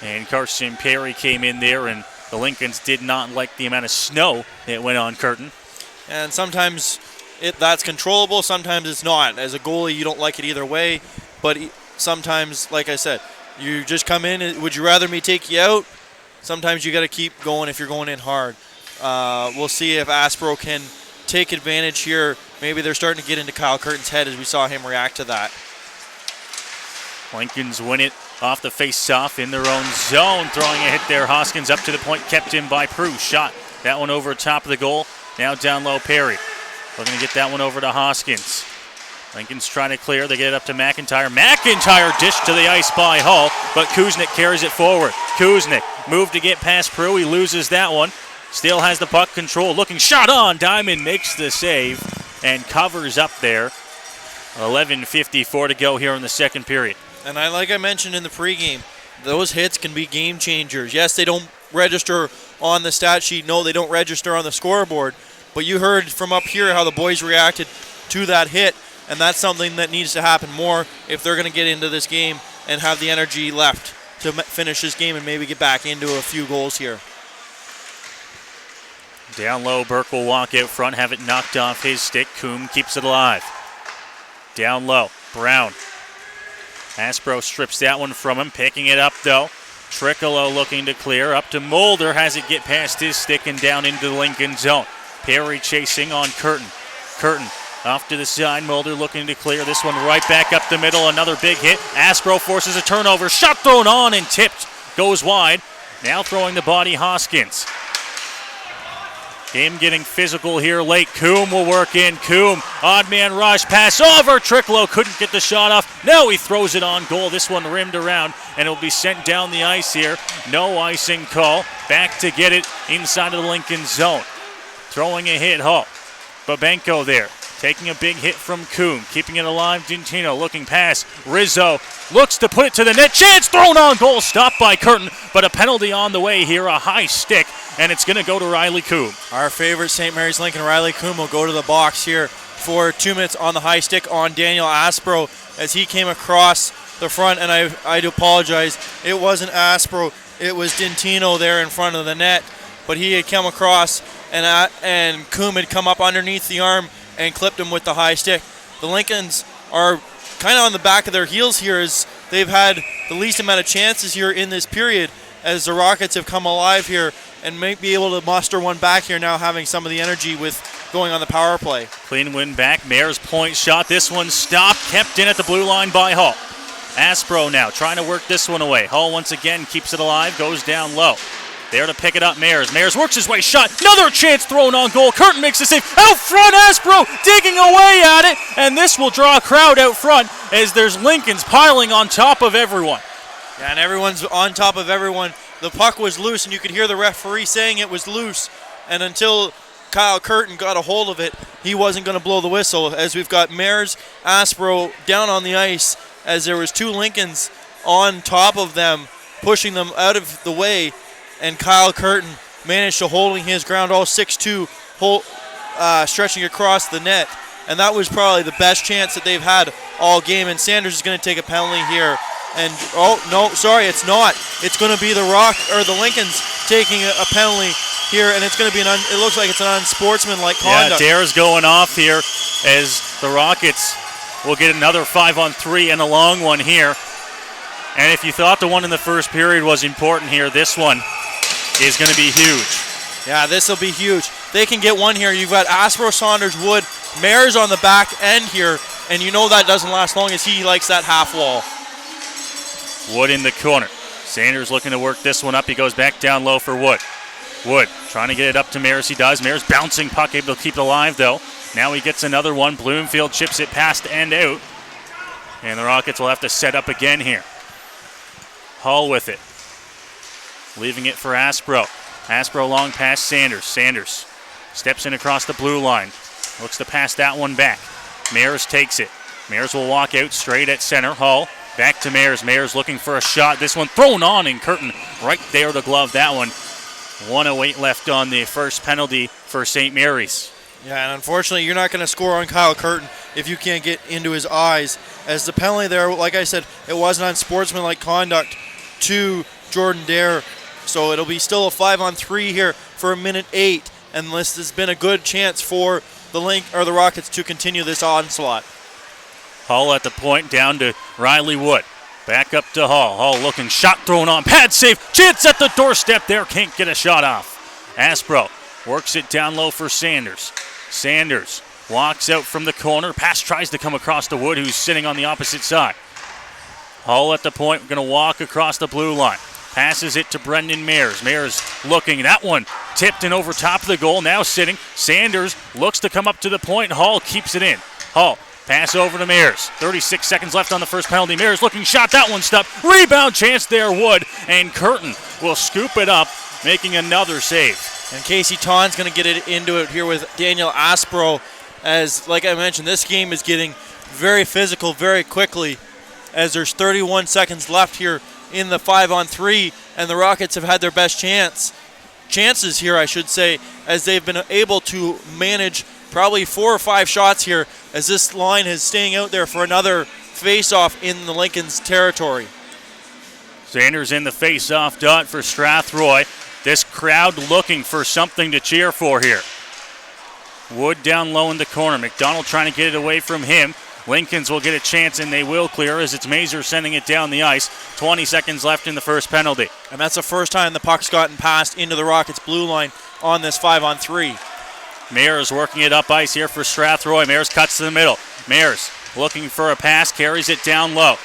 and Carson Perry came in there, and the Lincolns did not like the amount of snow that went on Curtin. And sometimes that's controllable, sometimes it's not. As a goalie, you don't like it either way, but sometimes, like I said, you just come in. Would you rather me take you out? Sometimes you got to keep going if you're going in hard. We'll see if Aspro can take advantage here. Maybe they're starting to get into Kyle Curtin's head as we saw him react to that. Lincolns win it off the face-off in their own zone. Throwing a hit there. Hoskins up to the point, kept in by Prue. Shot that one over top of the goal. Now down low, Perry. Looking to get that one over to Hoskins. Lincoln's trying to clear. They get it up to McIntyre. McIntyre dished to the ice by Hull, but Kuznick carries it forward. Kuznick moved to get past Prue. He loses that one. Still has the puck control. Looking shot on. Diamond makes the save and covers up there. 11:54 to go here in the second period. And like I mentioned in the pregame, those hits can be game changers. Yes, they don't register on the stat sheet. No, they don't register on the scoreboard. But you heard from up here how the boys reacted to that hit, and that's something that needs to happen more if they're going to get into this game and have the energy left to finish this game and maybe get back into a few goals here. Down low, Burke will walk out front, have it knocked off his stick. Coombe keeps it alive. Down low, Brown. Aspro strips that one from him, picking it up though. Triccolo looking to clear, up to Mulder, has it get past his stick and down into the Lincoln zone. Perry chasing on Curtin. Curtin off to the side, Mulder looking to clear. This one right back up the middle, another big hit. Aspro forces a turnover, shot thrown on and tipped, goes wide. Now throwing the body, Hoskins. Game getting physical here late. Coombe will work in. Coombe, odd man rush, pass over. Tricklow couldn't get the shot off. Now he throws it on goal. This one rimmed around, and it'll be sent down the ice here. No icing call. Back to get it inside of the Lincoln zone. Throwing a hit, Hull. Babenko there. Taking a big hit from Coombe. Keeping it alive, Gentino looking past. Rizzo looks to put it to the net. Chance thrown on goal. Stopped by Curtin, but a penalty on the way here. A high stick, and it's going to go to Riley Coombe. Our favorite St. Mary's Lincoln, Riley Coombe, will go to the box here for 2 minutes on the high stick on Daniel Aspro as he came across the front, and I do apologize. It wasn't Aspro. It was Gentino there in front of the net, but he had come across, and Coombe had come up underneath the arm and clipped him with the high stick. The Lincolns are kind of on the back of their heels here, as they've had the least amount of chances here in this period, as the Rockets have come alive here and may be able to muster one back here now, having some of the energy with going on the power play. Clean win back. Mayor's point shot. This one stopped, kept in at the blue line by Hall. Aspro now trying to work this one away. Hall once again keeps it alive, goes down low. There to pick it up, Mayers. Mayers works his way, shot. Another chance thrown on goal. Curtin makes the save. Out front, Aspro digging away at it. And this will draw a crowd out front as there's Lincolns piling on top of everyone. Yeah, and everyone's on top of everyone. The puck was loose, and you could hear the referee saying it was loose. And until Kyle Curtin got a hold of it, he wasn't going to blow the whistle, as we've got Mayers, Aspro down on the ice, as there was 2 Lincolns on top of them, pushing them out of the way. And Kyle Curtin managed to holding his ground, all 6'2", stretching across the net. And that was probably the best chance that they've had all game. And Sanders is going to take a penalty here. And, oh, no, sorry, it's not. It's going to be the Lincolns taking a penalty here. And it's going to be it looks like it's an unsportsmanlike conduct. Yeah, dare's going off here as the Rockets will get another 5-on-3 and a long one here. And if you thought the one in the first period was important here, this one is going to be huge. Yeah, this will be huge. They can get one here. You've got Aspro, Saunders, Wood, Mayers on the back end here, and you know that doesn't last long as he likes that half wall. Wood in the corner. Sanders looking to work this one up. He goes back down low for Wood. Wood trying to get it up to Mayers. He does. Mayers bouncing puck, able to keep it alive though. Now he gets another one. Bloomfield chips it past and out. And the Rockets will have to set up again here. Hall with it. Leaving it for Aspro. Aspro long past Sanders. Sanders steps in across the blue line. Looks to pass that one back. Mayers takes it. Mayers will walk out straight at center. Hall back to Mayers. Mayers looking for a shot. This one thrown on, and Curtin right there to glove that one. 1:08 left on the first penalty for St. Mary's. Yeah, and unfortunately, you're not going to score on Kyle Curtin if you can't get into his eyes. As the penalty there, like I said, it wasn't unsportsmanlike conduct to Jordan Dare. So it'll be still a 5-on-3 here for 1:08, and this has been a good chance for the Rockets to continue this onslaught. Hall at the point, down to Riley Wood. Back up to Hall. Hall looking, shot thrown on, pad save, chance at the doorstep there, can't get a shot off. Aspro works it down low for Sanders. Sanders walks out from the corner, pass tries to come across to Wood, who's sitting on the opposite side. Hall at the point, going to walk across the blue line. Passes it to Brendan Mayers. Mayers looking, that one tipped and over top of the goal, now sitting. Sanders looks to come up to the point. Hall keeps it in. Hall, pass over to Mayers. 36 seconds left on the first penalty. Mayers looking, shot, that one stopped. Rebound chance there, Wood, and Curtin will scoop it up, making another save. And Casey Ton's going to get it into it here with Daniel Aspro, as, like I mentioned, this game is getting very physical very quickly, as there's 31 seconds left here in the 5-on-3, and the Rockets have had their best chances here, I should say, as they've been able to manage probably 4 or 5 shots here, as this line is staying out there for another face-off in the Lincoln's territory. Sanders in the face-off dot for Strathroy. This crowd looking for something to cheer for here. Wood down low in the corner. McDonald trying to get it away from him. Lincolns will get a chance, and they will clear as it's Mazer sending it down the ice. 20 seconds left in the first penalty. And that's the first time the puck's gotten passed into the Rockets' blue line on this 5-on-3. Mayers working it up ice here for Strathroy. Mayers cuts to the middle. Mayers looking for a pass, carries it down low.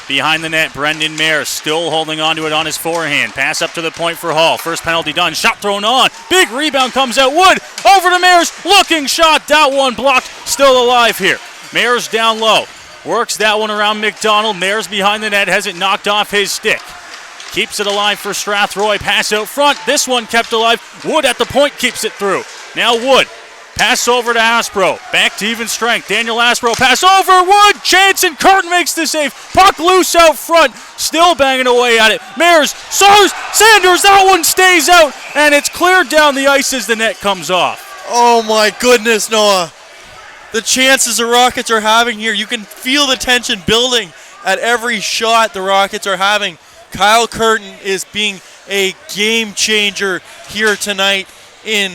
Behind the net, Brendan Mayers still holding on to it on his forehand. Pass up to the point for Hall. First penalty done. Shot thrown on. Big rebound comes out. Wood over to Mayers. Looking shot. That one blocked. Still alive here. Mayers down low. Works that one around McDonald. Mayers behind the net. Has it knocked off his stick. Keeps it alive for Strathroy. Pass out front. This one kept alive. Wood at the point keeps it through. Now Wood. Pass over to Aspro. Back to even strength. Daniel Aspro. Pass over. Wood. Chance, and Curtin makes the save. Puck loose out front. Still banging away at it. Mayers. Sanders. That one stays out. And it's cleared down the ice as the net comes off. Oh my goodness, Noah. The chances the Rockets are having here. You can feel the tension building at every shot the Rockets are having. Kyle Curtin is being a game changer here tonight in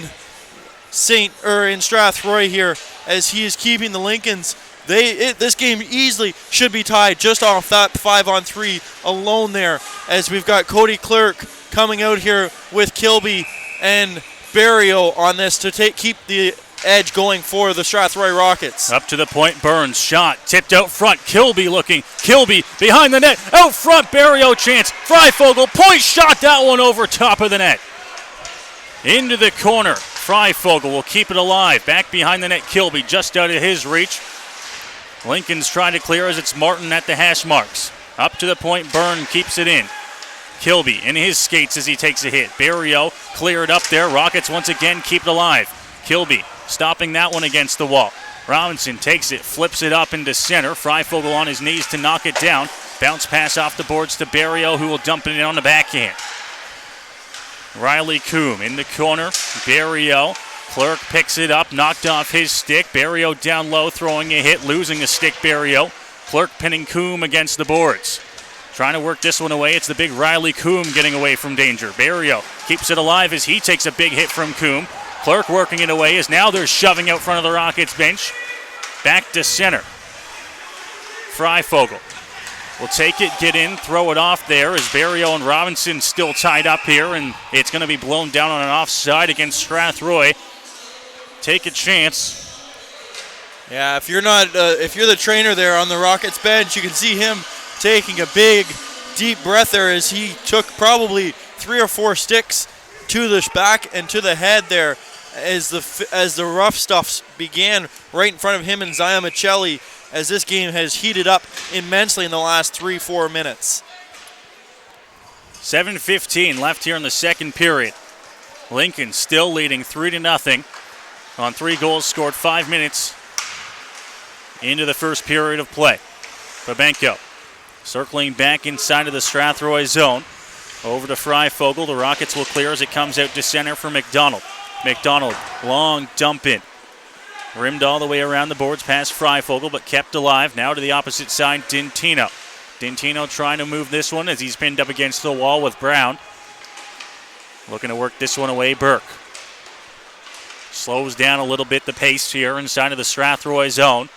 Strathroy here, as he is keeping the Lincolns This game easily should be tied just off that 5-on-3 alone there, as we've got Cody Clerk coming out here with Kilby and Barrio on this to keep the edge going for the Strathroy Rockets. Up to the point, Burns, shot, tipped out front, Kilby looking, Kilby behind the net, out front, Barrio chance, Freifogel, point shot, that one over top of the net. Into the corner, Freifogel will keep it alive, back behind the net, Kilby just out of his reach. Lincoln's trying to clear as it's Martin at the hash marks. Up to the point, Byrne keeps it in. Kilby in his skates as he takes a hit. Barrio cleared up there, Rockets once again keep it alive. Kilby stopping that one against the wall. Robinson takes it, flips it up into center. Freifogel on his knees to knock it down. Bounce pass off the boards to Barrio, who will dump it in on the backhand. Riley Coombe in the corner. Barrio. Clerk picks it up, knocked off his stick. Barrio down low, throwing a hit, losing a stick, Barrio. Clerk pinning Coombe against the boards. Trying to work this one away. It's the big Riley Coombe getting away from danger. Barrio keeps it alive as he takes a big hit from Coombe. Clerk working it away as now they're shoving out front of the Rockets bench. Back to center. Freifogel will take it, get in, throw it off there as Barrio and Robinson still tied up here, and it's going to be blown down on an offside against Strathroy. Take a chance. Yeah, if you're the trainer there on the Rockets bench, you can see him taking a big, deep breath there as he took probably 3 or 4 sticks to the back and to the head there as the rough stuff began right in front of him and Zion Michelli, as this game has heated up immensely in the last 3-4 minutes. 7:15 left here in the second period. Lincoln still leading 3-0 on 3 goals scored 5 minutes into the first period of play. Babenko circling back inside of the Strathroy zone. Over to Freifogel. The Rockets will clear as it comes out to center for McDonald. McDonald, long dump in. Rimmed all the way around the boards past Freifogel, but kept alive. Now to the opposite side, Dintino. Dintino trying to move this one as he's pinned up against the wall with Brown. Looking to work this one away, Burke. Slows down a little bit the pace here inside of the Strathroy zone.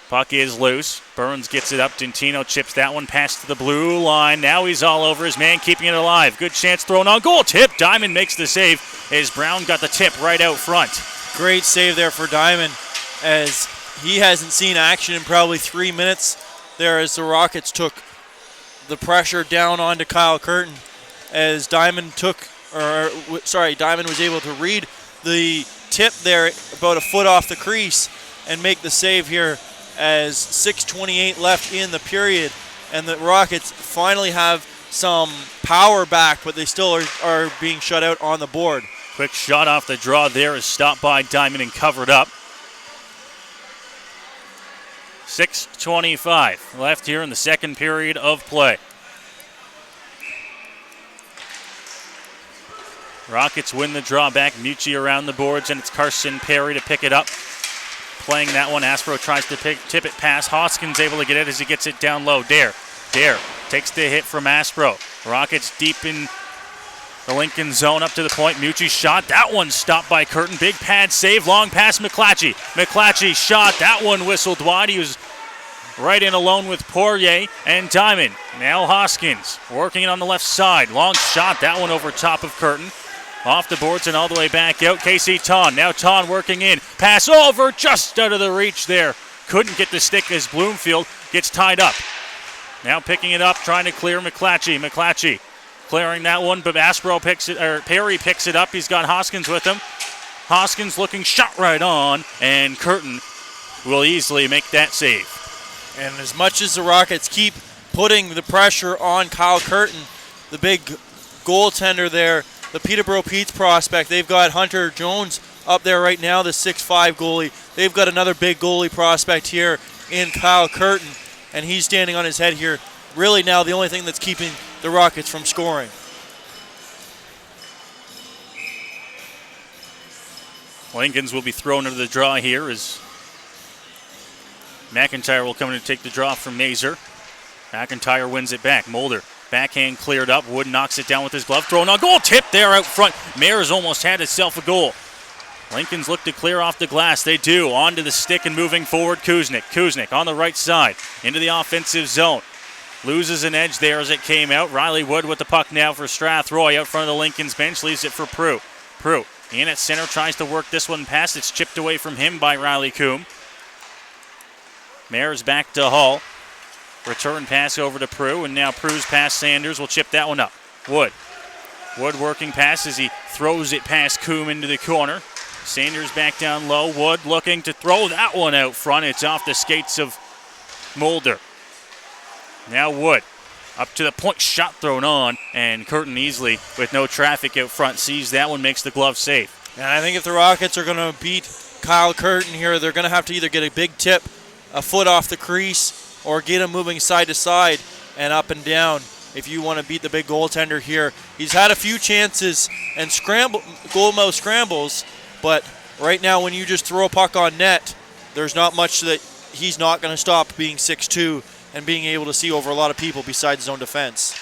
Puck is loose. Burns gets it up. Dintino chips that one past the blue line. Now he's all over his man, keeping it alive. Good chance thrown on goal. Tip. Diamond makes the save as Brown got the tip right out front. Great save there for Diamond, as he hasn't seen action in probably 3 minutes there, as the Rockets took the pressure down onto Kyle Curtin, as Diamond was able to read the tip there about a foot off the crease and make the save here as 6:28 left in the period, and the Rockets finally have some power back, but they still are being shut out on the board. Quick shot off the draw there is stopped by Diamond and covered up. 6:25 left here in the second period of play. Rockets win the draw back. Mucci around the boards, and it's Carson Perry to pick it up. Playing that one, Aspro tries to tip it past. Hoskins able to get it as he gets it down low. Dare takes the hit from Aspro. Rockets deep in the Lincoln zone up to the point. Mucci shot. That one stopped by Curtin. Big pad save. Long pass McClatchy. McClatchy shot. That one whistled wide. He was right in alone with Poirier and Diamond. Now Hoskins working it on the left side. Long shot. That one over top of Curtin. Off the boards and all the way back out. Casey Ton. Now Ton working in. Pass over. Just out of the reach there. Couldn't get the stick as Bloomfield gets tied up. Now picking it up. Trying to clear McClatchy. McClatchy clearing that one, but Perry picks it up. He's got Hoskins with him. Hoskins looking shot right on, and Curtin will easily make that save. And as much as the Rockets keep putting the pressure on Kyle Curtin, the big goaltender there, the Peterborough Pete's prospect, they've got Hunter Jones up there right now, the 6'5 goalie. They've got another big goalie prospect here in Kyle Curtin, and he's standing on his head here. Really now the only thing that's keeping the Rockets from scoring. Lincolns will be thrown into the draw here as McIntyre will come in and take the draw from Mazer. McIntyre wins it back. Mulder, backhand cleared up. Wood knocks it down with his glove. Thrown on goal. Tip there out front. Mayers almost had himself a goal. Lincoln's look to clear off the glass. They do. Onto the stick and moving forward, Kuznick. Kuznick on the right side into the offensive zone. Loses an edge there as it came out. Riley Wood with the puck now for Strathroy out front of the Lincoln's bench. Leaves it for Prue. Prue in at center, tries to work this one past. It's chipped away from him by Riley Coombe. Mares back to Hull. Return pass over to Prue, and now Prue's past Sanders will chip that one up. Wood working pass as he throws it past Coombe into the corner. Sanders back down low. Wood looking to throw that one out front. It's off the skates of Mulder. Now Wood up to the point, shot thrown on, and Curtin easily with no traffic out front sees that one, makes the glove save. And I think if the Rockets are going to beat Kyle Curtin here, they're going to have to either get a big tip, a foot off the crease, or get him moving side to side and up and down if you want to beat the big goaltender here. He's had a few chances and goalmouth scrambles, but right now when you just throw a puck on net, there's not much that he's not going to stop being 6'2" and being able to see over a lot of people besides his own defense.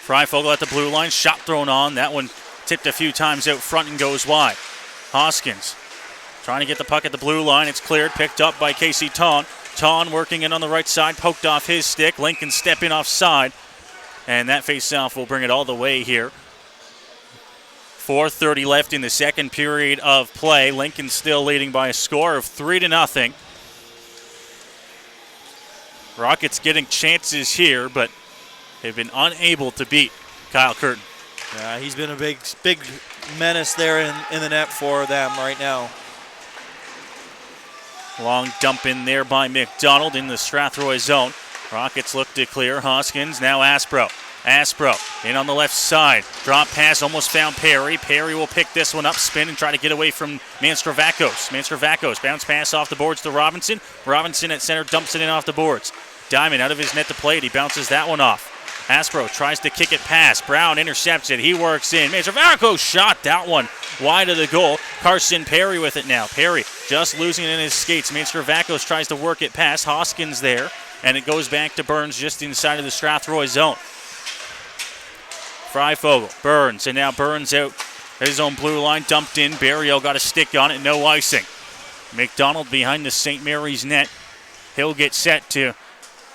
Freifogel at the blue line, shot thrown on. That one tipped a few times out front and goes wide. Hoskins trying to get the puck at the blue line. It's cleared, picked up by Casey Ton. Ton working in on the right side, poked off his stick. Lincoln stepping offside, and that face-off will bring it all the way here. 4:30 left in the second period of play. Lincoln still leading by a score of 3-0. Rockets getting chances here, but they've been unable to beat Kyle Curtin. Yeah, he's been a big menace there in the net for them right now. Long dump in there by McDonald in the Strathroy zone. Rockets look to clear. Hoskins, now Aspro. Aspro in on the left side. Drop pass, almost found Perry. Perry will pick this one up, spin, and try to get away from Manstravakos. Manstravakos, bounce pass off the boards to Robinson. Robinson at center, dumps it in off the boards. Diamond out of his net to play it. He bounces that one off. Aspro tries to kick it past. Brown intercepts it. He works in. Manstravakos shot that one wide of the goal. Carson Perry with it now. Perry just losing it in his skates. Manstravakos tries to work it past. Hoskins there, and it goes back to Burns just inside of the Strathroy zone. Freifogel, Burns, and now Burns out his own blue line, dumped in. Barrio got a stick on it, no icing. McDonald behind the St. Mary's net. He'll get set to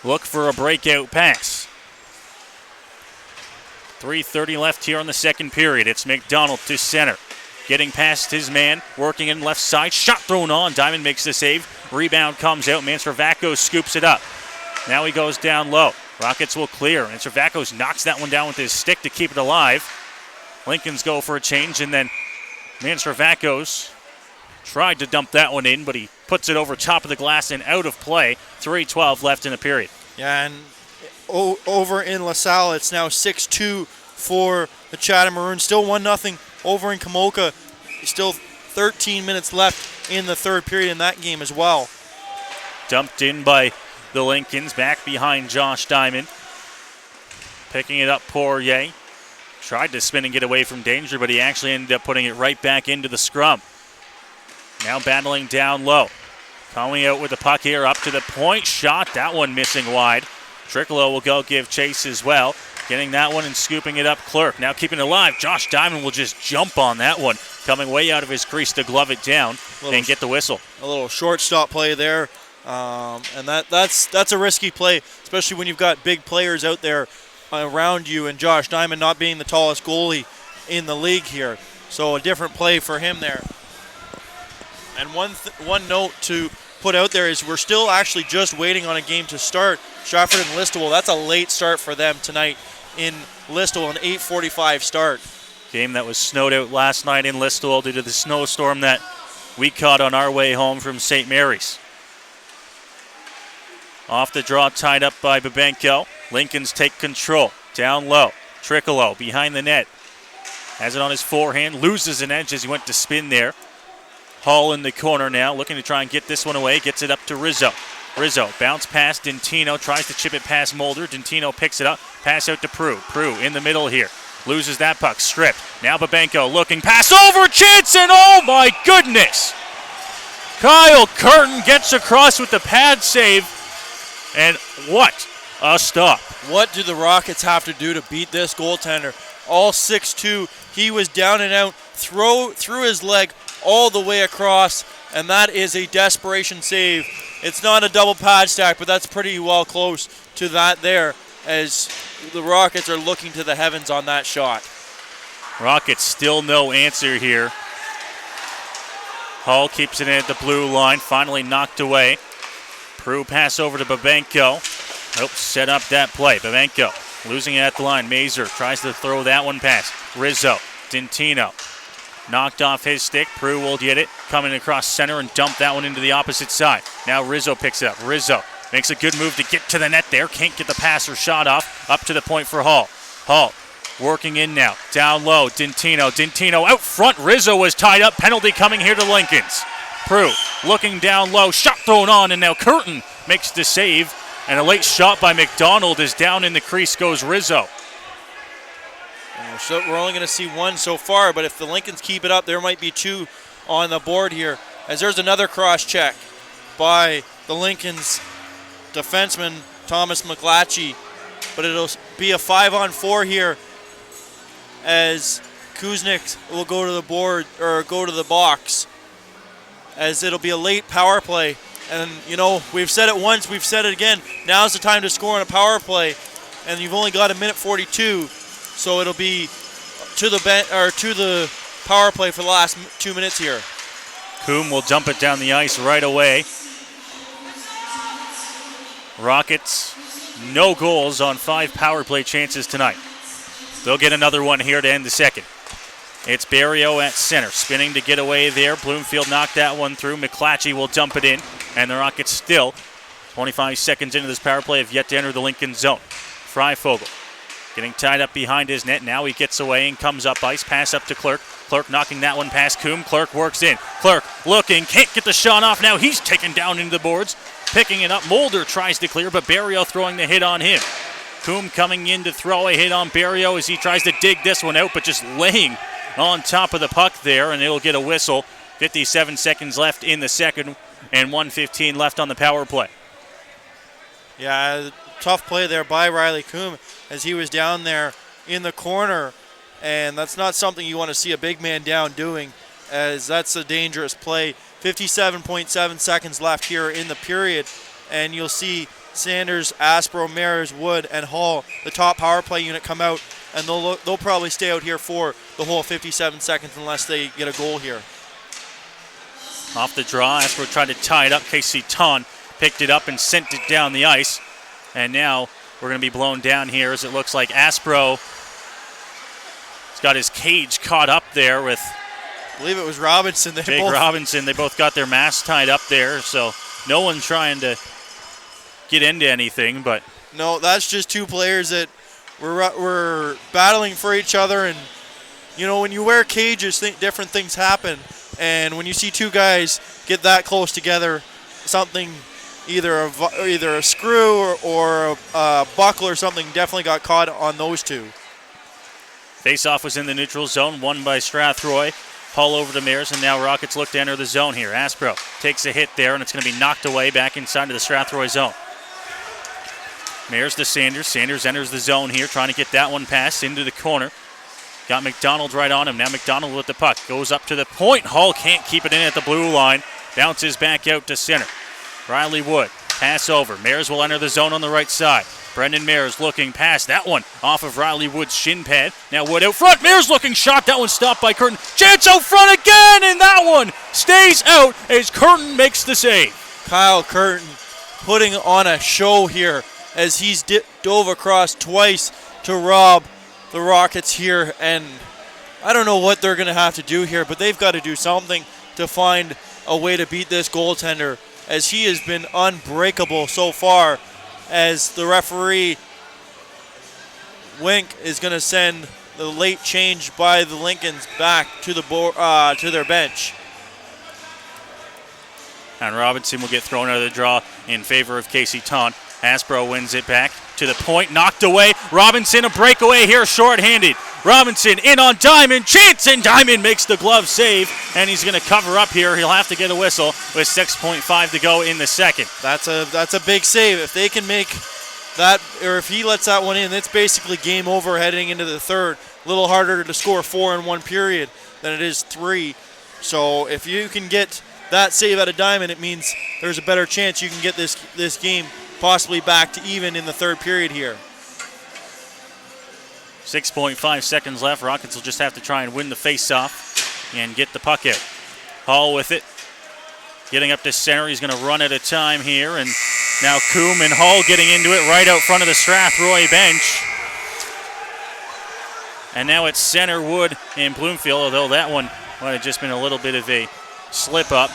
look for a breakout pass. 3:30 left here in the second period. It's McDonald to center. Getting past his man, working in left side. Shot thrown on. Diamond makes the save. Rebound comes out. Manstravakos scoops it up. Now he goes down low. Rockets will clear. Manstravakos knocks that one down with his stick to keep it alive. Lincoln's go for a change, and then Manstravakos tried to dump that one in, but he puts it over top of the glass and out of play. 3:12 left in the period. Yeah, and over in LaSalle, it's now 6-2 for the Chatham Maroons. Still 1-0 over in Kamoka. Still 13 minutes left in the third period in that game as well. Dumped in by the Lincolns, back behind Josh Diamond. Picking it up, Poirier. Tried to spin and get away from danger, but he actually ended up putting it right back into the scrum. Now battling down low. Coming out with the puck here, up to the point. Shot, that one missing wide. Trickolo will go give chase as well. Getting that one and scooping it up, Clerk. Now keeping it alive. Josh Diamond will just jump on that one. Coming way out of his crease to glove it down and get the whistle. A little shortstop play there. And that's a risky play, especially when you've got big players out there around you, and Josh Diamond not being the tallest goalie in the league here. So a different play for him there. And one note to put out there is we're still actually just waiting on a game to start. Stratford and Listowel, that's a late start for them tonight in Listowel, an 8:45 start. Game that was snowed out last night in Listowel due to the snowstorm that we caught on our way home from St. Mary's. Off the draw, tied up by Babenko. Lincolns take control. Down low. Trickolo behind the net. Has it on his forehand. Loses an edge as he went to spin there. Hall in the corner now, looking to try and get this one away. Gets it up to Rizzo. Rizzo bounce past Dentino. Tries to chip it past Mulder. Dentino picks it up. Pass out to Prue. Prue in the middle here. Loses that puck. Stripped. Now Babenko looking. Pass over. Chance, and oh my goodness! Kyle Curtin gets across with the pad save. And what a stop. What do the Rockets have to do to beat this goaltender? All 6'2", he was down and out threw his leg all the way across, and that is a desperation save. It's not a double pad stack, but that's pretty well close to that there, as the Rockets are looking to the heavens on that shot. Rockets still no answer here. Hall keeps it in at the blue line, finally knocked away. Prue pass over to Babenko. Helps set up that play. Babenko losing it at the line. Mazer tries to throw that one past. Rizzo, Dintino. Knocked off his stick. Prue will get it. Coming across center and dump that one into the opposite side. Now Rizzo picks it up. Rizzo makes a good move to get to the net there. Can't get the pass or shot off. Up to the point for Hall. Hall working in now. Down low. Dintino out front. Rizzo was tied up. Penalty coming here to Lincoln's. Prue looking down low. Shot thrown on, and now Curtin makes the save. And a late shot by McDonald is down in the crease goes Rizzo. So we're only going to see one so far, but if the Lincolns keep it up, there might be two on the board here. As there's another cross check by the Lincolns defenseman, Thomas McGlatchy. But it'll be a 5-on-4 here as Kuznick will go to the board, or go to the box, as it'll be a late power play. And, you know, we've said it once, we've said it again. Now's the time to score on a power play, and you've only got a minute 42, so it'll be to the power play for the last 2 minutes here. Coombe will dump it down the ice right away. Rockets, no goals on 5 power play chances tonight. They'll get another one here to end the second. It's Barrio at center, spinning to get away there. Bloomfield knocked that one through. McClatchy will dump it in, and the Rockets still, 25 seconds into this power play, have yet to enter the Lincoln zone. Freifogel getting tied up behind his net. Now he gets away and comes up ice. Pass up to Clerk. Clerk knocking that one past Coombe. Clerk works in. Clerk looking, can't get the shot off. Now he's taken down into the boards. Picking it up. Mulder tries to clear, but Barrio throwing the hit on him. Coombe coming in to throw a hit on Barrio as he tries to dig this one out, but just laying on top of the puck there, and it'll get a whistle. 57 seconds left in the second, and 1:15 left on the power play. Yeah, tough play there by Riley Coombe as he was down there in the corner, and that's not something you want to see a big man down doing, as that's a dangerous play. 57.7 seconds left here in the period, and you'll see Sanders, Aspro, Mares, Wood, and Hall, the top power play unit, come out, and they'll probably stay out here for the whole 57 seconds unless they get a goal here. Off the draw, Aspro tried to tie it up. Casey Ton picked it up and sent it down the ice. And now we're going to be blown down here as it looks like Aspro has got his cage caught up there with, I believe it was Robinson. Jake Robinson. They both got their masks tied up there, so no one trying to get into anything. But no, that's just two players that were battling for each other. And, you know, when you wear cages, different things happen. And when you see two guys get that close together, something, either a screw or a buckle or something definitely got caught on those two. Face-off was in the neutral zone, won by Strathroy. Hull over to Mears, and now Rockets look to enter the zone here. Aspro takes a hit there, and it's going to be knocked away back inside of the Strathroy zone. Mears to Sanders. Sanders enters the zone here, trying to get that one passed into the corner. Got McDonald right on him. Now McDonald with the puck. Goes up to the point. Hull can't keep it in at the blue line. Bounces back out to center. Riley Wood. Pass over. Mears will enter the zone on the right side. Brendan Mears looking past that one off of Riley Wood's shin pad. Now Wood out front. Mears looking shot. That one stopped by Curtin. Chance out front again, and that one stays out as Curtin makes the save. Kyle Curtin putting on a show here as he's dove across twice to rob the Rockets here. And I don't know what they're going to have to do here, but they've got to do something to find a way to beat this goaltender, as he has been unbreakable so far, as the referee Wink is going to send the late change by the Lincolns back to to their bench. And Robinson will get thrown out of the draw in favor of Casey Ton. Aspro wins it back to the point, knocked away. Robinson a breakaway here, shorthanded. Robinson in on Diamond, chance, and Diamond makes the glove save, and he's going to cover up here. He'll have to get a whistle with 6.5 to go in the second. That's a big save. If they can make if he lets that one in, it's basically game over heading into the third. A little harder to score 4 in one period than it is 3. So if you can get that save out of Diamond, it means there's a better chance you can get this game possibly back to even in the third period here. 6.5 seconds left. Rockets will just have to try and win the face-off and get the puck out. Hall with it. Getting up to center. He's going to run out of time here. And now Coombe and Hall getting into it right out front of the Strathroy bench. And now it's center, Wood, and Bloomfield, although that one might have just been a little bit of a slip-up.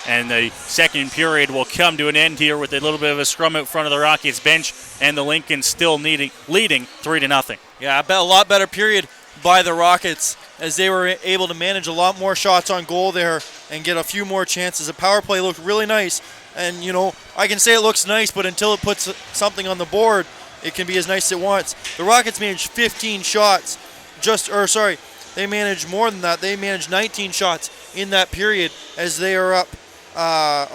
And the second period will come to an end here with a little bit of a scrum out front of the Rockets bench, and the Lincolns still leading 3-0. Yeah, I bet a lot better period by the Rockets as they were able to manage a lot more shots on goal there and get a few more chances. The power play looked really nice, and I can say it looks nice, but until it puts something on the board, it can be as nice as it wants. The Rockets managed 15 shots, they managed more than that. They managed 19 shots in that period as they are up. I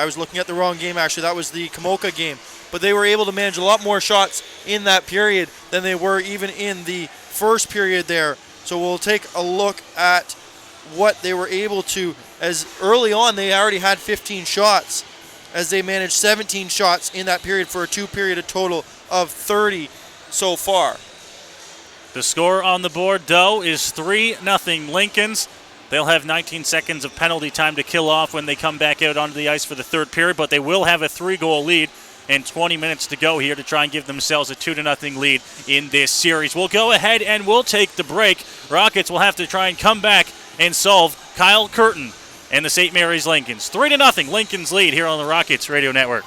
was looking at the wrong game actually. That was the Kamoka game. But they were able to manage a lot more shots in that period than they were even in the first period there. So we'll take a look at what they were able to, as early on they already had 15 shots as they managed 17 shots in that period for a 2-period total of 30 so far. The score on the board, though, is 3-0 Lincolns. They'll have 19 seconds of penalty time to kill off when they come back out onto the ice for the third period, but they will have a 3-goal lead and 20 minutes to go here to try and give themselves a 2-0 lead in this series. We'll go ahead and we'll take the break. Rockets will have to try and come back and solve Kyle Curtin and the St. Mary's Lincolns. 3-0 Lincolns lead here on the Rockets Radio Network.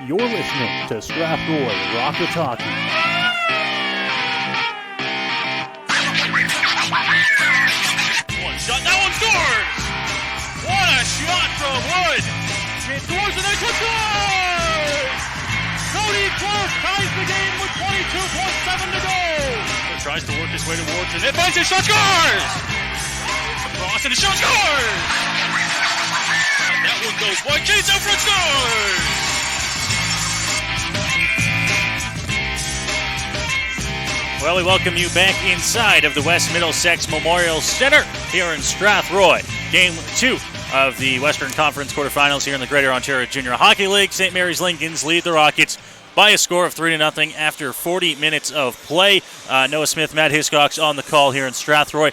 You're listening to Strathroy Rockets. One shot, that one scores! What a shot from Wood! It scores and then scores! Cody Clark ties the game with 22.7 to go. He tries to work his way towards it. It finds his shot, scores! Across and the shot scores! And that one goes wide. Chase out front, scores! Well, we welcome you back inside of the West Middlesex Memorial Center here in Strathroy. Game 2 of the Western Conference quarterfinals here in the Greater Ontario Junior Hockey League. St. Mary's Lincolns lead the Rockets by a score of 3-0 after 40 minutes of play. Noah Smith, Matt Hiscox on the call here in Strathroy.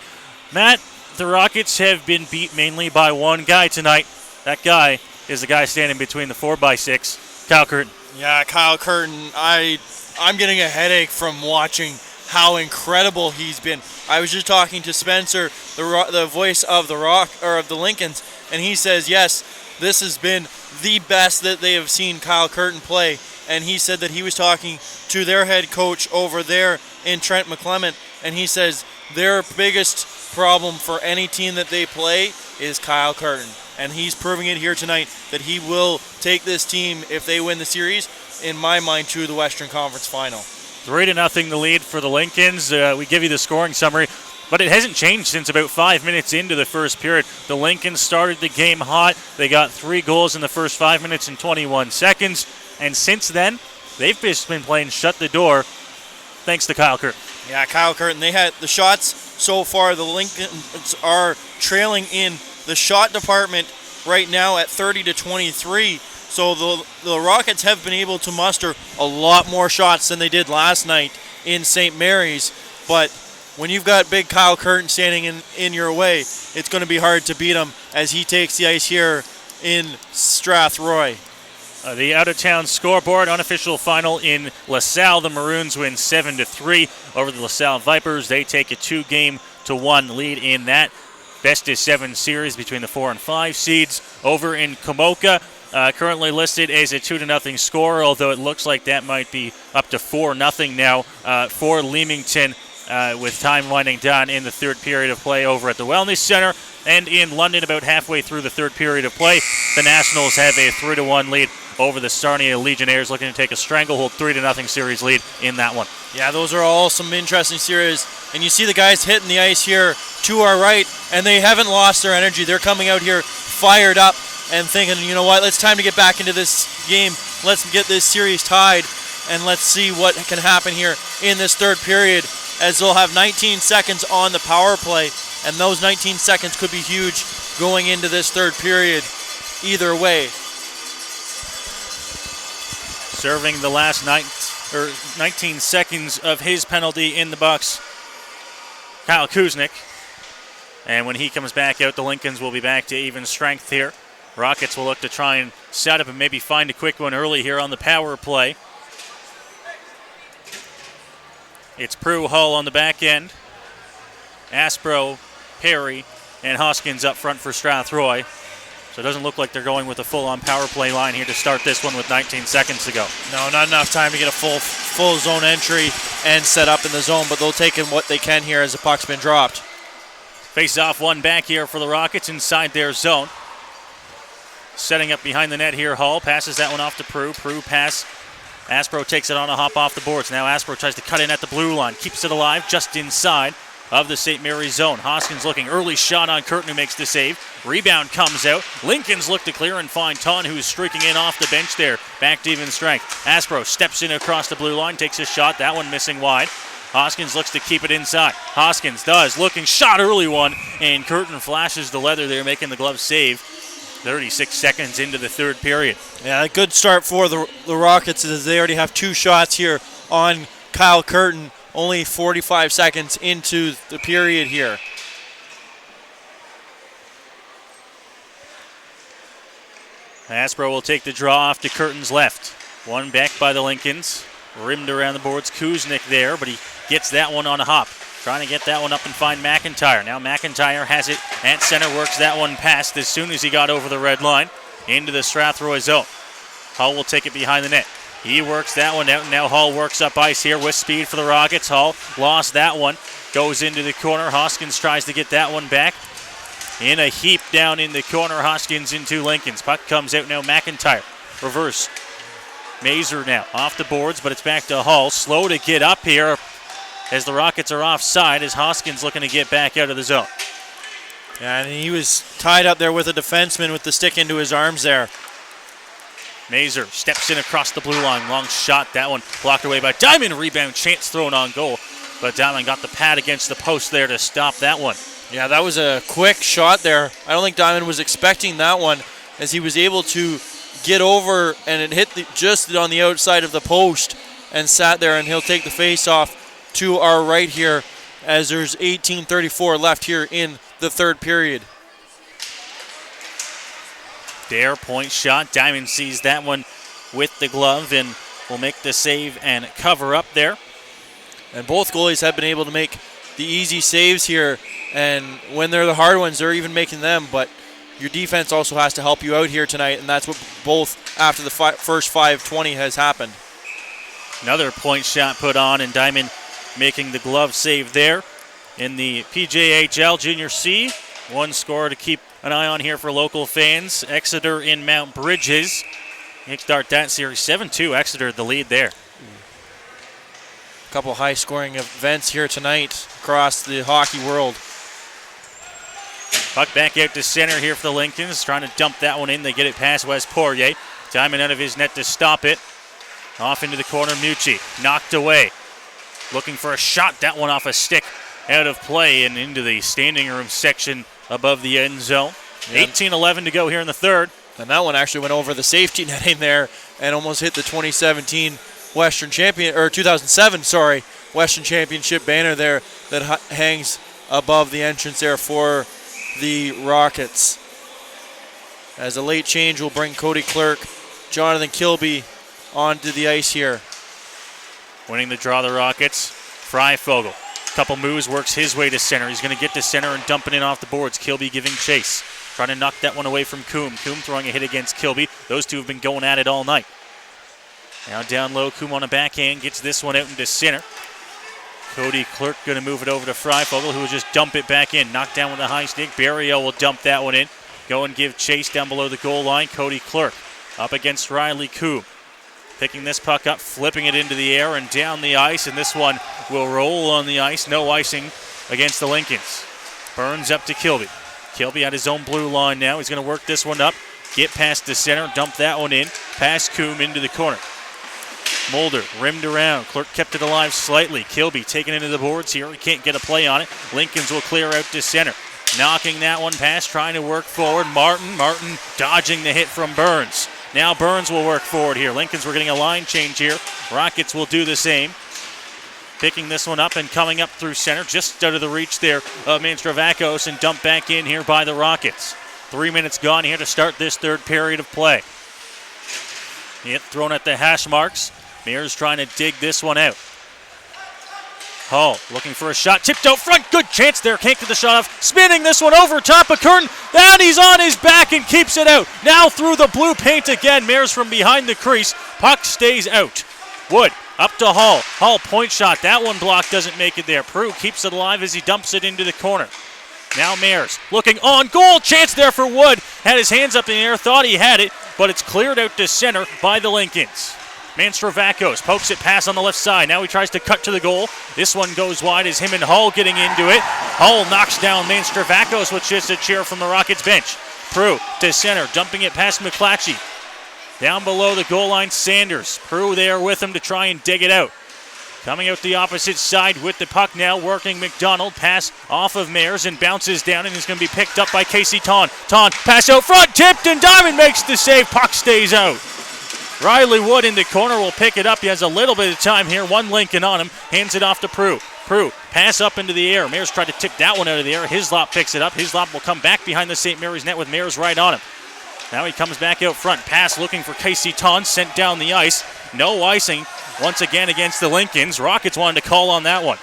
Matt, the Rockets have been beat mainly by one guy tonight. That guy is the guy standing between the 4x6, Kyle Curtin. Yeah, Kyle Curtin. I'm getting a headache from watching how incredible he's been. I was just talking to Spencer, the voice of the Lincolns, and he says, yes, this has been the best that they have seen Kyle Curtin play. And he said that he was talking to their head coach over there in Trent McClement, and he says their biggest problem for any team that they play is Kyle Curtin. And he's proving it here tonight that he will take this team, if they win the series, in my mind, to the Western Conference Final. 3-0 the lead for the Lincolns. We give you the scoring summary, but it hasn't changed since about 5 minutes into the first period. The Lincolns started the game hot. They got 3 goals in the first 5 minutes and 21 seconds, and since then, they've just been playing shut the door thanks to Kyle Curtin. Yeah, Kyle Curtin. They had the shots so far. The Lincolns are trailing in the shot department right now at 30-23. So the Rockets have been able to muster a lot more shots than they did last night in St. Mary's. But when you've got big Kyle Curtin standing in your way, it's going to be hard to beat him as he takes the ice here in Strathroy. The out-of-town scoreboard, unofficial final in LaSalle. The Maroons win 7-3 over the LaSalle Vipers. They take a 2-1 lead in that best-of-7 series between the 4 and 5 seeds. Over in Komoka, currently listed as a 2-0 score, although it looks like that might be up to 4-0 now for Leamington, with time winding down in the third period of play over at the Wellness Center. And in London, about halfway through the third period of play, the Nationals have a 3-1 lead over the Sarnia Legionnaires, looking to take a stranglehold 3-0 series lead in that one. Yeah, those are all some interesting series. And you see the guys hitting the ice here to our right, and they haven't lost their energy. They're coming out here fired up and thinking, you know what, it's time to get back into this game. Let's get this series tied, and let's see what can happen here in this third period, as they'll have 19 seconds on the power play, and those 19 seconds could be huge going into this third period either way. Serving the last 19 seconds of his penalty in the box, Kyle Kuznick. And when he comes back out, the Lincolns will be back to even strength here. Rockets will look to try and set up and maybe find a quick one early here on the power play. It's Prue, Hull on the back end. Aspro, Perry, and Hoskins up front for Strathroy. So it doesn't look like they're going with a full-on power play line here to start this one with 19 seconds to go. No, not enough time to get a full zone entry and set up in the zone, but they'll take in what they can here as the puck's been dropped. Face-off one back here for the Rockets inside their zone. Setting up behind the net here, Hull passes that one off to Prue. Prue pass. Aspro takes it on a hop off the boards. Now Aspro tries to cut in at the blue line. Keeps it alive just inside of the St. Mary's zone. Hoskins looking, early shot on Curtin, who makes the save. Rebound comes out. Lincolns look to clear and find Ton, who's streaking in off the bench there. Back to even strength. Aspro steps in across the blue line, takes a shot. That one missing wide. Hoskins looks to keep it inside. Hoskins does. Looking, shot early one, and Curtin flashes the leather there, making the glove save. 36 seconds into the third period. Yeah, a good start for the Rockets, as they already have 2 shots here on Kyle Curtin, only 45 seconds into the period here. Aspro will take the draw off to Curtin's left. One back by the Lincolns. Rimmed around the boards. Kuznick there, but he gets that one on a hop. Trying to get that one up and find McIntyre. Now McIntyre has it at center, works that one past as soon as he got over the red line into the Strathroy zone. Hall will take it behind the net. He works that one out, and now Hall works up ice here with speed for the Rockets. Hall lost that one. Goes into the corner. Hoskins tries to get that one back. In a heap down in the corner. Hoskins into Lincoln's. Puck comes out now. McIntyre. Reverse. Mazer now off the boards, but it's back to Hall. Slow to get up here as the Rockets are offside as Hoskins looking to get back out of the zone. Yeah, and he was tied up there with a defenseman with the stick into his arms there. Mazer steps in across the blue line. Long shot. That one blocked away by Diamond. Rebound chance thrown on goal. But Diamond got the pad against the post there to stop that one. Yeah, that was a quick shot there. I don't think Diamond was expecting that one as he was able to get over and it hit just on the outside of the post and sat there, and he'll take the face off to our right here as there's 18:34 left here in the third period. Dare point shot. Diamond sees that one with the glove and will make the save and cover up there. And both goalies have been able to make the easy saves here, and when they're the hard ones, they're even making them, but your defense also has to help you out here tonight, and that's what both after the first 5:20 has happened. Another point shot put on, and Diamond making the glove save there. In the PJHL Junior C, one score to keep an eye on here for local fans. Exeter in Mount Bridges. They start that series 7-2. Exeter the lead there. A couple high-scoring events here tonight across the hockey world. Puck back out to center here for the Lincolns. Trying to dump that one in. They get it past Wes Poirier. Diamond out of his net to stop it. Off into the corner, Mucci. Knocked away. Looking for a shot. That one off a stick. Out of play and into the standing room section above the end zone. 18-11 to go here in the third. And that one actually went over the safety netting there and almost hit the 2017 Western Champion, or 2007, sorry, Western Championship banner there that hangs above the entrance there for the Rockets. As a late change will bring Cody Clerk, Jonathan Kilby onto the ice here. Winning the draw, the Rockets. Freifogel. Couple moves, works his way to center. He's going to get to center and dump it in off the boards. Kilby giving chase. Trying to knock that one away from Coombe. Coombe throwing a hit against Kilby. Those two have been going at it all night. Now down low, Coombe on a backhand. Gets this one out into center. Cody Clerk going to move it over to Freifogel, who will just dump it back in. Knocked down with a high stick. Barrio will dump that one in. Go and give chase down below the goal line. Cody Clerk up against Riley Coombe. Picking this puck up, flipping it into the air and down the ice, and this one will roll on the ice. No icing against the Lincolns. Burns up to Kilby. Kilby at his own blue line now. He's going to work this one up, get past the center, dump that one in, past Coombe into the corner. Mulder rimmed around. Clerk kept it alive slightly. Kilby taking it into the boards here. He can't get a play on it. Lincolns will clear out to center. Knocking that one past, trying to work forward. Martin dodging the hit from Burns. Now Burns will work forward here. Lincolns, we're getting a line change here. Rockets will do the same. Picking this one up and coming up through center, just out of the reach there of Manstravakos, and dumped back in here by the Rockets. 3 minutes gone here to start this third period of play. Hit thrown at the hash marks. Mears trying to dig this one out. Hall looking for a shot, tipped out front, good chance there, can't get the shot off, spinning this one over top of Curtin, and he's on his back and keeps it out. Now through the blue paint again, Mears from behind the crease, puck stays out. Wood up to Hall, Hall point shot, that one blocked, doesn't make it there. Prue keeps it alive as he dumps it into the corner. Now Mears looking on goal, chance there for Wood, had his hands up in the air, thought he had it, but it's cleared out to center by the Lincolns. Manstravakos pokes it past on the left side. Now he tries to cut to the goal. This one goes wide as him and Hall getting into it. Hall knocks down Manstravakos with just a cheer from the Rockets bench. Prue to center, dumping it past McClatchy. Down below the goal line, Sanders. Prue there with him to try and dig it out. Coming out the opposite side with the puck now, working McDonald. Pass off of Mears and bounces down and is going to be picked up by Casey Ton. Ton, pass out front, tipped, and Diamond makes the save. Puck stays out. Riley Wood in the corner will pick it up. He has a little bit of time here. One Lincoln on him. Hands it off to Prue. Prue, pass up into the air. Mears tried to tip that one out of the air. Hislop picks it up. Hislop will come back behind the St. Mary's net with Mears right on him. Now he comes back out front. Pass looking for Casey Ton. Sent down the ice. No icing once again against the Lincolns. Rockets wanted to call on that one.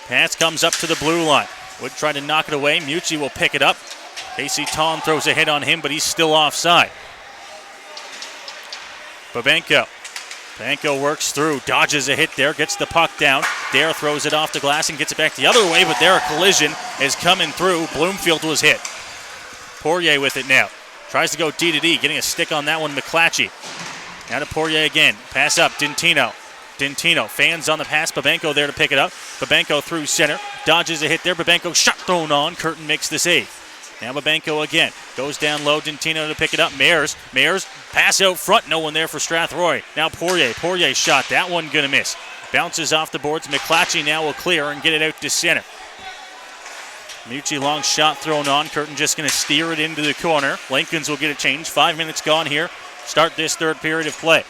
Pass comes up to the blue line. Wood tried to knock it away. Mucci will pick it up. Casey Ton throws a hit on him, but he's still offside. Babenko works through, dodges a hit there, gets the puck down. Dare throws it off the glass and gets it back the other way, but there a collision is coming through. Bloomfield was hit. Poirier with it now. Tries to go D-to-D, getting a stick on that one, McClatchy. Now to Poirier again. Pass up, Dintino, fans on the pass. Babenko there to pick it up. Babenko through center. Dodges a hit there. Babenko shot thrown on. Curtin makes the save. Now Babenko again. Goes down low. Dintino to pick it up. Mayers. Pass out front. No one there for Strathroy. Now Poirier shot. That one going to miss. Bounces off the boards. McClatchy now will clear and get it out to center. Mucci long shot thrown on. Curtin just going to steer it into the corner. Lincolns will get a change. 5 minutes gone here. Start this third period of play.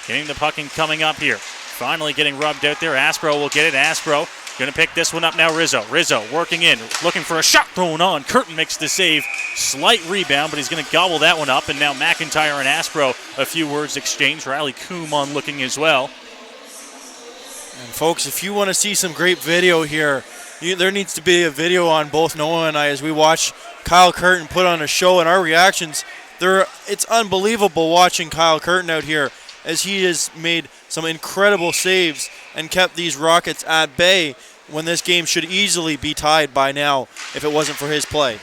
Getting the puck and coming up here. Finally getting rubbed out there. Aspro will get it. Aspro going to pick this one up now. Rizzo working in. Looking for a shot thrown on. Curtin makes the save. Slight rebound, but he's going to gobble that one up. And now McIntyre and Aspro, a few words exchanged. Riley Coombe on looking as well. And folks, if you want to see some great video here, there needs to be a video on both Noah and I as we watch Kyle Curtin put on a show and our reactions. It's unbelievable watching Kyle Curtin out here as he has made some incredible saves and kept these Rockets at bay when this game should easily be tied by now if it wasn't for his play.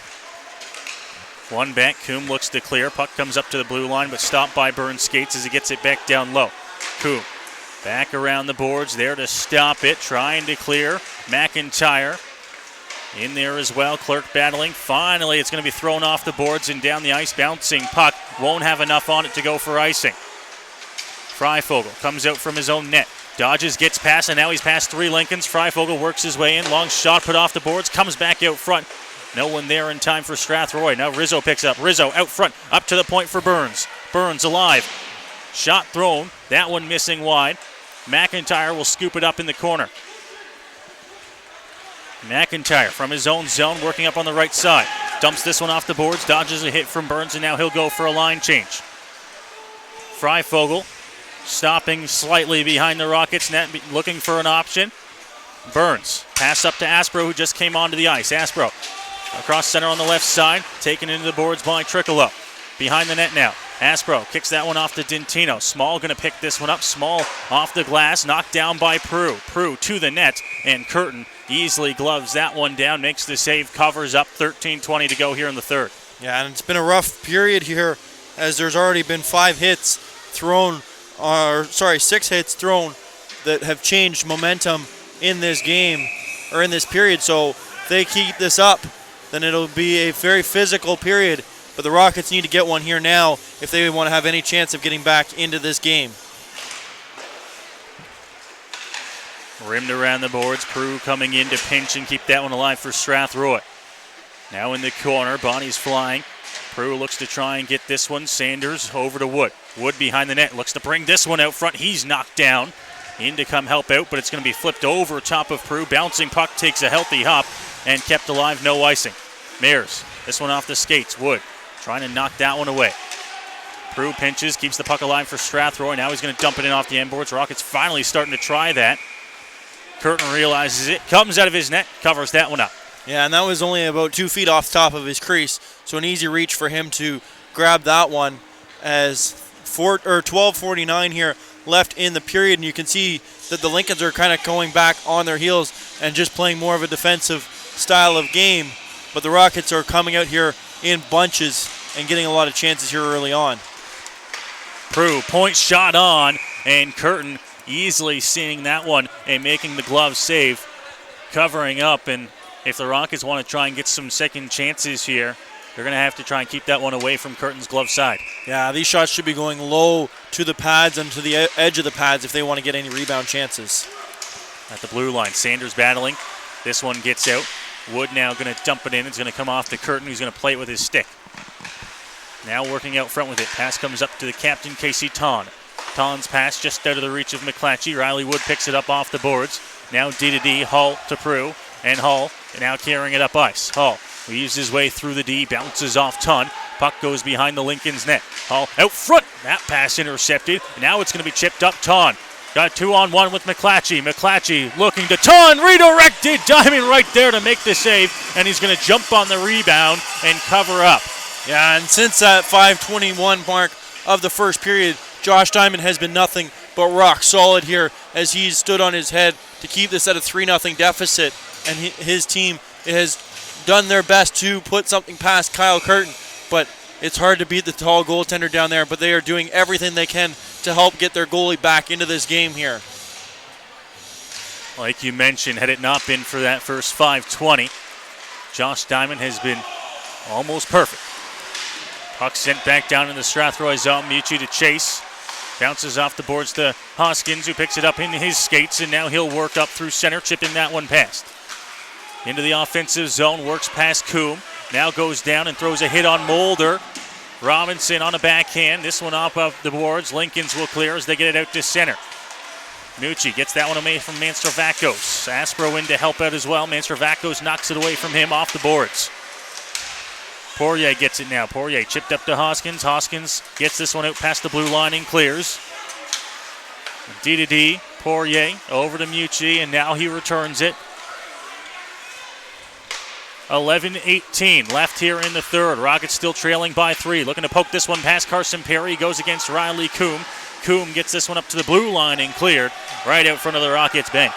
One back, Coombe looks to clear. Puck comes up to the blue line, but stopped by Burns Skates as he gets it back down low. Coombe back around the boards, there to stop it, trying to clear. McIntyre in there as well. Clerk battling. Finally, it's going to be thrown off the boards and down the ice. Bouncing puck. Won't have enough on it to go for icing. Freifogel comes out from his own net. Dodges, gets past, and now he's past 3 Lincolns. Freifogel works his way in. Long shot put off the boards. Comes back out front. No one there in time for Strathroy. Now Rizzo picks up. Rizzo out front. Up to the point for Burns. Burns alive. Shot thrown. That one missing wide. McIntyre will scoop it up in the corner. McIntyre from his own zone working up on the right side. Dumps this one off the boards. Dodges a hit from Burns, and now he'll go for a line change. Freifogel stopping slightly behind the Rockets net, looking for an option. Burns. Pass up to Aspro, who just came onto the ice. Aspro across center on the left side. Taken into the boards by Trickolo. Behind the net now. Aspro kicks that one off to Dintino. Small going to pick this one up. Small off the glass. Knocked down by Prue. Prue to the net. And Curtin easily gloves that one down. Makes the save. Covers up. 13:20 to go here in the third. Yeah, and it's been a rough period here as there's already been 6 hits thrown that have changed momentum in this game or in this period. So if they keep this up, then it'll be a very physical period. But the Rockets need to get one here now if they want to have any chance of getting back into this game. Rimmed around the boards. Prue coming in to pinch and keep that one alive for Strathroy. Now in the corner, Bonnie's flying. Prue looks to try and get this one. Sanders over to Wood. Wood behind the net looks to bring this one out front. He's knocked down. In to come help out, but it's going to be flipped over top of Prue. Bouncing puck takes a healthy hop and kept alive, no icing. Mayers, this one off the skates. Wood trying to knock that one away. Prue pinches, keeps the puck alive for Strathroy. Now he's going to dump it in off the end boards. Rockets finally starting to try that. Curtin realizes it, comes out of his net, covers that one up. Yeah, and that was only about 2 feet off the top of his crease, so an easy reach for him to grab that one as 12:49 here left in the period, and you can see that the Lincolns are kind of going back on their heels and just playing more of a defensive style of game, but the Rockets are coming out here in bunches and getting a lot of chances here early on. Prue, point shot on, and Curtin easily seeing that one and making the glove save, covering up. And if the Rockets want to try and get some second chances here, they're going to have to try and keep that one away from Curtin's glove side. Yeah, these shots should be going low to the pads and to the edge of the pads if they want to get any rebound chances. At the blue line, Sanders battling. This one gets out. Wood now going to dump it in. It's going to come off to Curtin, who's going to play it with his stick. Now working out front with it. Pass comes up to the captain, Casey Ton. Ton's pass just out of the reach of McClatchy. Riley Wood picks it up off the boards. Now D-to-D, Hull to Prue. And Hull now carrying it up ice. Hull weaves his way through the D, bounces off Ton. Puck goes behind the Lincoln's net. Hull out front. That pass intercepted. Now it's going to be chipped up. Ton got 2-on-1 with McClatchy. McClatchy looking to Ton. Redirected. Diving right there to make the save. And he's going to jump on the rebound and cover up. Yeah, and since that 5:21 mark of the first period, Josh Diamond has been nothing but rock solid here as he's stood on his head to keep this at a 3-0 deficit, and his team has done their best to put something past Kyle Curtin, but it's hard to beat the tall goaltender down there, but they are doing everything they can to help get their goalie back into this game here. Like you mentioned, had it not been for that first 5:20, Josh Diamond has been almost perfect. Puck sent back down in the Strathroy zone. Mucci to chase. Bounces off the boards to Hoskins, who picks it up in his skates, and now he'll work up through center, chipping that one past. Into the offensive zone, works past Coombe. Now goes down and throws a hit on Mulder. Robinson on a backhand. This one off of the boards. Lincolns will clear as they get it out to center. Mucci gets that one away from Manstravakos. Aspro in to help out as well. Manstravakos knocks it away from him off the boards. Poirier gets it now. Poirier chipped up to Hoskins. Hoskins gets this one out past the blue line and clears. D. Poirier over to Mucci, and now he returns it. 11-18 left here in the third. Rockets still trailing by 3. Looking to poke this one past Carson Perry. Goes against Riley Coombe. Coombe gets this one up to the blue line and cleared right out front of the Rockets bench.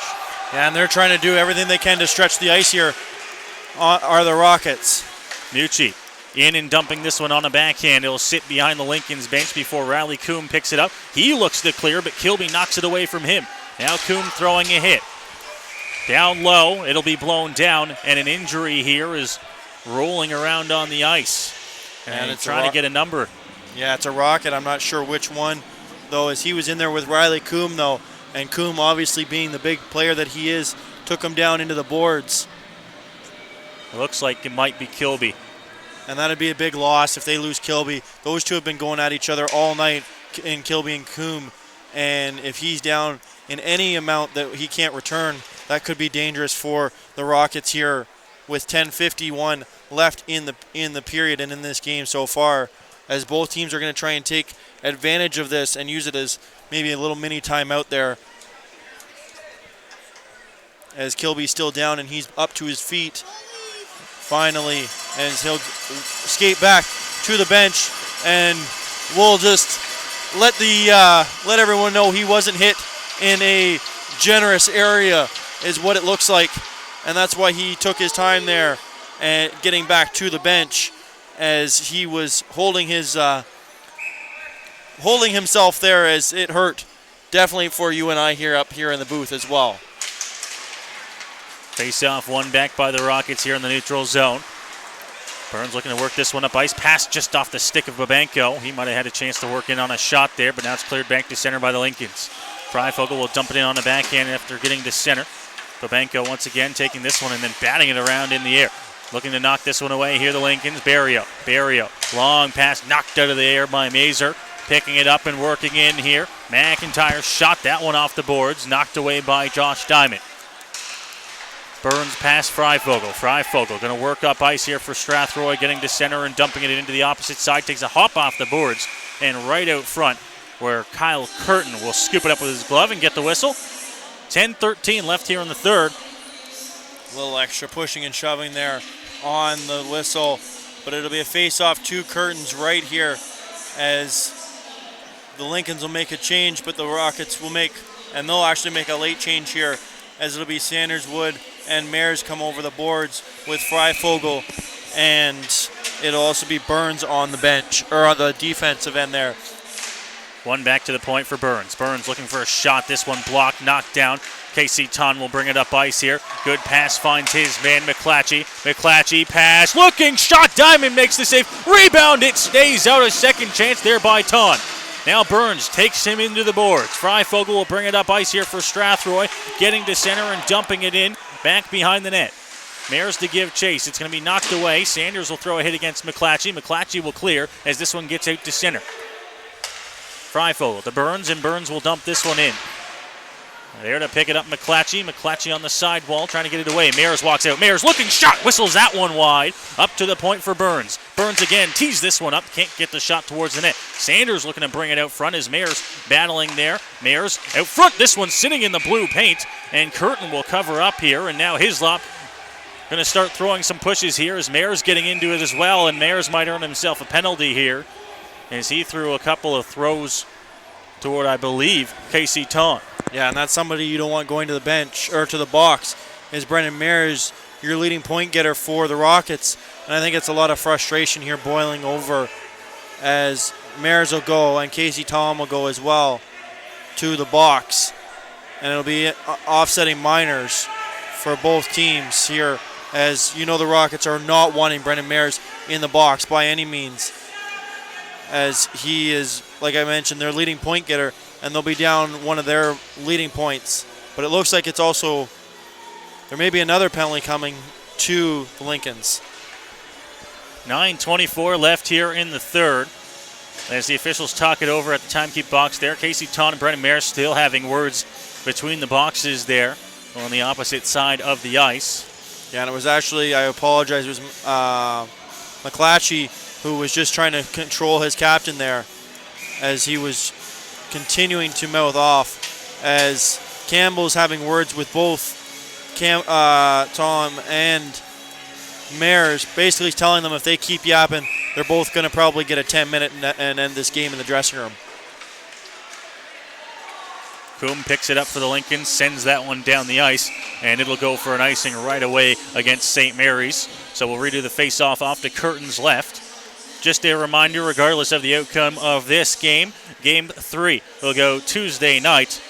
Yeah, and they're trying to do everything they can to stretch the ice here, are the Rockets. Mucci in and dumping this one on a backhand. It'll sit behind the Lincoln's bench before Riley Coombe picks it up. He looks to clear, but Kilby knocks it away from him. Now Coombe throwing a hit. Down low, it'll be blown down, and an injury here is rolling around on the ice. And it's trying to get a number. Yeah, it's a Rocket. I'm not sure which one, though, as he was in there with Riley Coombe, though. And Coombe, obviously being the big player that he is, took him down into the boards. It looks like it might be Kilby. And that'd be a big loss if they lose Kilby. Those two have been going at each other all night in Kilby and Coombe. And if he's down in any amount that he can't return, that could be dangerous for the Rockets here with 10:51 left in the period and in this game so far, as both teams are going to try and take advantage of this and use it as maybe a little mini timeout there. As Kilby's still down and he's up to his feet finally, and he'll skate back to the bench, and we'll just let everyone know he wasn't hit in a generous area is what it looks like, and that's why he took his time there and getting back to the bench, as he was holding himself there, as it hurt definitely for you and I here up here in the booth as well. Face-off one back by the Rockets here in the neutral zone. Burns looking to work this one up ice. Pass just off the stick of Babenko. He might have had a chance to work in on a shot there, but now it's cleared back to center by the Lincolns. Freifogel will dump it in on the backhand after getting to center. Babenko once again taking this one and then batting it around in the air. Looking to knock this one away here, the Lincolns. Barrio, long pass knocked out of the air by Mazer. Picking it up and working in here. McIntyre shot that one off the boards, knocked away by Josh Diamond. Burns past Freifogel. Freifogel going to work up ice here for Strathroy, getting to center and dumping it into the opposite side. Takes a hop off the boards and right out front, where Kyle Curtin will scoop it up with his glove and get the whistle. 10:13 left here in the third. A little extra pushing and shoving there on the whistle, but it'll be a face-off to Curtin's right here, as the Lincolns will make a change, but the Rockets will they'll actually make a late change here, as it'll be Sanders, Wood, and Mares come over the boards with Freifogel, and it'll also be Burns on the bench, or on the defensive end there. One back to the point for Burns. Burns looking for a shot. This one blocked, knocked down. Casey Ton will bring it up ice here. Good pass finds his man, McClatchy. McClatchy pass, looking shot. Diamond makes the save. Rebound, it stays out. A second chance there by Ton. Now Burns takes him into the boards. Freifogel will bring it up ice here for Strathroy, getting to center and dumping it in back behind the net. Mares to give chase. It's going to be knocked away. Sanders will throw a hit against McClatchy. McClatchy will clear as this one gets out to center. Freifogel to Burns, and Burns will dump this one in. There to pick it up, McClatchy. McClatchy on the sidewall, trying to get it away. Mares walks out. Mares looking shot. Whistles that one wide. Up to the point for Burns. Burns again tees this one up. Can't get the shot towards the net. Sanders looking to bring it out front as Mares battling there. Mares out front. This one sitting in the blue paint. And Curtin will cover up here. And now Hislop going to start throwing some pushes here as Mares getting into it as well. And Mares might earn himself a penalty here, as he threw a couple of throws toward, I believe, Casey Tawn. Yeah, and that's somebody you don't want going to the bench or to the box, is Brendan Mares, your leading point getter for the Rockets. And I think it's a lot of frustration here boiling over as Mares will go and Casey Tom will go as well to the box. And it'll be offsetting minors for both teams here, as you know the Rockets are not wanting Brendan Mares in the box by any means, as he is, like I mentioned, their leading point getter, and they'll be down one of their leading points. But it looks like it's also, there may be another penalty coming to the Lincolns. 9:24 left here in the third. As the officials talk it over at the timekeep box there, Casey Tawn and Brendan Mares still having words between the boxes there on the opposite side of the ice. Yeah, and it was actually, I apologize, it was McClatchy who was just trying to control his captain there as he was continuing to mouth off, as Campbell's having words with both Tom and Mares, basically telling them if they keep yapping, they're both going to probably get a 10-minute and end this game in the dressing room. Coombe picks it up for the Lincolns, sends that one down the ice, and it'll go for an icing right away against St. Mary's. So we'll redo the face-off off to Curtin's left. Just a reminder, regardless of the outcome of this game, Game 3 will go Tuesday night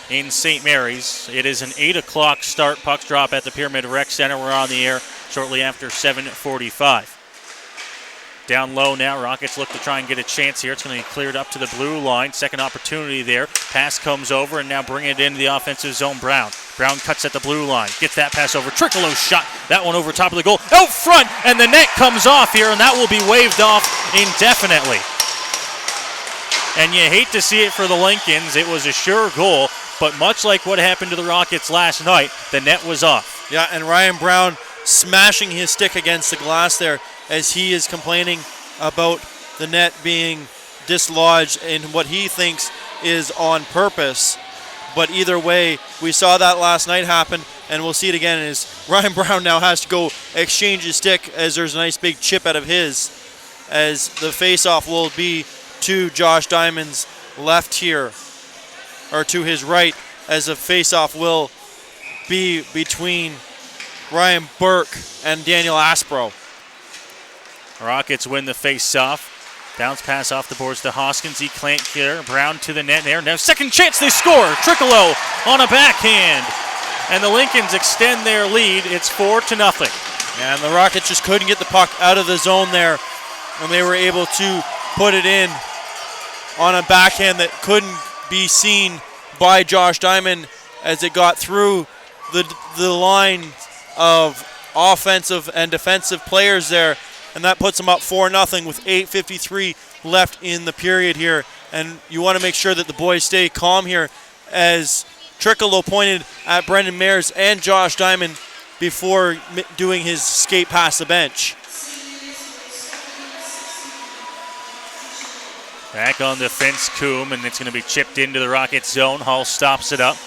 in St. Mary's. It is an 8 o'clock start. Puck drop at the Pyramid Rec Center. We're on the air shortly after 7:45. Down low now, Rockets look to try and get a chance here. It's going to be cleared up to the blue line. Second opportunity there. Pass comes over, and now bring it into the offensive zone. Brown cuts at the blue line. Gets that pass over. Tricolo's shot. That one over top of the goal. Out front, and the net comes off here, and that will be waved off indefinitely. And you hate to see it for the Lincolns. It was a sure goal, but much like what happened to the Rockets last night, the net was off. Yeah, and Ryan Brown smashing his stick against the glass there as he is complaining about the net being dislodged in what he thinks is on purpose. But either way, we saw that last night happen, and we'll see it again as Ryan Brown now has to go exchange his stick as there's a nice big chip out of his, as the face-off will be to Josh Diamond's left here, or to his right, as the face-off will be between Ryan Burke and Daniel Aspro. Rockets win the face-off. Bounce pass off the boards to Hoskins. He can't clear. Brown to the net there. Now second chance, they score. Tricolo on a backhand. And the Lincolns extend their lead. It's 4-0. And the Rockets just couldn't get the puck out of the zone there. And they were able to put it in on a backhand that couldn't be seen by Josh Diamond as it got through the line of offensive and defensive players there. And that puts them up 4-0 with 8:53 left in the period here. And you want to make sure that the boys stay calm here, as Tricolo pointed at Brendan Mares and Josh Diamond before doing his skate past the bench. Back on the fence, Coombe, and it's going to be chipped into the Rockets zone. Hall stops it up.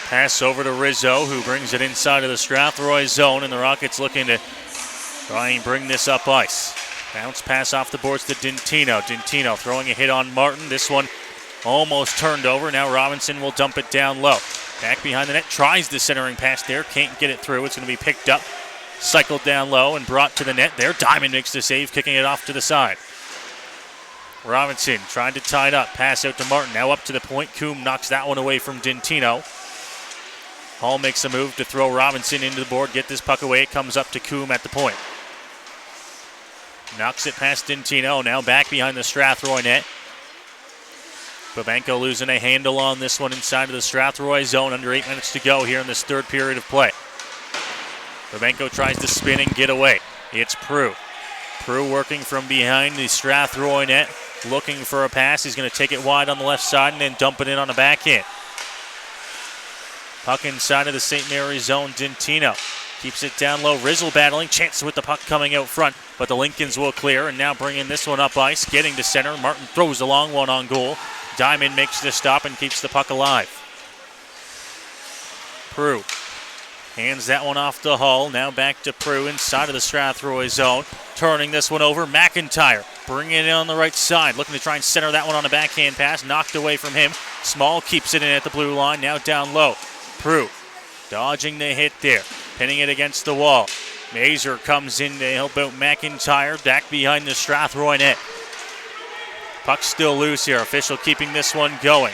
Pass over to Rizzo, who brings it inside of the Strathroy zone, and the Rockets looking to try and bring this up ice. Bounce pass off the boards to Dintino. Dintino throwing a hit on Martin. This one almost turned over. Now Robinson will dump it down low. Back behind the net, tries the centering pass there. Can't get it through. It's going to be picked up, cycled down low, and brought to the net there. Diamond makes the save, kicking it off to the side. Robinson trying to tie it up. Pass out to Martin. Now up to the point. Coombe knocks that one away from Dintino. Hall makes a move to throw Robinson into the board. Get this puck away. It comes up to Coombe at the point. Knocks it past Dintino. Now back behind the Strathroy net. Babenko losing a handle on this one inside of the Strathroy zone. Under 8 minutes to go here in this third period of play. Babenko tries to spin and get away. It's Prue. Prue working from behind the Strathroy net. Looking for a pass. He's going to take it wide on the left side and then dump it in on the backhand. Puck inside of the St. Mary's zone. Dintino keeps it down low. Rizzo battling. Chance with the puck coming out front. But the Lincolns will clear and now bringing this one up ice. Getting to center. Martin throws a long one on goal. Diamond makes the stop and keeps the puck alive. Prue hands that one off to Hull. Now back to Prue inside of the Strathroy zone. Turning this one over. McIntyre bringing it in on the right side. Looking to try and center that one on a backhand pass. Knocked away from him. Small keeps it in at the blue line. Now down low. Prue dodging the hit there. Pinning it against the wall. Mazer comes in to help out McIntyre. Back behind the Strathroy net. Puck still loose here. Official keeping this one going.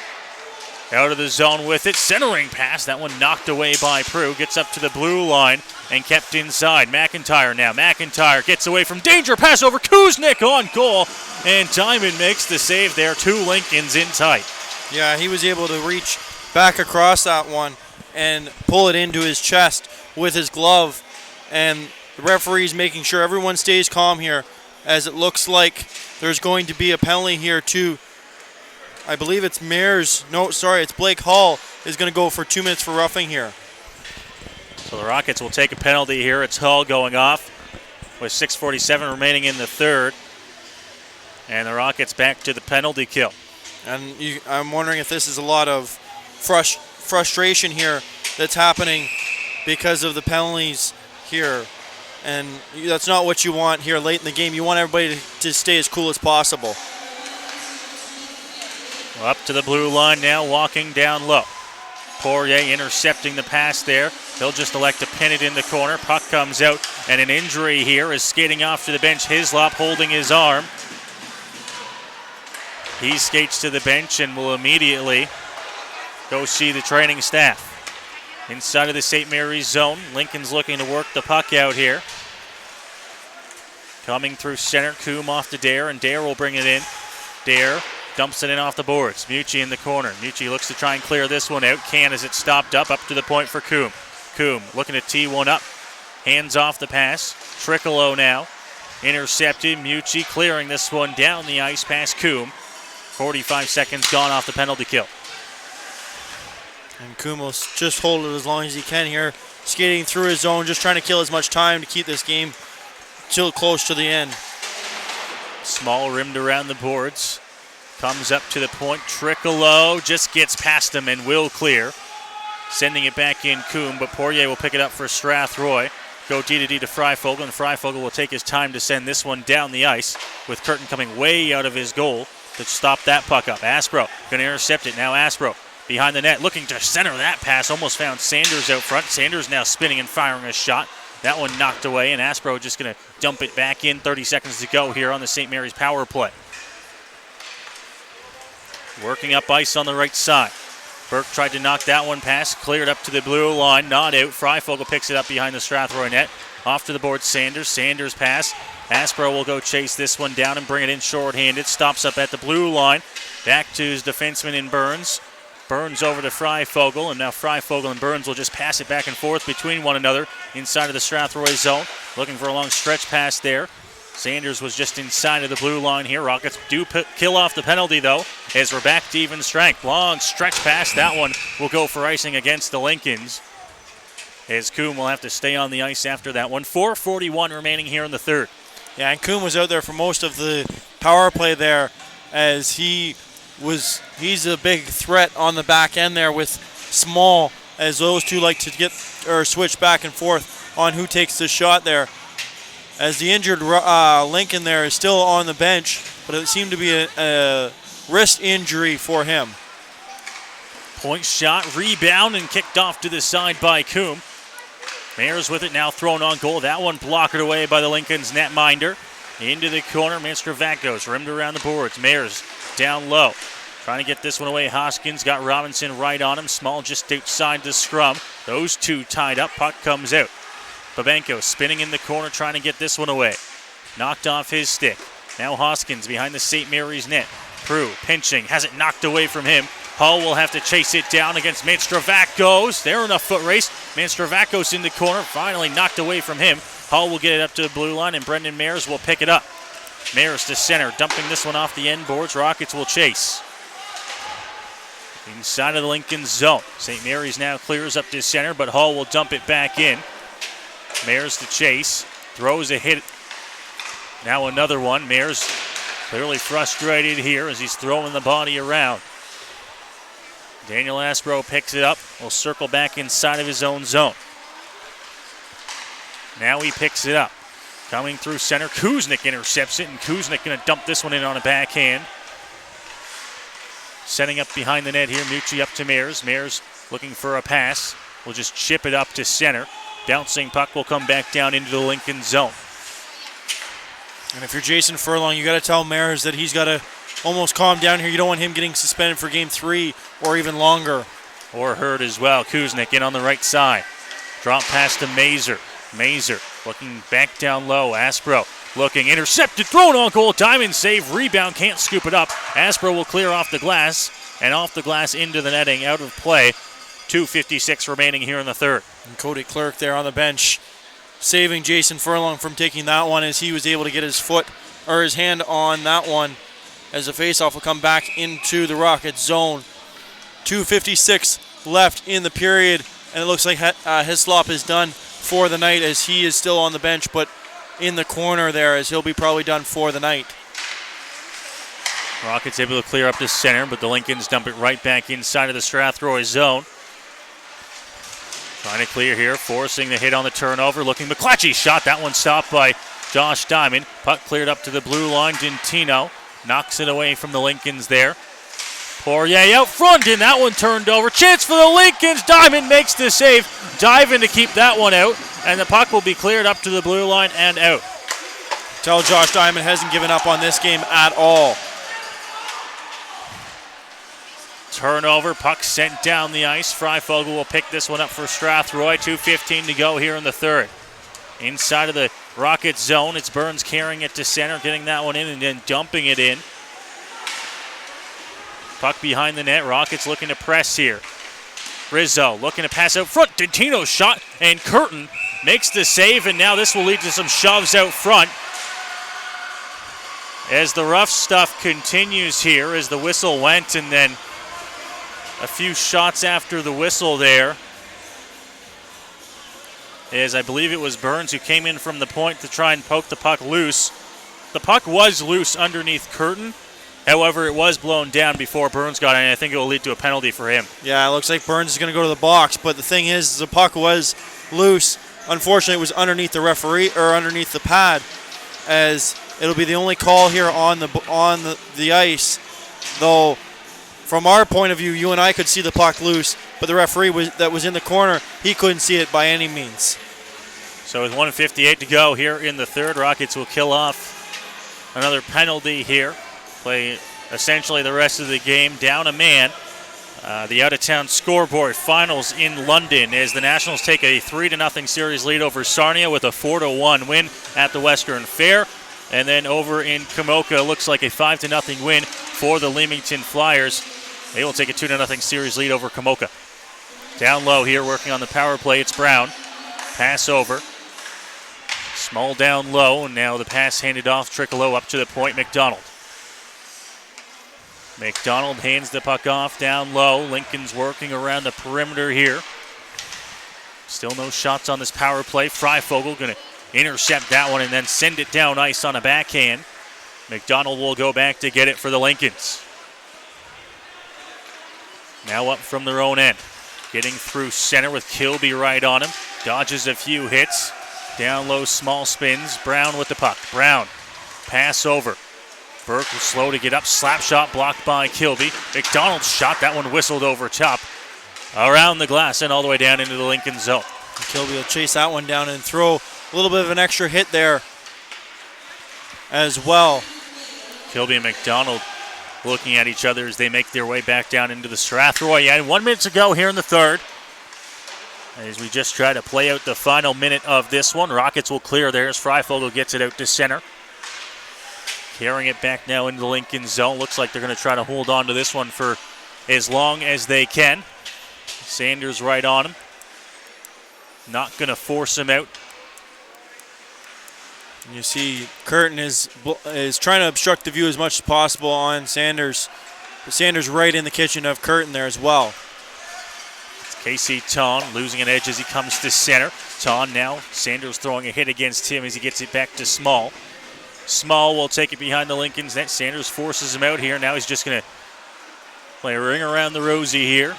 Out of the zone with it. Centering pass. That one knocked away by Prue. Gets up to the blue line and kept inside. McIntyre now. McIntyre gets away from danger. Pass over Kuznick on goal. And Diamond makes the save there. 2 Lincolns in tight. Yeah, he was able to reach back across that one and pull it into his chest with his glove. And the referee's making sure everyone stays calm here, as it looks like there's going to be a penalty here too. I believe it's it's Blake Hall is going to go for 2 minutes for roughing here. So the Rockets will take a penalty here. It's Hull going off with 6:47 remaining in the third. And the Rockets back to the penalty kill. And I'm wondering if this is a lot of frustration here that's happening because of the penalties here. And that's not what you want here late in the game. You want everybody to stay as cool as possible. Well, up to the blue line now, walking down low. Poirier intercepting the pass there. He'll just elect to pin it in the corner. Puck comes out, and an injury here is skating off to the bench. Hislop holding his arm. He skates to the bench and will immediately go see the training staff. Inside of the St. Mary's zone, Lincoln's looking to work the puck out here. Coming through center, Coombe off to Dare, and Dare will bring it in. Dare dumps it in off the boards. Mucci in the corner. Mucci looks to try and clear this one out. Can as it stopped up to the point for Coombe. Coombe looking to tee one up. Hands off the pass. Triccolo now. Intercepted. Mucci clearing this one down the ice past Coombe. 45 seconds gone off the penalty kill. And Coombe will just hold it as long as he can here. Skating through his zone, just trying to kill as much time to keep this game till close to the end. Small rimmed around the boards. Comes up to the point. Triccolo just gets past him and will clear. Sending it back in Coombe, but Poirier will pick it up for Strathroy. Go D-to-D to Freifogel, and Freifogel will take his time to send this one down the ice, with Curtin coming way out of his goal to stop that puck up. Aspro going to intercept it. Now Aspro behind the net, looking to center that pass. Almost found Sanders out front. Sanders now spinning and firing a shot. That one knocked away, and Aspro just going to dump it back in. 30 seconds to go here on the St. Mary's power play. Working up ice on the right side. Burke tried to knock that one past, cleared up to the blue line, not out. Freifogel picks it up behind the Strathroy net. Off to the board, Sanders. Sanders pass. Aspro will go chase this one down and bring it in shorthanded. Stops up at the blue line. Back to his defenseman in Burns. Burns over to Freifogel, and now Freifogel and Burns will just pass it back and forth between one another inside of the Strathroy zone. Looking for a long stretch pass there. Sanders was just inside of the blue line here. Rockets do kill off the penalty, though, as we're back to even strength. Long stretch pass. That one will go for icing against the Lincolns, as Coombe will have to stay on the ice after that one. 4:41 remaining here in the third. Yeah, and Coombe was out there for most of the power play there, as he's a big threat on the back end there with Small, as those two like to get or switch back and forth on who takes the shot there. As the injured Lincoln there is still on the bench, but it seemed to be a wrist injury for him. Point shot, rebound, and kicked off to the side by Coombe. Mayers with it, now thrown on goal. That one blocked away by the Lincoln's netminder. Into the corner, Mastrovakos rimmed around the boards. Mayers down low, trying to get this one away. Hoskins got Robinson right on him. Small just outside the scrum. Those two tied up. Puck comes out. Babenko spinning in the corner, trying to get this one away. Knocked off his stick. Now Hoskins behind the St. Mary's net. Prue pinching, has it knocked away from him. Hull will have to chase it down against Mastrovakos. They're in a foot race. Mastrovakos in the corner, finally knocked away from him. Hull will get it up to the blue line, and Brendan Mayers will pick it up. Mayers to center, dumping this one off the end boards. Rockets will chase. Inside of the Lincoln zone. St. Mary's now clears up to center, but Hull will dump it back in. Mayers to chase, throws a hit. Now another one. Mayers clearly frustrated here as he's throwing the body around. Daniel Aspro picks it up, will circle back inside of his own zone. Now he picks it up. Coming through center, Kuznick intercepts it, and Kuznick going to dump this one in on a backhand. Setting up behind the net here, Mucci up to Mears. Mears looking for a pass. Will just chip it up to center. Bouncing puck will come back down into the Lincoln zone. And if you're Jason Furlong, you got to tell Mears that he's got to almost calm down here. You don't want him getting suspended for game 3 or even longer. Or hurt as well. Kuznick in on the right side. Drop pass to Mazer. Mazer looking back down low. Aspro looking, intercepted, thrown on goal. Diamond save, rebound, can't scoop it up. Aspro will clear off the glass, and off the glass into the netting, out of play. 2:56 remaining here in the third. And Cody Clerk there on the bench, saving Jason Furlong from taking that one as he was able to get his foot or his hand on that one as the faceoff will come back into the Rockets zone. 2:56 left in the period, and it looks like Hislop is done for the night as he is still on the bench, but in the corner there as he'll be probably done for the night. Rockets able to clear up to center, but the Lincolns dump it right back inside of the Strathroy zone. Trying to clear here, forcing the hit on the turnover. Looking, McClatchy shot. That one stopped by Josh Diamond. Puck cleared up to the blue line. Dintino knocks it away from the Lincolns there. Poirier out front, and that one turned over. Chance for the Lincolns. Diamond makes the save. Diving to keep that one out, and the puck will be cleared up to the blue line and out. Tell Josh Diamond hasn't given up on this game at all. Turnover, puck sent down the ice. Freifogel will pick this one up for Strathroy. 2:15 to go here in the third. Inside of the Rockets zone, it's Burns carrying it to center, getting that one in and then dumping it in. Puck behind the net. Rockets looking to press here. Rizzo looking to pass out front. Dintino's shot, and Curtin makes the save, and now this will lead to some shoves out front. As the rough stuff continues here, as the whistle went, and then a few shots after the whistle there, as I believe it was Burns who came in from the point to try and poke the puck loose. The puck was loose underneath Curtin. However, it was blown down before Burns got in. I think it will lead to a penalty for him. Yeah, it looks like Burns is going to go to the box, but the thing is, the puck was loose. Unfortunately, it was underneath the referee or underneath the pad, as it'll be the only call here on the ice. Though, from our point of view, you and I could see the puck loose, but the referee that was in the corner, he couldn't see it by any means. So with 1:58 to go here in the third, Rockets will kill off another penalty here. Play essentially the rest of the game down a man. The out-of-town scoreboard finals in London as the Nationals take a 3-0 series lead over Sarnia with a 4-1 win at the Western Fair. And then over in Kamoka, looks like a 5-0 win for the Leamington Flyers. They will take a 2-0 series lead over Kamoka. Down low here, working on the power play, it's Brown. Pass over. Small down low, and now the pass handed off, Trickolo up to the point, McDonald. McDonald hands the puck off down low. Lincoln's working around the perimeter here. Still no shots on this power play. Freifogel going to intercept that one and then send it down ice on a backhand. McDonald will go back to get it for the Lincolns. Now up from their own end. Getting through center with Kilby right on him. Dodges a few hits. Down low, small spins. Brown with the puck. Brown. Pass over. Burke was slow to get up. Slap shot blocked by Kilby. McDonald's shot. That one whistled over top. Around the glass and all the way down into the Lincoln zone. Kilby will chase that one down and throw a little bit of an extra hit there as well. Kilby and McDonald looking at each other as they make their way back down into the Strathroy. Yeah, 1 minute to go here in the third. As we just try to play out the final minute of this one. Rockets will clear theirs. Freifogel gets it out to center. Carrying it back now into the Lincoln zone. Looks like they're going to try to hold on to this one for as long as they can. Sanders right on him. Not going to force him out. And you see Curtin is trying to obstruct the view as much as possible on Sanders. But Sanders right in the kitchen of Curtin there as well. It's Casey Ton losing an edge as he comes to center. Ton now. Sanders throwing a hit against him as he gets it back to Small. Small will take it behind the Lincoln's net. Sanders forces him out here. Now he's just going to play a ring around the rosy here.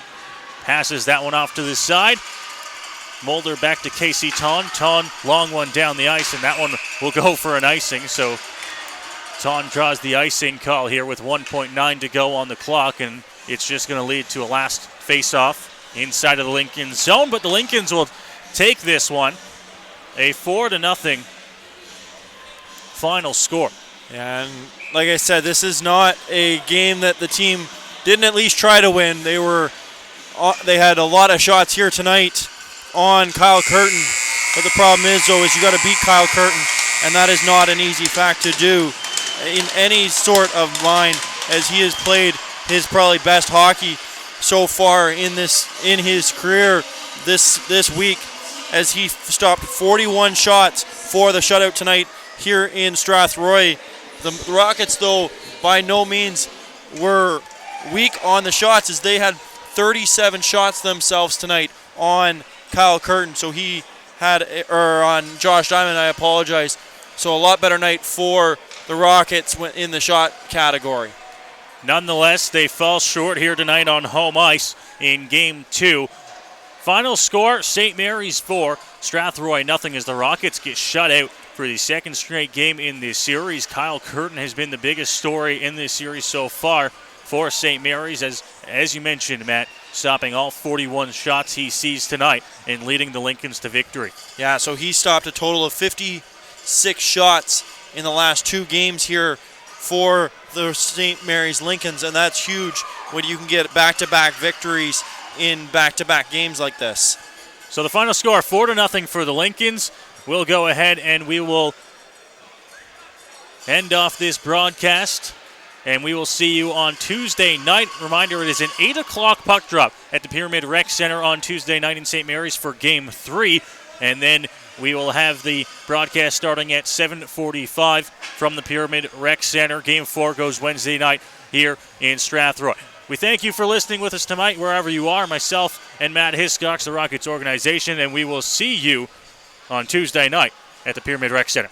Passes that one off to the side. Mulder back to Casey Ton. Ton, long one down the ice, and that one will go for an icing. So Ton draws the icing call here with 1.9 to go on the clock, and it's just going to lead to a last face-off inside of the Lincoln zone. But the Lincolns will take this one. A 4-0 final score. And like I said, this is not a game that the team didn't at least try to win. They had a lot of shots here tonight on Kyle Curtin. But the problem is, though, is you got to beat Kyle Curtin, and that is not an easy fact to do in any sort of line, as he has played his probably best hockey so far in his career this week, as he stopped 41 shots for the shutout tonight here in Strathroy. The Rockets, though, by no means were weak on the shots, as they had 37 shots themselves tonight on Kyle Curtin. So he had, or on Josh Diamond, I apologize. So a lot better night for the Rockets in the shot category. Nonetheless, they fall short here tonight on home ice in Game 2. Final score, St. Mary's 4, Strathroy 0, as the Rockets get shut out for the second straight game in this series. Kyle Curtin has been the biggest story in this series so far for St. Mary's, as you mentioned, Matt, stopping all 41 shots he sees tonight and leading the Lincolns to victory. Yeah, so he stopped a total of 56 shots in the last 2 games here for the St. Mary's Lincolns, and that's huge when you can get back-to-back victories in back-to-back games like this. So the final score, 4-0 for the Lincolns. We'll go ahead and we will end off this broadcast, and we will see you on Tuesday night. Reminder, it is an 8 o'clock puck drop at the Pyramid Rec Center on Tuesday night in St. Mary's for Game 3, and then we will have the broadcast starting at 7:45 from the Pyramid Rec Center. Game 4 goes Wednesday night here in Strathroy. We thank you for listening with us tonight, wherever you are. Myself and Matt Hiscox, the Rockets organization, and we will see you on Tuesday night at the Pyramid Rec Center.